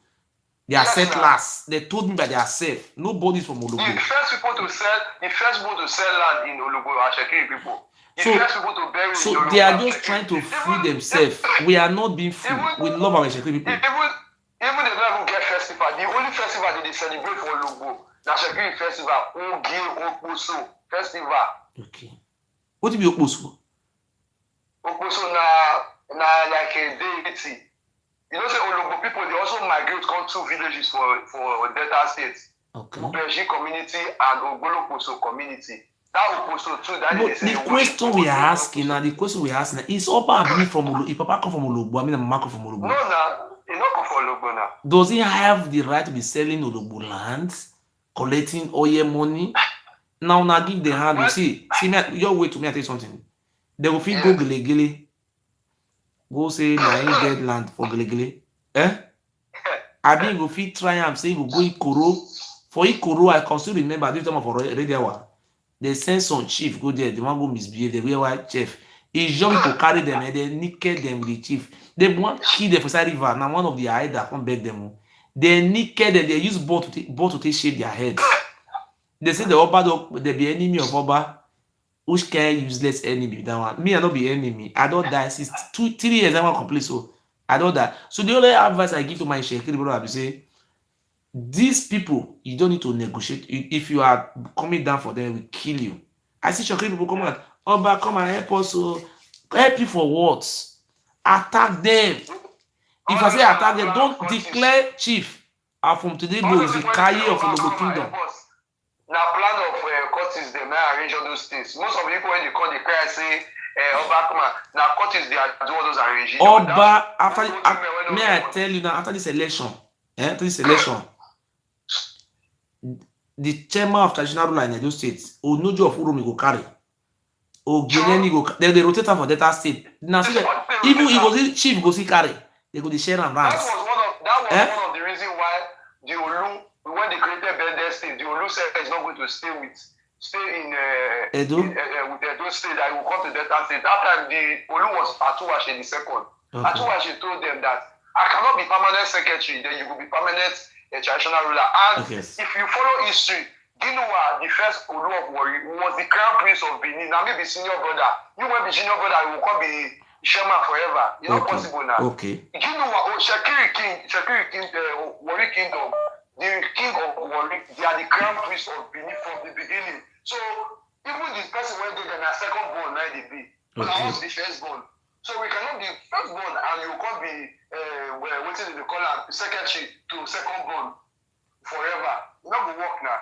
They are settlers. They told me that they are safe. Nobody's from Ologbo. The first people to sell land in Ologbo are Shekiri people. The first people to bury in Ologbo. They are just trying to free themselves. We are not being free. We love our Shekiri people. Even they don't even get festival. The only festival that they celebrate for Ologbo, the Shekiri festival, Ogi Okposo festival. Okay. What do you mean Okposo? Okposo na like a deity. You know, say Ologbo people, they also migrate come 2 villages for Delta State. Okay. Ubeji community and Ogbolokposo community. That Okposo too, that but the question we are asking now, is Oba Abini from Ologbo? If Papa come from Ologbo, I mean Mama come from Ologbo. No, he not come from Ologbo now. Does he have the right to be selling Ologbo lands, collecting oil money? Now give the hand. You see me, your way to me, I tell you something. They will feel go Gelegele. Go say na him get land for Gelegele. I mean go fit try am say go Ikoro. For Ikoro, I can still remember this time of radio. They send some chief go there. They want go misbehave. They wear white chief. It's just people carry them and they naked them with the chief. They want kill them for side river. Now one of the Aida come beg them. They naked them. They use boat to take shave their heads. They say the Oba they be enemy of Oba. Which kind useless enemy that one? Me, I not be enemy. I don't die since 3 years. I want to complain, so I don't die. So the only advice I give to my Shekiri brother, I be say, these people, you don't need to negotiate. If you are coming down for them, we kill you. I see Shekiri people come out. Oba, come and help us. So help you for what? Attack them. If I say attack them, don't declare chief. From today go is the Kaye of Ologbo kingdom. Now plan of courts they may arrange all those things. Most of the people when they call the cry say Oba come on. Now courts they are doing all those arrangements. Oba may I tell you now after this election, the chairman of traditional ruler in Edo State, Onojo of Uromi go carry. Ogeneni go they rotate am for Delta State. Now see even he go see chief go see carry. They go share and ranks. That was one of the reasons why the Olu when they created Benins State, the Olu said is not going to stay in Edo? With Edo State, that he will come to Delta State. That time, the Olu was Atuwashi the second. Okay. Atuwashi told them that I cannot be permanent secretary, then you will be permanent traditional ruler. And if you follow history, Ginuwa, the first Olu of Warri, was the crown prince of Benin. Now maybe senior brother. You will be senior brother, you will come be Sherman forever. It's not possible now. Okay. Ginuwa, Shekiri King, Warri Kingdom. The king of Warri, they are the crown prince of Benin from the beginning. So even this person went there and a second born, now they be. But I was the first born. So we cannot be first born and you can't be waiting in the corner secretary to second born forever. It's not gonna work now.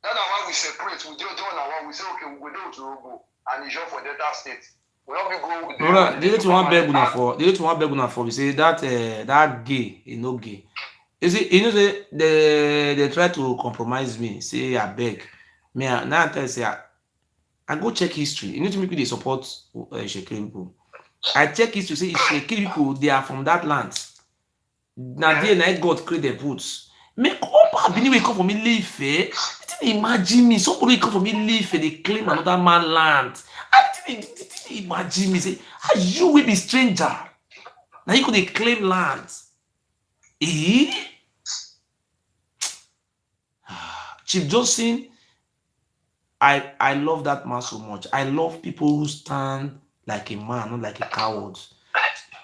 That's why we separate. We do one. We say okay, we go to Robo and it's just for Delta State. We not be go. The way to one beg una for we say that gay is no gay. You see, you know they try to compromise me. Say I beg. Me now I tell you, say I go check history. You need to make they support Shekiri people. I check history. Say Shekiri people they are from that land. Now they na God create the boots. Make Oba Abini come for me leave. Didn't imagine me. Somebody come for me leave. They claim another man land. I didn't imagine me. Say how you will be stranger. Now you could claim lands. Chief Johnson, I love that man so much. I love people who stand like a man, not like a coward.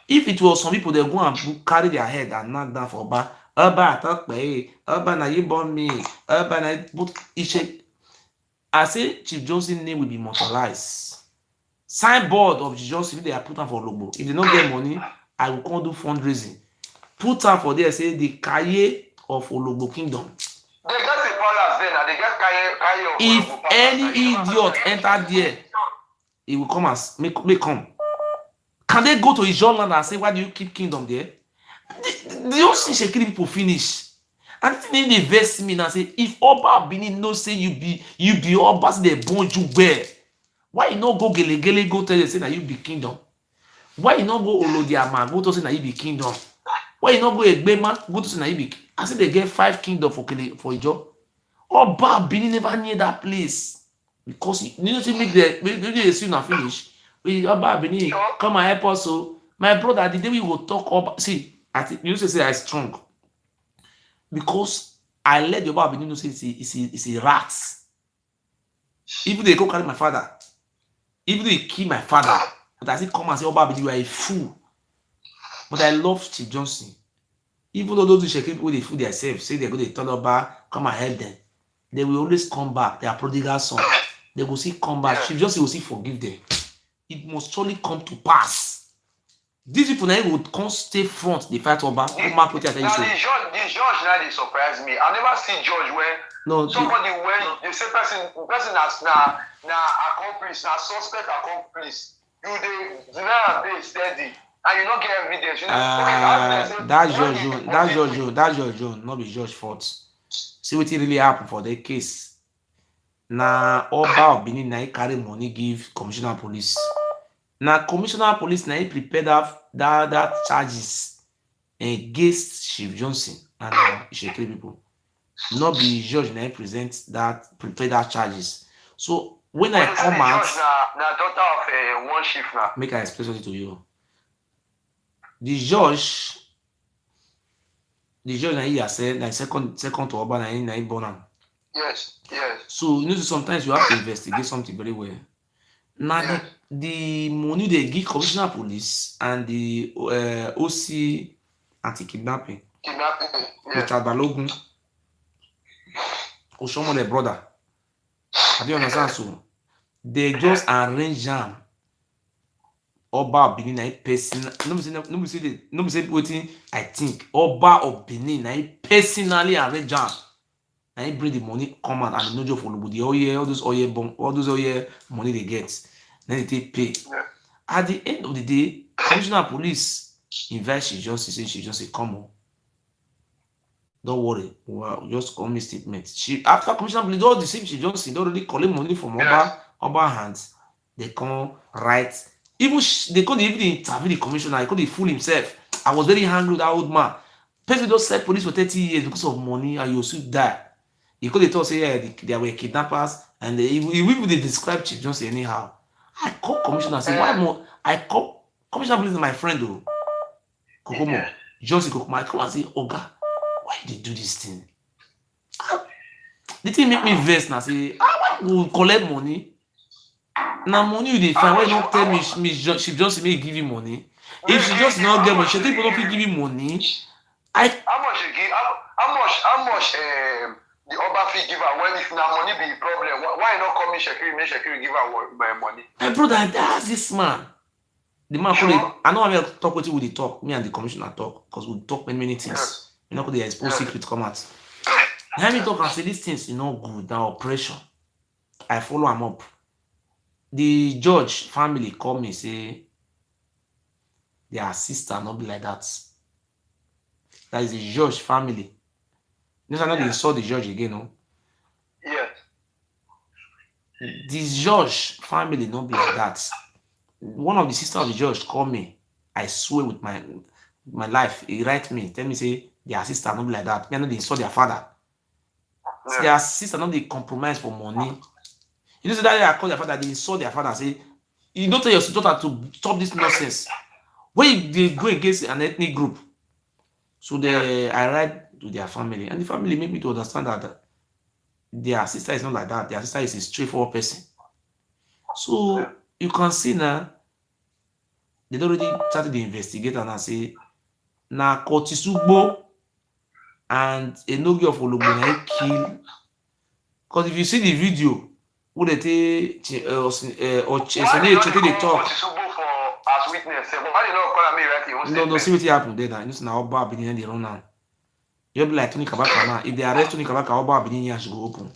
If it was some people, they go and carry their head and knock down for Oba. Oba, I talk by Oba, now you born me. Oba, now but I say Chief Johnson name will be immortalized. Signboard of Chief Johnson, they are put am for Ologbo. If they don't get money, I will come do fundraising. Put am for there, say the Kaye of Ologbo Kingdom. They get the palace there, they get Kaye of If Ologbo any idiot enter there, he will come and make come. Can they go to his land and say, why do you keep kingdom there? They don't see Shekiri people finish. And then they vex me and say, if Oba Benin no say you be Oba, say they born you where? Why you not go Gele go tell them say that you be kingdom? Why you not go Olodiama go to say that you be kingdom? Why you not go Egbema go to say that you be? I say they get 5 kingdom for Ijo. Oba Benin never near that place because you know to make the soon and finish. We Oba Benin come and help us. So my brother, the day we will talk Oba, see, I think you say I strong because I let the Oba Benin know say it's a rat. Even they go carry my father, even they kill my father, but I still come and say Oba Benin, you are a fool. But I love Chief Johnson. Even though those Shekiri people they fool themselves, say they're going to turn Oba, come and help them. They will always come back. They are prodigal son. They will see come back. Chief Johnson will see forgive them. It must surely come to pass. These people now would come stay front. They fight Oba. Now the judge now they surprise me. I never see judge where somebody when they say person as na accomplice, na suspect accomplice. You they deny and steady. And you not get evidence. You know, that judge, not be judge fault. See what really happened for the case. Na Oba of Benin na carry money give commissioner of police. Na commissioner of police na prepare that charges against Chief Johnson and Shekiri people. Not be judge na present that prepare that charges. So when I come out, na daughter of one chief now. Make I explain something to you. The judge na he said like second to Oba na born am. Yes. So you know sometimes you have to investigate something very well. Now the money they give commissioner police and the OC anti-kidnapping. Richard Balogun. Oshomole brother. Have you understand? So they just arrange them. Oba of Benin na person. No me say wetin I think. Oba of Benin na personally arrange them. And he bring the money come out and no job for the all those oil money they get. Then they take pay. Yeah. At the end of the day, commissioner of police invite she just say come on. Don't worry, we'll just call me statement. She after commissioner of police, all the same she just they already collect money from Oba hands. They come write. Even they couldn't even interview the commissioner, he couldn't fool himself. I was very angry with that old man. Person just said police for 30 years because of money and you still die. You could talk say they were kidnappers and they describe Chief Johnson anyhow. I call commissioner say why more? I call commissioner police my friend though. Kokomo Johnson Kokomo. I come and say Oga, why you do this thing? The thing make me vex now. Say why you collect money? Now money you dey find. Why you don't tell me Chief Johnson may give you money? If she just not get money, she people don't give you money. How much you give? How much the Oba fee give her when if na money be the problem? Why not come in Shekiri, make Shekiri give her my money? My brother, that's this man. The man sure. I know I'm going to talk with you with the talk. Me and the commissioner talk because we talk many things. Yes. We're not going to expose secrets come out. Let me talk and say these things is not good. Now oppression. I follow him up. The judge family call me say their sister not be like that. That is the judge family. This is not they saw the judge again, no? Yes. This judge family not be like that. One of the sisters of the judge called me. I swear with my life. He write me, tell me say their sister not be like that. Me know they saw their father. Yeah. Their sister not they compromise for money. You know so that day I call their father, they saw their father say, you don't tell your daughter to stop this nonsense. When they go against an ethnic group. So I write to their family, and the family make me to understand that Their sister is not like that. Their sister is a straightforward person. So you can see now, they already started the investigation and say, na Kotisugbo and Enogi of Ologbo na kill. Because if you see the video, who they take or Chesone Chete they talk. As witness, why you not call me right? No, see what happened there now. You know, now Oba Benin they run now. You be like Tony Kabaka now. If they arrest Tony Kabaka, Oba Benin should go open.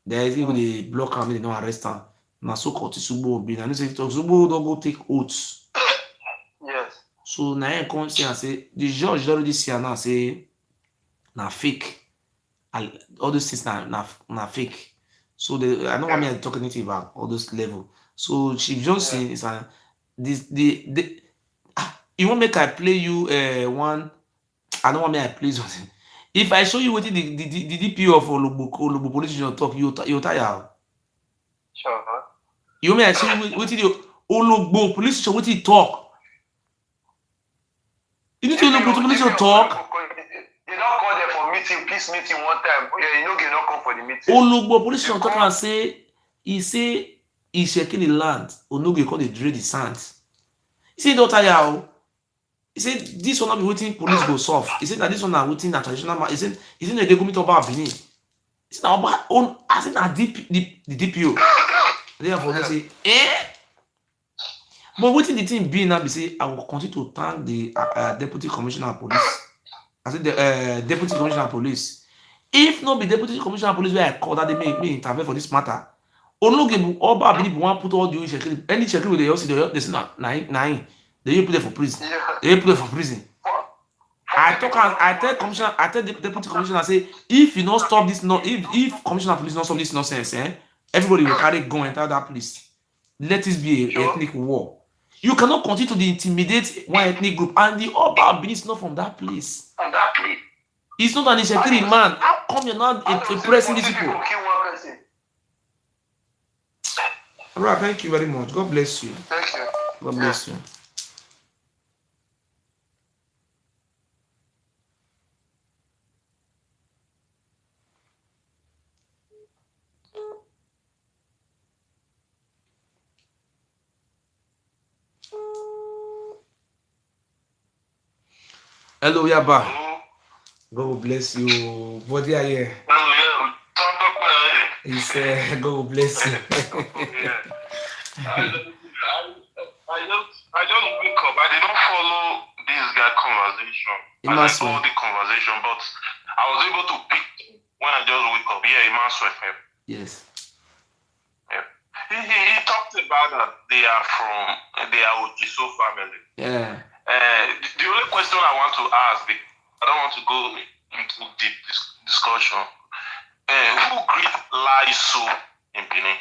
There is even the block am, they don't arrest am. Na so Kotisugbo be. I know say Kotisugbo don't go take oaths. Yes. So now I come see and say the judge already see now say na fake. All those things na fake. So I don't want me to talk anything about all those level. So Chief Johnson is an the you want make I play you one. I don't want me I play something. If I show you what the DP of Ologbo police station talk, you tire. Sure. You want me I show you what the Ologbo police station what he talk. You need to Ologbo police station talk. You don't call them for meeting, peace meeting one time. Yeah, you know you don't come for the meeting. Ologbo police station talk and say he checking the land. Onoge call the drill the sand. He say don't tire. He said this one not be waiting police go solve. He said that this one are waiting a traditional man. He said they go meet Oba Benin. He said na Oba own. I said na the DPO. Therefore they say but waiting the thing be now be say I will continue to thank the deputy commissioner of police. I said the deputy commissioner of police. If not be deputy commissioner of police where I call that they may intervene for this matter. Onoge Oba Benin want put all the any check with the house they say na they put it for prison. They put it for prison. I tell commissioner, I tell the deputy commissioner, say if you not stop this, if commissioner of police not stop this nonsense, everybody will carry gun enter that place. Let this be a ethnic war. You cannot continue to intimidate one ethnic group, and the Oba Benin is not from that place. From that place. He's not an Ishekiri man. How come you're not impressing these people? Alright, thank you very much. God bless you. Thank you. God bless you. Hello, Yaba. God bless you. Body are here. He said, God bless you. I just wake up. I did not follow this guy conversation. I saw the conversation, but I was able to pick when I just wake up. Yeah, Emmanuel. Yes. Yeah. He talked about that they are Ojiso family. Yeah. The only question I want to ask, I don't want to go into deep discussion. Who greet Laiso in Benin?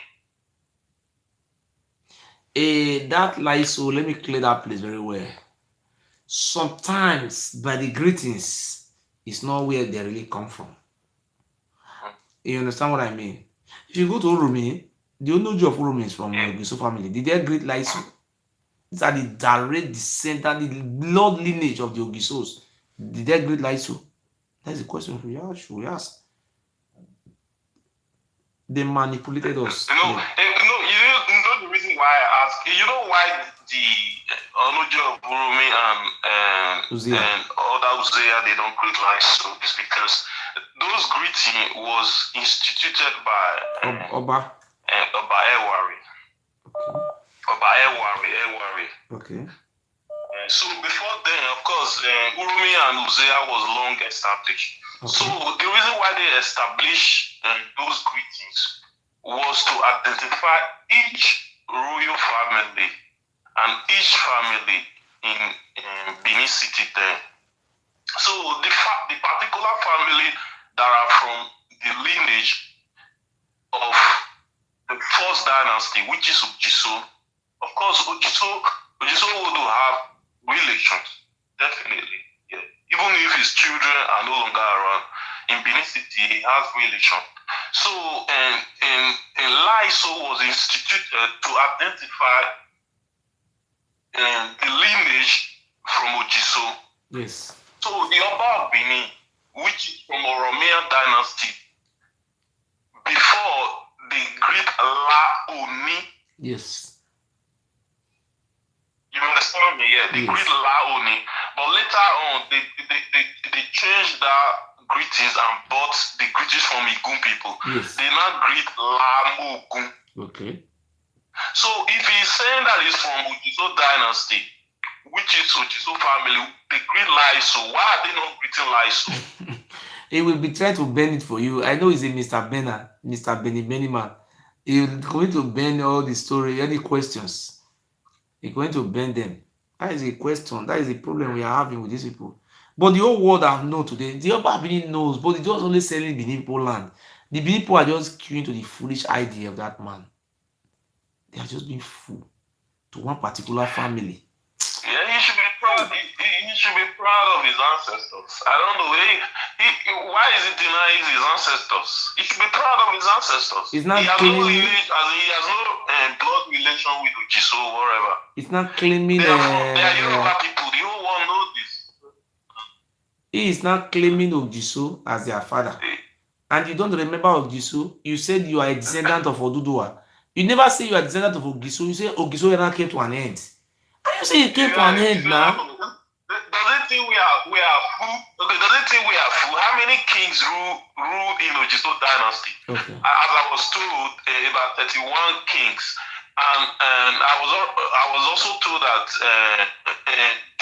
That Laiso, let me clear that place very well. Sometimes by the greetings, it's not where they really come from. You understand what I mean? If you go to Urumi, the Onoji of Urumi is from Ogiso family. Did they greet Laiso? These are the direct descendant, the blood lineage of the Ogisos. Did they greet Laiso? That's the question we ask. They manipulated us. You know the reason why I ask. You know why the Onoji of Urumi and other Uzea they don't greet Laiso is because those greeting was instituted by Oba Ewari. Oba Ewari. Okay. So before then, of course, Urumi and Uzea was long established. Okay. So the reason why they established those greetings was to identify each royal family and each family in Benin City there. So the particular family that are from the lineage of the first dynasty, which is Ojiso. Of course, Ojiso would have relations, definitely. Yeah. Even if his children are no longer around, in Benin City, he has relations. So, and Laiso was instituted to identify the lineage from Ojiso. Yes. So the Oba of Benin, which is from Oromian dynasty, before they greet Laoni. Yes. You understand me? Yeah, they Yes. greet Laoni, but later on they changed that greetings and bought the greetings from Igun people. Yes. They now greet Lamogun. Okay. So if he's saying that he's from Ujiso dynasty, which is Ujiso family, they greet Laiso. Why are they not greeting Laiso? He will be trying to bend it for you. I know he's a Mr. Benner, Mr. Benny man. He's going to bend all the story, any questions. He's going to bend them. That is a question. That is the problem we are having with these people. But the whole world have known today. The Oba Benin knows, but they just only selling Benin people land. The Benin people are just queuing to the foolish idea of that man. They are just being fooled to one particular family. Yeah, he should be proud. He should be proud of his ancestors. I don't know. Why is he denying his ancestors? He should be proud of his ancestors. It's not he has claiming, no lineage, he has no blood relation with Ujiso or whatever. It's not claiming. They are Yoruba people. The whole world knows this. He is not claiming Ogiso as their father. And you don't remember Ogiso. You said you are a descendant of Oduduwa. You never say you are a descendant of Ogiso. You say Ogiso era came to an end. And you say it came to an end now. Does it think we are full? Okay, does it think we are full? How many kings ruled in Ogiso dynasty? Okay. As I was told, about 31 kings. And I was also told that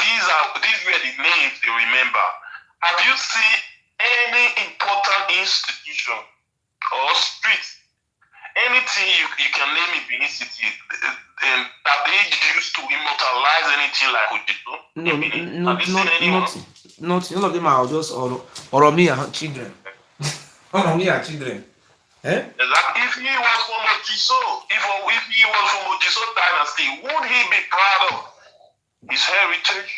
these were the names they remember. Have you seen any important institution or street, anything you can name in Benin City that they used to immortalize anything like Ojiso? Nothing. All of them are just Oromia children. Oromia children. Eh? Exactly. If he was from Ojiso, if he was from Ojiso dynasty, would he be proud of his heritage?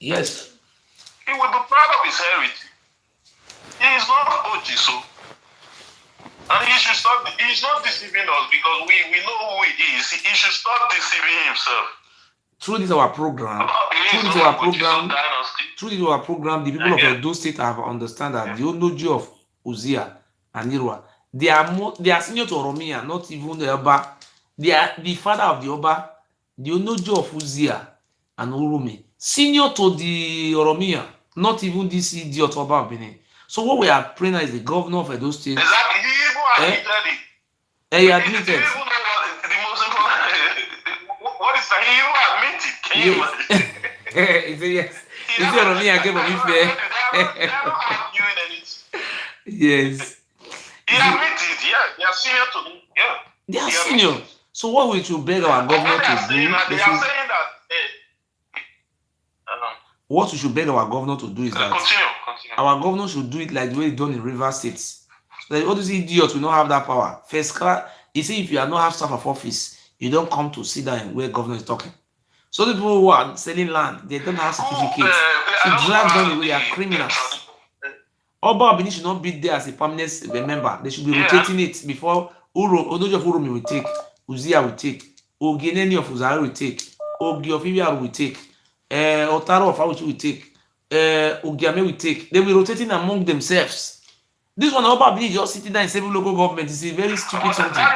Yes. He would be proud of his heritage. He is not Ojiso. And he's not deceiving us because we know who he is. He should stop deceiving himself. Through this our program, the people of Edo State have understand that the Onoji of Uzia and Irwa, they are senior to Oromia, not even the Oba. They are the father of the Oba, the Onoji of Uzia and Urumi, senior to the Oromia, not even this idiot Oba of Benin. So what we are praying is the governor of Edo State. Exactly. He even admitted it. He admitted. The most important. What is that? He even admitted it. Can you imagine? He said yes. He said Oromia gave me fair. They are not arguing anything. Yes. He admitted, yeah, they are senior to him. Yeah. They are senior. So what we should beg our governor to do? They are saying that. What we should beg our governor to do is that continue. Our governor should do it like the way it's done in River States. So that all these idiots will not have that power. First class, you see, if you are not have staff of office, you don't come to sit down where governor is talking. So the people who are selling land, they don't have certificates. To drag them away, they are criminals. Oba Benin should not be there as a permanent member. They should be rotating it before Odoji of Urumi will take, Uzia will take, Ogeneni of Uzari will take, Ogi of Ibiaru will take, Otaro of Awuchi will take, Ogiame will take. They will be rotating among themselves. This one, Oba Benin just sitting there in several local government is a very stupid something.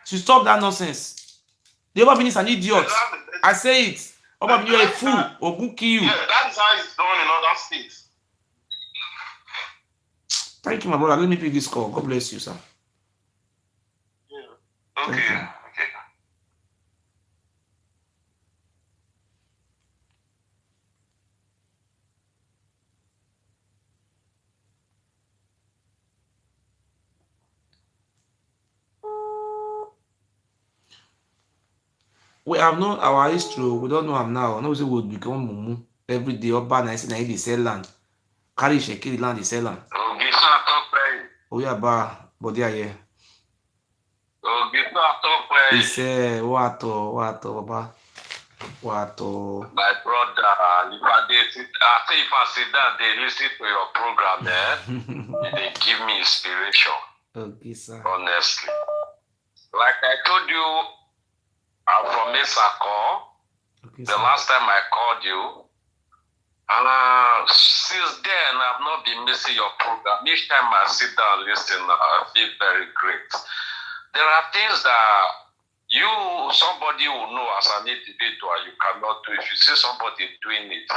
To stop that nonsense. The Oba Benin is an idiot. I say it. Oba Benin, you are a fool. Ogun kill you. Yeah, that is how it's done in other states. Thank you, my brother. Let me pick this call. God bless you, sir. Yeah. Okay. We have known our history. We don't know him now. No, say we will become mumu every day. Oba na say na he sell land. Carry shekiri land, he sell land. Oh yeah, but they are here. He said, what Oba? What? My brother, if I sit down, they listen to your program, they give me inspiration. Okay, sir. Honestly. Like I told you, I'm from Mesako. Okay, the last time I called you, Since then, I've not been missing your program. Each time I sit down and listen, I feel very great. There are things that somebody will know as an individual, you cannot do. If you see somebody doing it,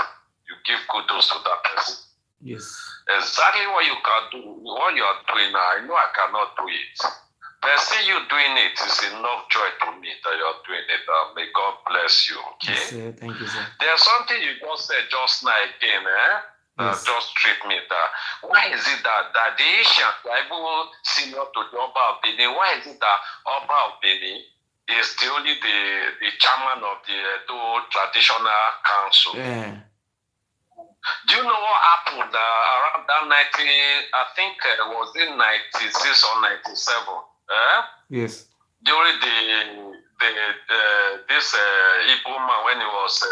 you give kudos to that person. Yes. Exactly what you can do, what you are doing now, I know I cannot do it. But see you doing it is enough joy to me that you are doing it. May God bless you. Okay. Yes, sir. Thank you, sir. There's something you just said just now again, Yes. just treat me that. Why is it that the Asian, even senior to the Oba of Benin, why is it that Oba of Benin is the only the chairman of the traditional council? Yeah. Do you know what happened around that 90? I think was it 96 or 97? Yes. During this Igbo man when he was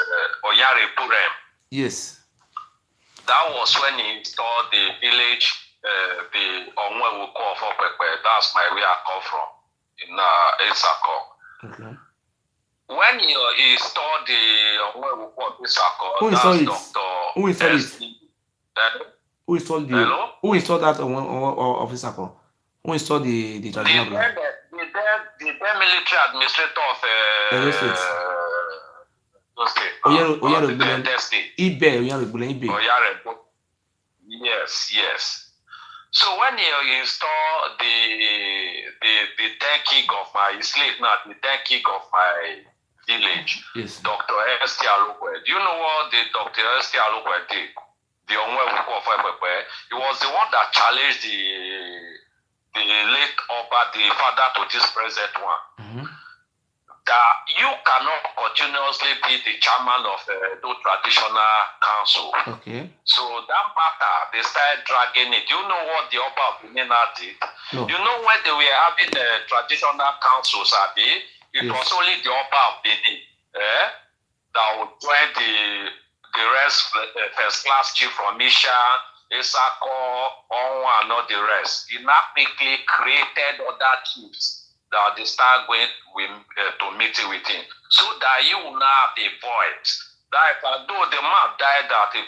Oyare Purem. Yes. That was when he installed the village, the Onwe Wuko of Opepe. That's my where I come from in Esako. Okay. When he installed the Onwe Wuko of Esako, Who that's installed it? Dr. Who installed it? Who installed the? Hello? Who installed that officer call? Who installed the traditional plan? The then military administrator of Edo State. Delta State. Ibe. Yes. So when he installed the then king of my slave now, the then king of my village, Yes. Dr. S.T. Alokwe. Do you know what the Dr. S.T. Alokwe did? The Onwe he was the one that challenged the late Oba, the father to this present one. Mm-hmm. That you cannot continuously be the chairman of the traditional council. Okay. So that matter, they started dragging it. You know what the Oba of Benin did? No. You know when they were having the traditional councils, it was only the Oba of Benin that would join the rest, first class chief from Misha, Isako, Onwa, and all the rest. He now quickly created other chiefs that they start going to meeting with him, so that you will now have a voice. That though the man died at he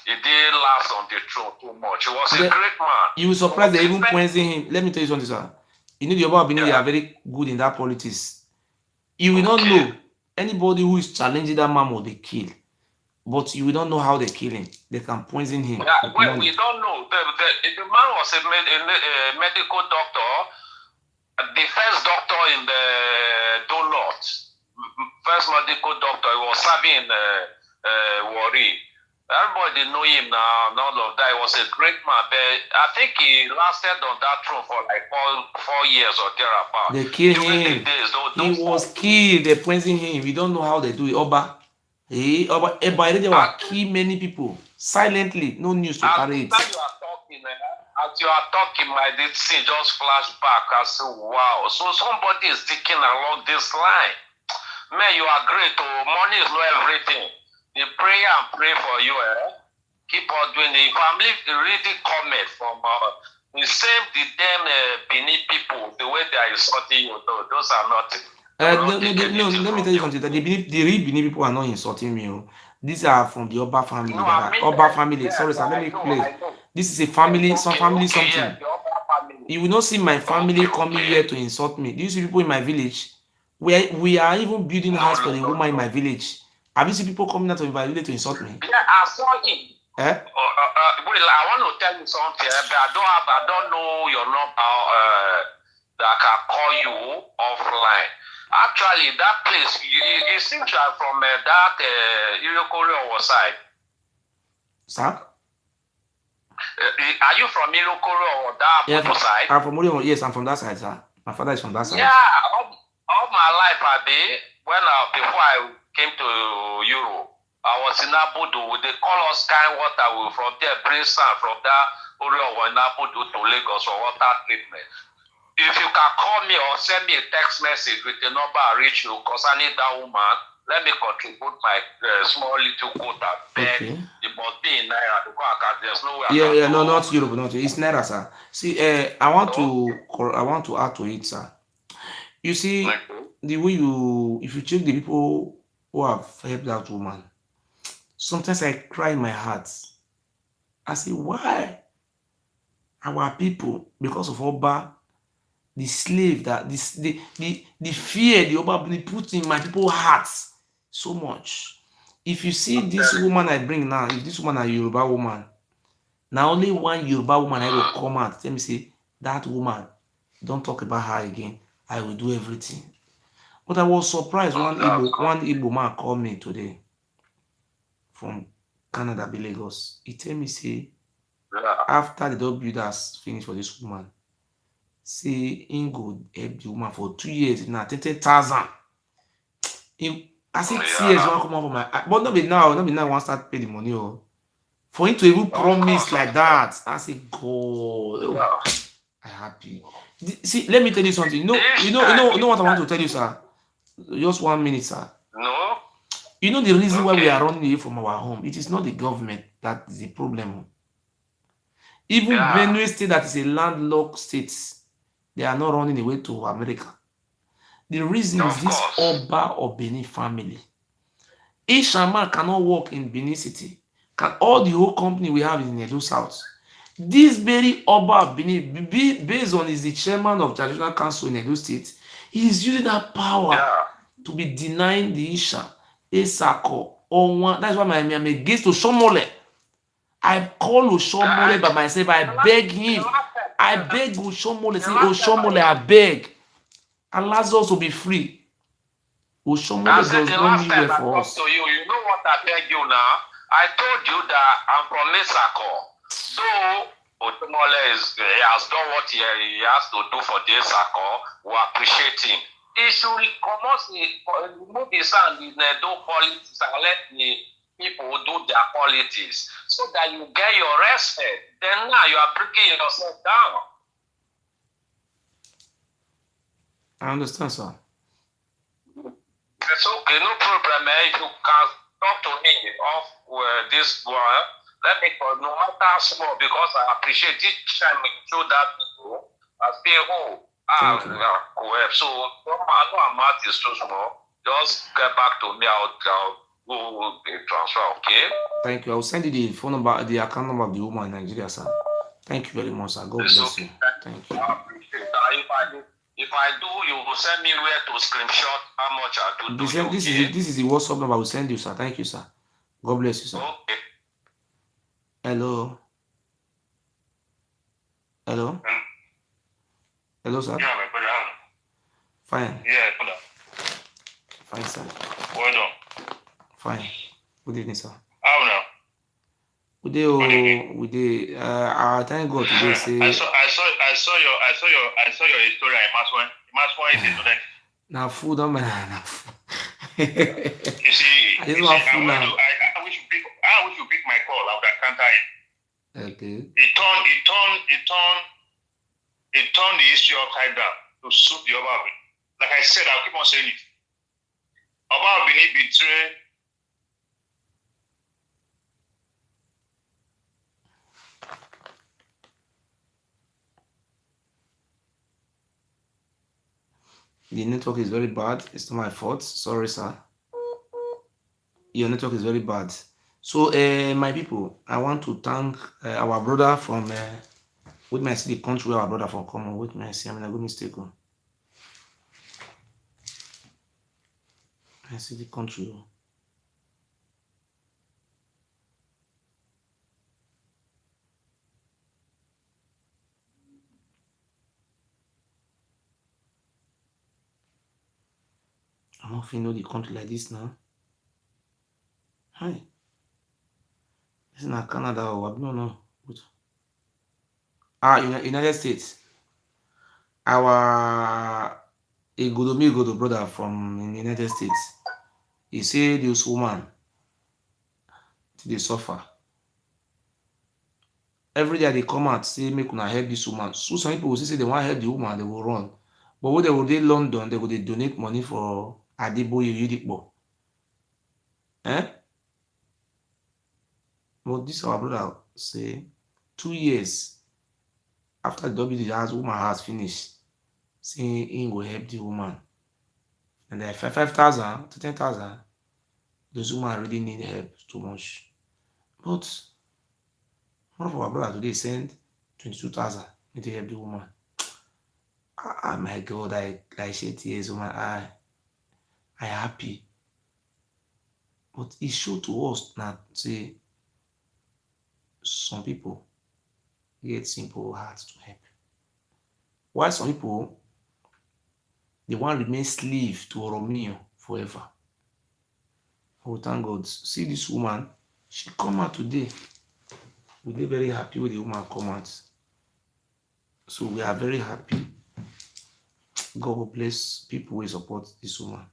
didn't last on the throne too much. He was a great man. You will surprise they even pointing him. Let me tell you something, sir. You know the Yoruba Benin, they are very good in that politics. You will not know anybody who is challenging that man will they kill. But you will not know how they kill him. They can poison him. Yeah, well, we don't know. The man was a medical doctor, the first doctor in the Donut, first medical doctor. He was serving in Warri. Everybody know him now, none of that. He was a great man. But I think he lasted on that throne for like 4 years or thereabout. They killed him. He was killed. They poison him. We don't know how they do it. Oba they will kill many people silently. No news to carry it. As you are talking, my scene just flash back. I say, wow. So somebody is thinking along this line. Man, you are great. Money is not everything. The prayer and pray for you. Keep on doing it. If I'm reading comment from the damn Benin people, the way they are insulting you, those are nothing. No, let me tell you something. The real Benin people are not insulting me. These are from the Oba family. Oba family. Yeah, sorry, sir. Let me play. This is a family, something. Yeah, you will not see my family coming here to insult me. Do you see people in my village? We are even building a house for a woman in my village. Have you seen people coming out of my village to insult me? Yeah, I saw it. Well, I want to tell you something, but I don't know your number that I can call you offline. Actually, that place, it seems like from that Irokoro side. Sir? Are you from Irokoro or that side? I'm from Irokoro. Yes, I'm from that side, sir. My father is from that side. Yeah, all my life, before I came to Europe, I was in Abudu. They call us kind water. From there, bring sand from that area in Abudu to Lagos for water treatment. If you can call me or send me a text message with the number I reach you concerning that woman, let me contribute my small little quota. Okay. It must be in Naira because there's no way. No, not Europe, not it's Naira, sir. See, I want to add to it, sir. You see, the way if you check the people who have helped that woman, Sometimes I cry in my heart. I say, why our people, because of Oba, the slave that this the fear the Oba put in my people's hearts so much. If you see this woman I bring now, if this woman a Yoruba woman, now only one Yoruba woman I will come out tell me say that woman, don't talk about her again. I will do everything. But I was surprised one Igbo man called me today from Canada, be Lagos. He tell me say after the dog builders finish for this woman, say him go help the woman for 2 years now, 30,000. I see tears wan come out from my eye, but not be now I wan start pay the money o. For him to even promise like that, I say God, oh, I happy. See, let me tell you something. You know what I want to tell you, sir. Just 1 minute, sir. No. You know the reason why we are running away from our home. It is not the government that is the problem. Even Benue State, that is a landlocked state, they are not running away to America. The reason is this Oba or Benin family. Ishama cannot work in Benin City. All the whole company we have is in Edo South. This very Oba of Benin, based on is the chairman of traditional council in Edo State, he is using that power to be denying the Isha, Esako, or one. That's why I'm against Oshomole. I call Oshomole by myself. I beg him. I beg Oshomole. Say, Oshomole, I beg. Allow us to be free. Oshomole does not mean well for us. You know what I beg you now? I told you that I'm from Mesako. So Oshomole he has done what he has to do for this Sako. We appreciate him. He should remove his hand in do politics and let the people do their politics so that you get your respect. Then now you are breaking yourself down. I understand, sir. It's okay, no problem. If you can talk to me off this one, let me know, no matter small, because I appreciate each time you show that people, I say, oh, so no amount is too small. Just get back to me. I'll go transfer, okay? Thank you. I'll send you the phone number, the account number of the woman in Nigeria, sir. Thank you very much, sir. God bless you. Thank you. I appreciate that. If I do, you will send me where to screenshot how much I do. This is the WhatsApp number I will send you, sir. Thank you, sir. God bless you, sir. Okay. Hello. Hello. Hello, sir. Yeah, my brother. Fine. Yeah, brother. Fine, sir. Well done. Fine. Good evening, sir. How now? Good day. Thank God today. Say. I saw your story. Maswan is into that. Now food on my now. You see, I just want food now. I wish you pick my call after counter. Okay. It turned the history upside down to suit the Oba. Like I said, I'll keep on saying it. Oba Benin betrayed. The network is very bad. It's not my fault. Sorry, sir. Your network is very bad. So, my people, I want to thank our brother from. With me, I see the country where our brother from come. With me, I see I'm in a good mistake. I see the country. I'm not feeling know the country like this now. Hi. This is not Canada or I don't know. United States. Our Igodo brother from the United States. He said this woman they suffer. Every day they come out say make una help this woman. So some people will say they want to help the woman, they will run. But when they will dey London, they will donate money for Adeboye Yudipo. But this our brother say 2 years after the woman has finished, saying he will help the woman. And then 5,000 to 10,000, Those women really need help too much. But one of our brother today sent 22,000 to help the woman. My God, I shed tears on my eye. I happy. But it showed to us that say some people get simple hearts to help. While some people they want to remain slave to Romeo forever. Oh, thank God. See this woman, she come out today. We are very happy with the woman come out. So we are very happy. God will bless people who support this woman.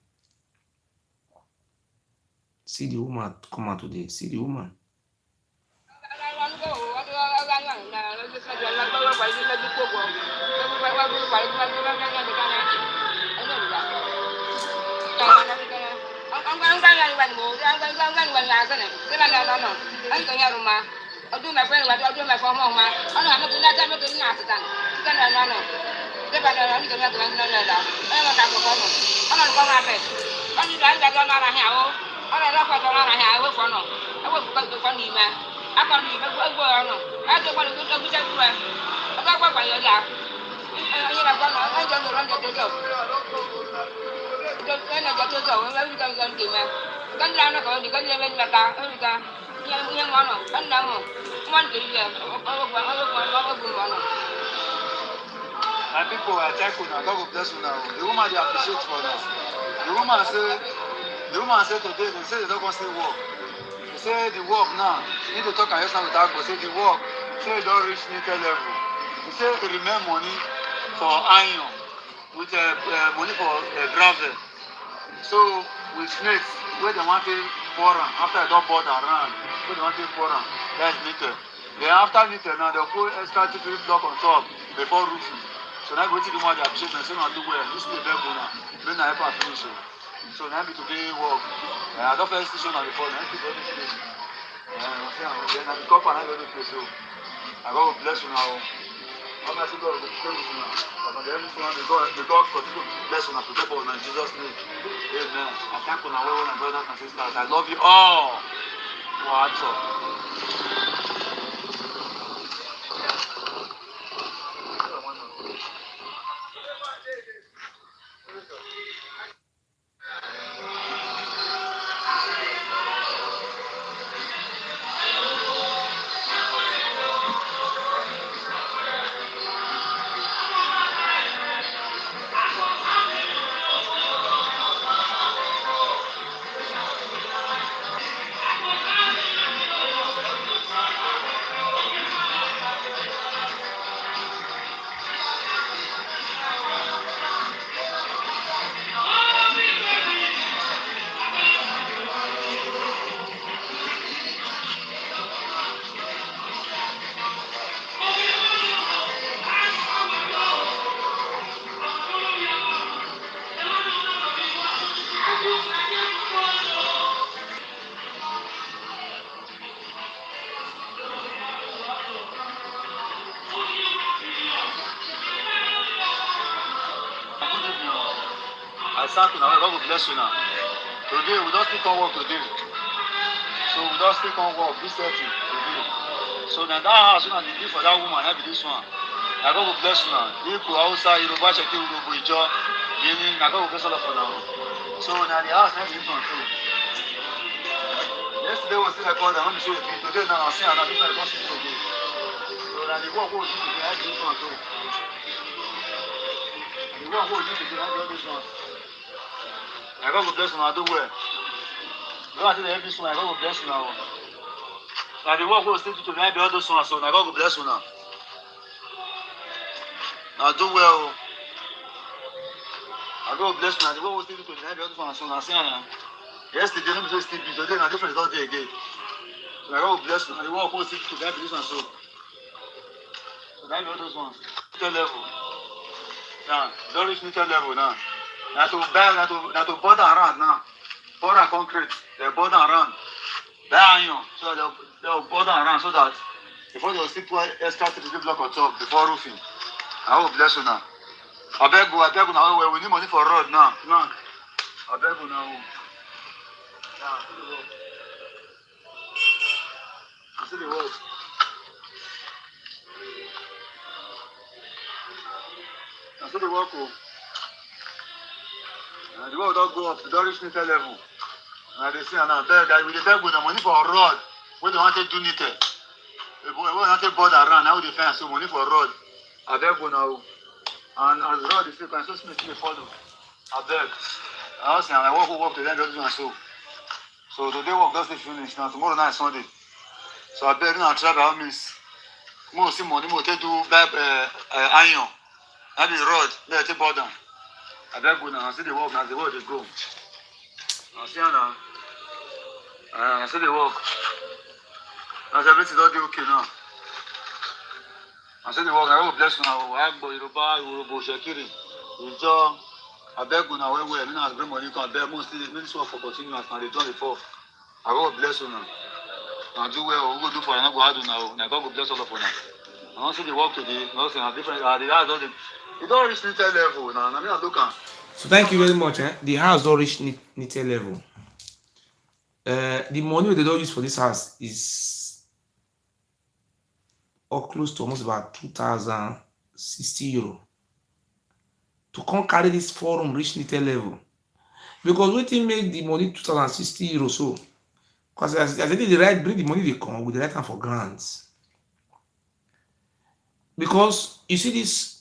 See the woman come out today. See the woman. And people are thankful now. God will bless you now. The woman they appreciate for now. The woman said today, they say they don't want to work. They say the work now, you need to talk and Esan with Agbo. Say the work, say they don't reach needed level. They say they remain money for iron, with money for gravel. So with snakes, where they want to pour on, after they don't pour around, where they want to pour on, that's meter. Then after meter now, they'll put extra 2 block on top before roofing. So now go to the one that appreciate and say not do well. This is the best one. Then I help finish it. So now be today work. I don't first station on the phone. I keep everything. Then I become an other place. So I go bless you now. I'm not going to pray with you now. But the end one, the God continue to bless you now. Today for in Jesus' name. Amen. I thank you now, my brothers and sisters. I love you all. What's up? I thank you now. God will bless you now. Today, we don't still come work today. So we don't still come work this setting today. So now that house, you know, the gift for that woman, that be this one. Now God will bless you now. Igbo, Hausa, Yoruba, Sheki, Urubu, Ijo, Benin, now God will bless all of you now. So now the house, now be this one too. Yesterday was still recorded, I'm going to show you. Today now, I'm seeing another different person today. So now the work will do today, I be this one too. The work will do today, I be this one. Now God will bless you now, do well. God will help this one, God will bless you now. Now the work will still do today, I be all those ones, so now God will bless you now. Now do well. Now God will bless you now, the work will still do today, I be all those ones, so now see now. Yesterday, no be still be today, now different is not there again. So now God will bless you now, the work will still do today, I be this one, so. So now be all those ones. Neutral level. Now, don't reach neutral level now. Now to buy, now to border around now. Border concrete, they border around. Buy iron, so they'll border around so that before they'll still put extra 3 block on top before roofing. I will bless you now. I beg you now. We need money for road now. I beg you now. I see the work. I see the work. The work don't go up. They don't reach meter level. And they say, and I beg, I will beg with the money for a road. When they want to do it, when they want to board around, now they find some money for a road. I beg now. And as the road is still, can so smith to follow. I beg. I was saying, I walk to them, just do and so. So today work just finish. Now tomorrow night Sunday. So I beg now try by all means. More see money, more take do iron. That is road. Let it board down. I beg go now. I see the work now. The work they go. I see now. I see the work. That's everything don't do okay now. I see the work. I will bless you now. I go Yoruba, Shekiri. Ijo. I beg you now. Where? Me now bring money. Come beg. Most still this work for continue as they done before. I will bless you now. Now do well. We go do for another go do now. Now God will bless all of us now. I don't see the work today. No, see different. The house don't. It don't reach little level now. I mean, I look at. So thank you very much. The house don't reach needed level. The money they don't use for this house is or close to almost about 2,060 euro to come carry this forum reach needed level. Because wetin make the money 2,060 euro so? Because as I did the right, bring the money they come with the right hand for grants. Because you see this,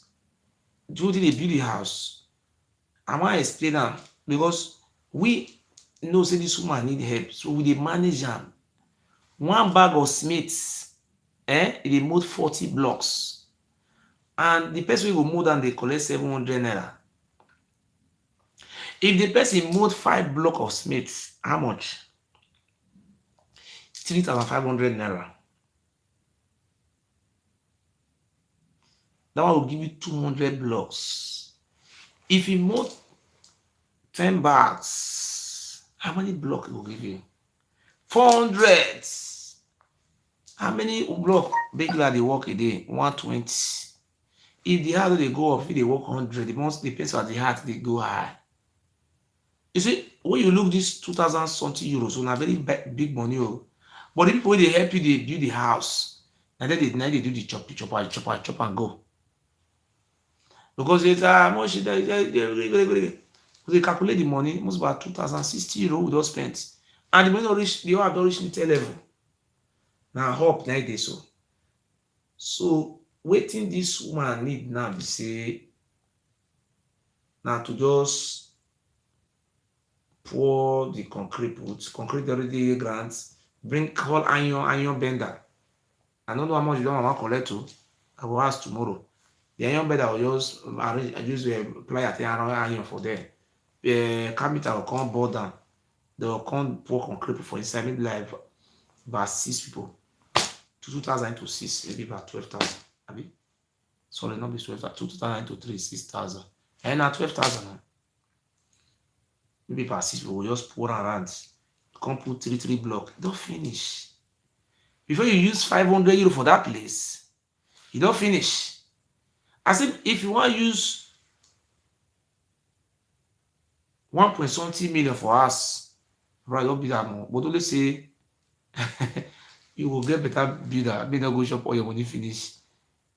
Jody they build the house. I want to explain them because we know say this woman need help, so we dey manage am. One bag of cement, they mold 40 blocks, and the person wey go mold am dey collect 700 naira. If the person mold 5 blocks of cement, how much? 3,500 naira. That one will give you 200 blocks. If you mold 10 bags, how many blocks it will give you? 400. How many blocks regular they work a day? 120. If the house they go up, if they work 100, the person at the heart they go high. You see, when you look this 2,000 something euros, so now very big money. But the people they help you, they build the house, and then they do the chop and go. Because it's how much they calculate the money, most about 2,060 euro we don't spend. And the money don't reach, the have don't reach the level. Now hope like this so. So waiting this woman need now be say now to just pour the concrete, put concrete already grants, bring call iron bender. I don't know how much you don't want to collect to. I will ask tomorrow. The iron bender will just arrange, I use apply at iron for them. The carpenter will come board down. They will come pour concrete for inside, maybe like about 6 people. 2,000 into 6, maybe about 12,000. Sorry, not be 12,000. 2,000 into 3, 6,000. And now 12,000. Maybe about 6 people will just pour around. Come put 3 blocks. Don't finish. Before you use 500 euro for that place, you don't finish. As if you want to use 1.something million for us, right? Don't be that more. But only say you will get better builder. May not go shop all your money finish.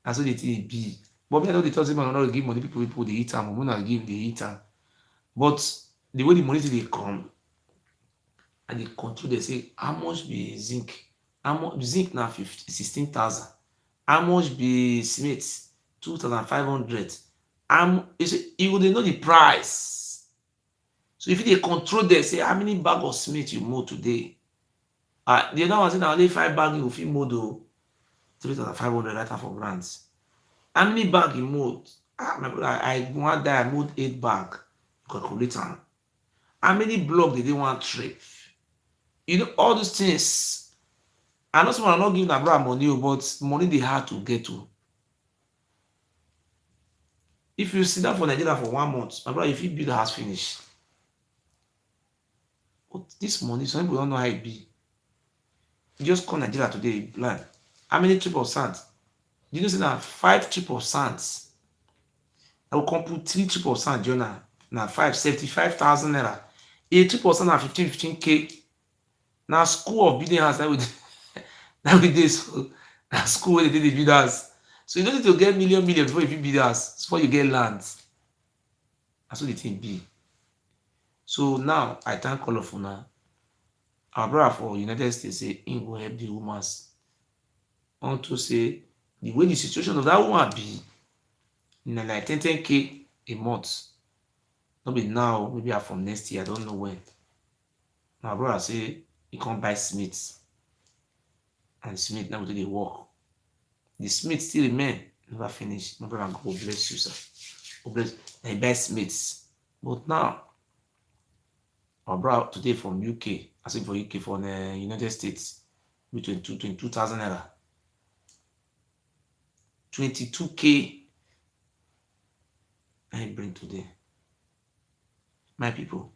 That's what they think be. But me I know they tell them not give money people they eat them. We not give they eat them. But the way the money they come and they control, they say how much be zinc? How much zinc now 16,000? How much be cement? 2,500. You would know the price. So if they control, they say how many bag of cement you mold today. The other one say now only 5 bags you fit mold 3,500 right for grants. How many bag you mold? My brother, I one day I mold 8 bag. Calculate them. How many block did they want trip? You know all those things. I know someone not giving a brother money, but money they hard to get to. If you sit down for Nigeria for 1 month, my brother, if you build the house finish. But this money, some people don't know how it be. You just call Nigeria today, plan. How many trip of sand? You know, say now 5 trip of sands. I will come put 3 trip of sand, Jonah. Now 75,000 naira. A trip of sand now 15K. Now school of building house nowadays, na school where they build house. So you don't need to get million before you build house, before you get land. That's what the thing be. So now I thank all of una. Our brother for United States say him go help the woman unto say the way the situation of that woman be na like 10k a month. No be now, maybe from next year, I don't know when. My brother say he can't buy Smith. And Smith now they work. The Smith still remain, never finish. My brother, God bless you, sir. God bless. And he buy Smiths. But now, our brother today from UK, I say for UK, from the United States, between 22,000 naira. 22k I bring today. My people.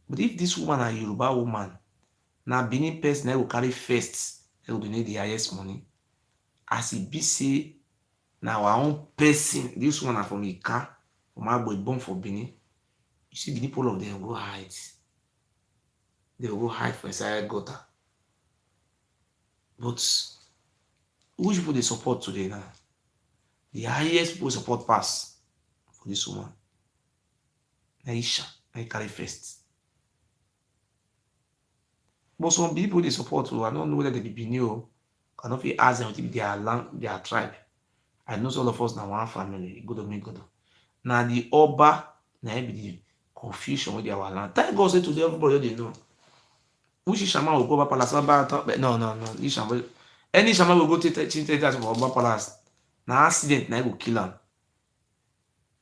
But if this woman a Yoruba woman, now Benin person I will carry first, I will donate the highest money. As it be say, now our own person, this one are from Ika, from Agbo born for Benin. You see, Benin people of them go hide. They will go hide for inside gutter. But which people they support today now? The highest people support pass for this woman. Aisha, I carry first. But some people they support, I don't know whether they be Benin. I don't feel ask them to be their tribe. I know all of us now one family. Good of me, good. Now the Oba, now be the confusion with their land. Thank God say today everybody they know. Which Shama will go back palace? No. This Shama, any Shama will go to that for Oba palace. Now accident, now go kill him.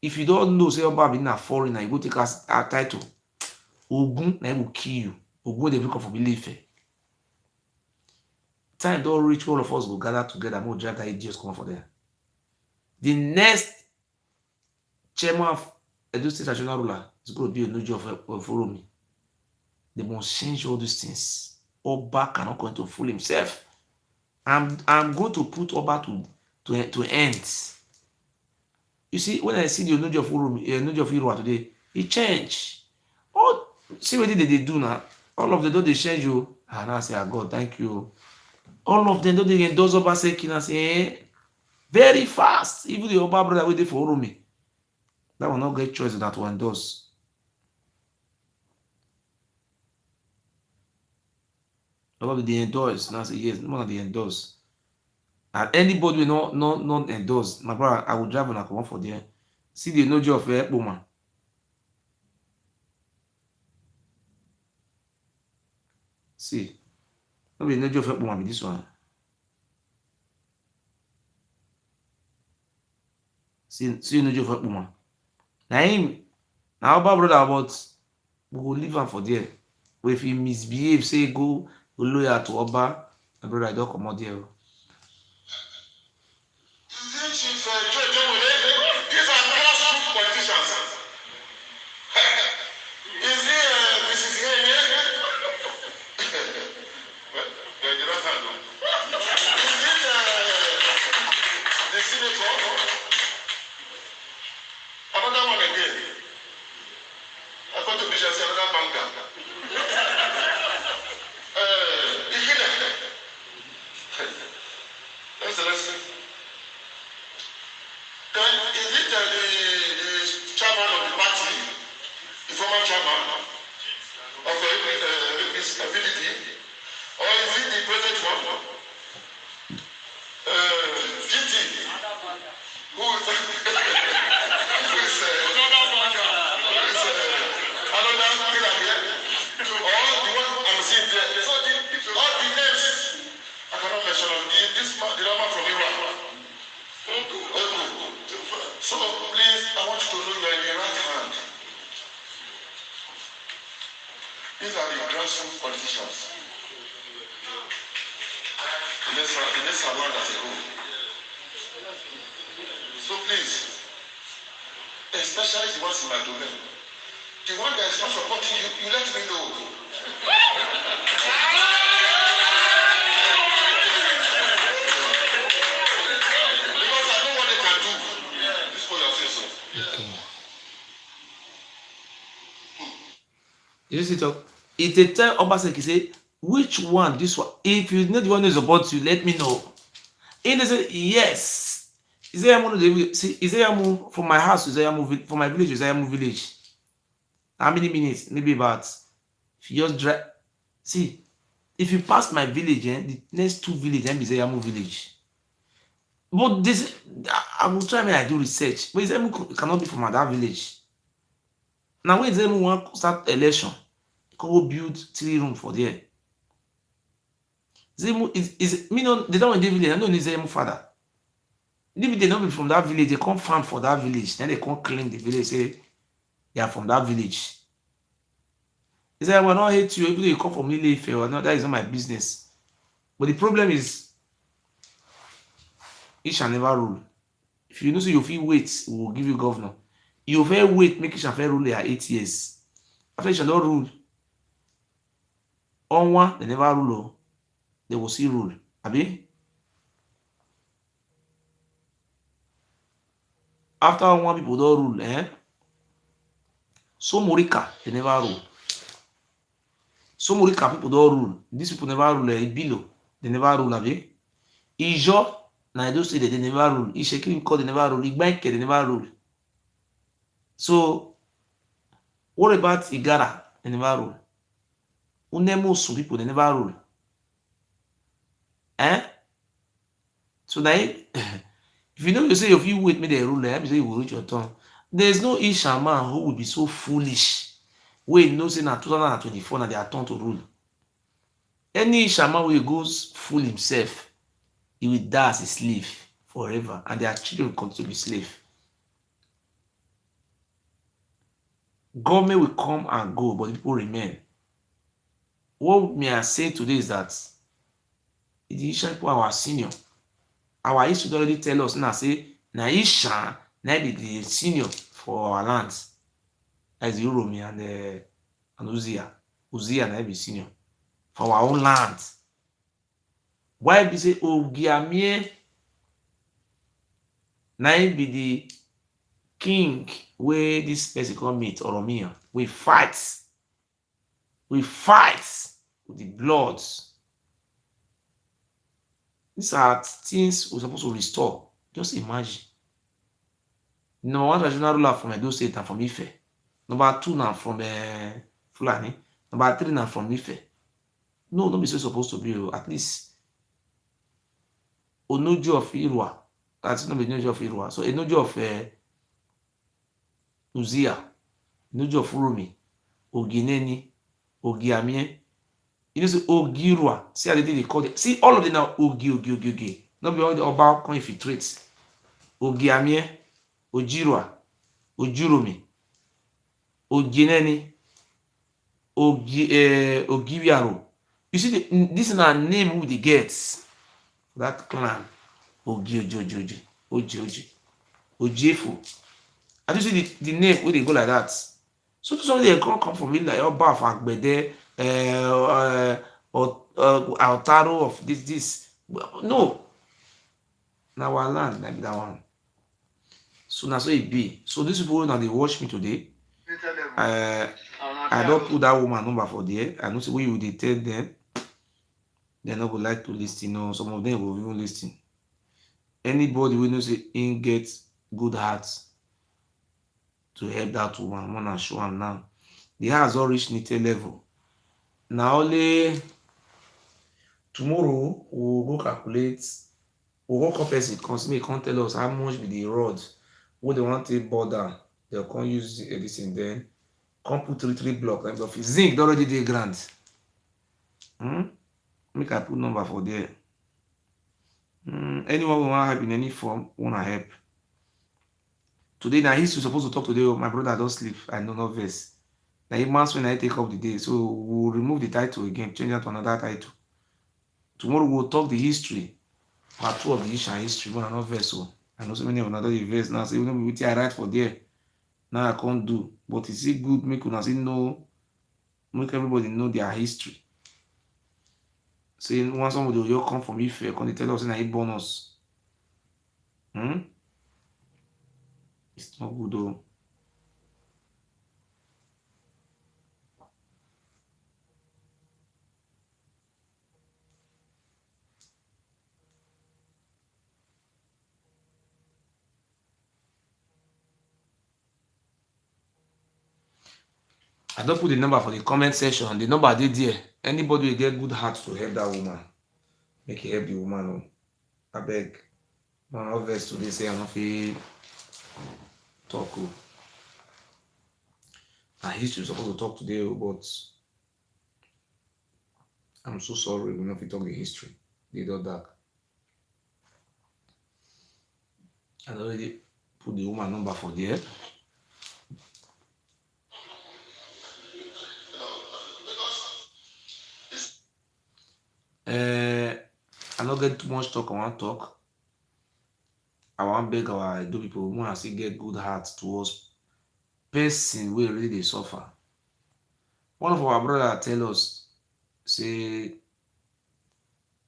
If you don't know, say Oba being a foreigner, you go take us a title. Ogun, now will kill you. Ogun they look for belief. Time don't reach, all of us will gather together. More drag that idiots come for them. The next chairman of Edo State National Ruler is going to be a new job for me. They must change all these things. Oba cannot going to fool himself. I'm going to put Oba to end. You see, when I see the Onoji of Irua today, it changed. Oh, see what they do now. All of them don't they change you. And I say, God, thank you. All of them don't they endorse Oba Sekin and say, very fast. Even the Oba brother waiting for Orumi. That will not get choice that one does. All of the endorse. Now say yes, more than the endorse. And anybody will not endorse. My brother, I will drive and I come for there. See the no job of woman. See, no be no job of woman be this one. See no job of woman. Now him, now our brother, but we will leave him for there. If he misbehave, say go loyal to Oba, my brother, I don't come out there. These are grassroots politicians. Is he Mrs. Henry? You don't know. Is it the senator? Another one again. I got to be just another banker. Excellency. Then is it the chairman of the party, the former chairman of his ability, or is it the present one? GT, who is another pillar here, or the one I'm seeing there. So all the names I cannot mention them. This man, the number from Iran. So please, I want you to know you are in the right hand. These are the grassroots politicians. The next salon as a whole. So please, especially the ones in my domain, the one that is not supporting you, you let me know. Because I know what they can do. This for your face. Okay. You see talk. It's a time Obaseki say which one? This one. If you know the one who support you, let me know. And they say, yes. Izayamu from my house, Izayamu from my village, Izayamu village. How many minutes? Maybe about, if you just drive. See, if you pass my village, the next 2 villages, then Izayamu village. But this, I will try when I do research. But Izayamu cannot be from that village. Now, when Izayamu want to start election, go build 3 rooms for there. Zemu is me no, they don't want the village. I don't need Zemu father. Maybe they not be from that village. They come farm for that village. Then they come claim the village. Say they are from that village. He said, "I will not hate you. Even though you come from Ile Ife or not, that is not my business." But the problem is, it shall never rule. If you know, so you feel wait, we will give you governor. You fair wait, make it shall fair rule at 8 years. After it shall not rule, on one they never rule. They will see rule. Abi. After one people don't rule, so Morika, they never rule. So Morika people don't rule. These people never rule. Ibilo, they never rule. Abi. Ijo, na Edo State, they never rule. Ishekiri called, they never rule. Igbanke, they never rule. So, what about Igara? They never rule. Unemosu people, they never rule. So now, if you know you say if you wait me they rule, I say you will reach your turn. There's no Isha man who would be so foolish. Wait, no say na 2024 na their turn to rule. Any Isha man who goes fool himself, he will die as a slave forever, and their children will continue to be slave. Government will come and go, but people remain. What me I say today is that the Isha people are our senior. Our history already tell us now say na Isha na be the senior for our lands. As Uromi and Uzia. Uzia na be senior for our own land. Why be say Ogiamie na be the king where this person come meet Oromia. We fight with the blood. These are things we're supposed to restore. Just imagine. Number 1 regional ruler from Edo State and from Ife. Number 2 now from Fulani. Number 3 now from Ife. No, be so supposed to be. At least Onoju of Irua. That's not Onoju of Irua. So Onoju of Uzia, Onoju of Urumi, Ogineni, Ogiamie. You know, say Ogirua. See how they call it. See all of them now Ogi. Not be all the Oba come infiltrate. Ogiamie, Ojirua, Ojurumi, Ogineni, Ogiwiaro. You see, this is a name who they get. That clan. Oji, Ojefu. And you see the name where they go like that. So somebody they come from it like Oba of Agbede, Altaro of this. No. Now our land like that one. So now so it be. So these people now they watch me today. I don't put that woman number for there. I know say when you they tell them, they're not gonna like to listen. No, some of them will even listen. Anybody who knows it get good hearts to help that woman, I wanna show am now. The heart has all reached needed level. Now only tomorrow we'll go calculate. We'll go person can't tell us how much be the road. What they want to border. They'll come use this and then come put 3 blocks. Like of zinc already dey grand. Make I put number for there. Anyone who want help in any form, wanna help. Today now he's supposed to talk today. My brother don't sleep. I know no verse. Now he must when I take up the day. So we'll remove the title again, change it to another title. Tomorrow we'll talk the history. Part 2 of the Ishan history, one another verse. So I know so many of another verse now. So even with I write for there. Now I can't do. But it's good, make una know, make everybody know their history. Say once somebody will come from Ife, can tell us in a bonus. It's not good though. I don't put the number for the comment section. The number dey there. Anybody will get good heart to help that woman. Make it help the woman. I beg. My obvious today say I no fit talk. Na history supposed to talk today, but I'm so sorry we no fit talk the history. They do that. I already put the woman number for there. I no get too much talk. I want talk. I want beg our Edo people. We want to see get good heart towards person wey really dey suffer. One of our brother tell us say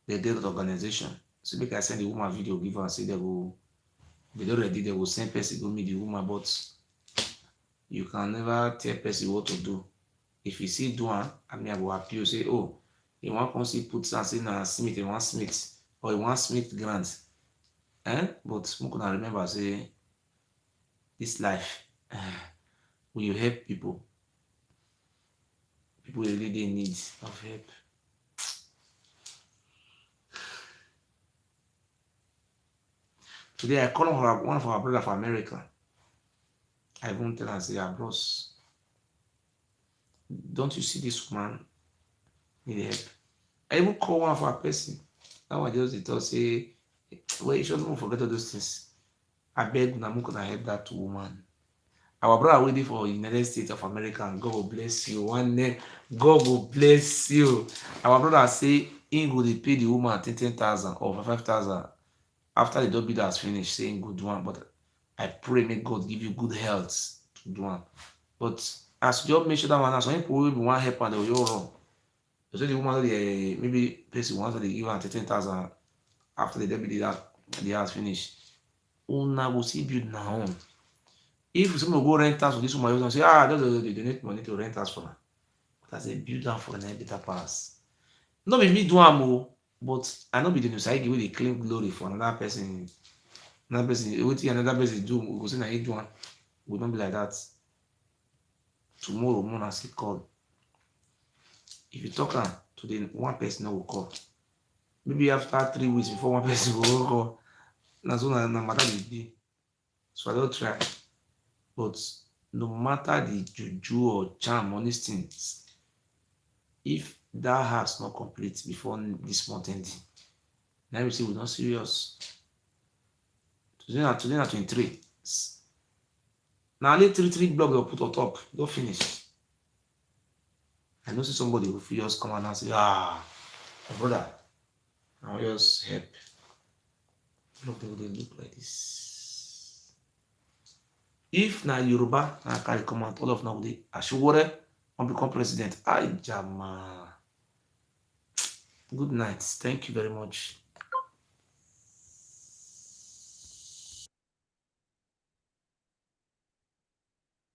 they get that organization. So make I send the woman video, give her, say they don ready, they will send person go meet the woman, but you can never tell person what to do. If you see do am, I mean I go appeal say, oh, you want come see put and say na Smith, you want Smith, or you want Smith grant. But we gonna remember say this life, when you help people really dey need of help. Today I call one of our brother from America. I even tell am say, bros, don't you see this woman need help? I even call one of our person. That one just dey talk say, well, you shouldn't forget all those things. I beg una make una help that woman. Our brother waiting for United States of America, and God will bless you. One neck, God will bless you. Our brother say he go dey pay the woman 10,000 or 5,000 after the job has finished, saying good one. But I pray make God give you good health to do one. But as you just make sure that one, some people will want help and they will just run. So the woman maybe person wants to give her 13,000 after the job has finished. Una go see build na home. If someone go rent house for this woman, you say, they donate money to rent house for her. But as a build am for an better pass. No be me do am, but I no be the news. I give the claim glory for another person. Another person, wetin another person do, we go say na he do am. We don't be like that. Tomorrow, Mona say call. If you talk am today, one person no will call. Maybe after 3 weeks before one person will call. Na so na matter dey be. So I don't try. But no matter the juju or charm or these things, if that house not complete before this month ending, now we say we're not serious. Today na 23. Now only three blocks they'll put on top. Don't finish. I know see somebody who just come and say, my brother, I'll just help. Look, they look like this. If na Yoruba, I carry command, all of now they Ashwore and become president. Jama. Good night. Thank you very much.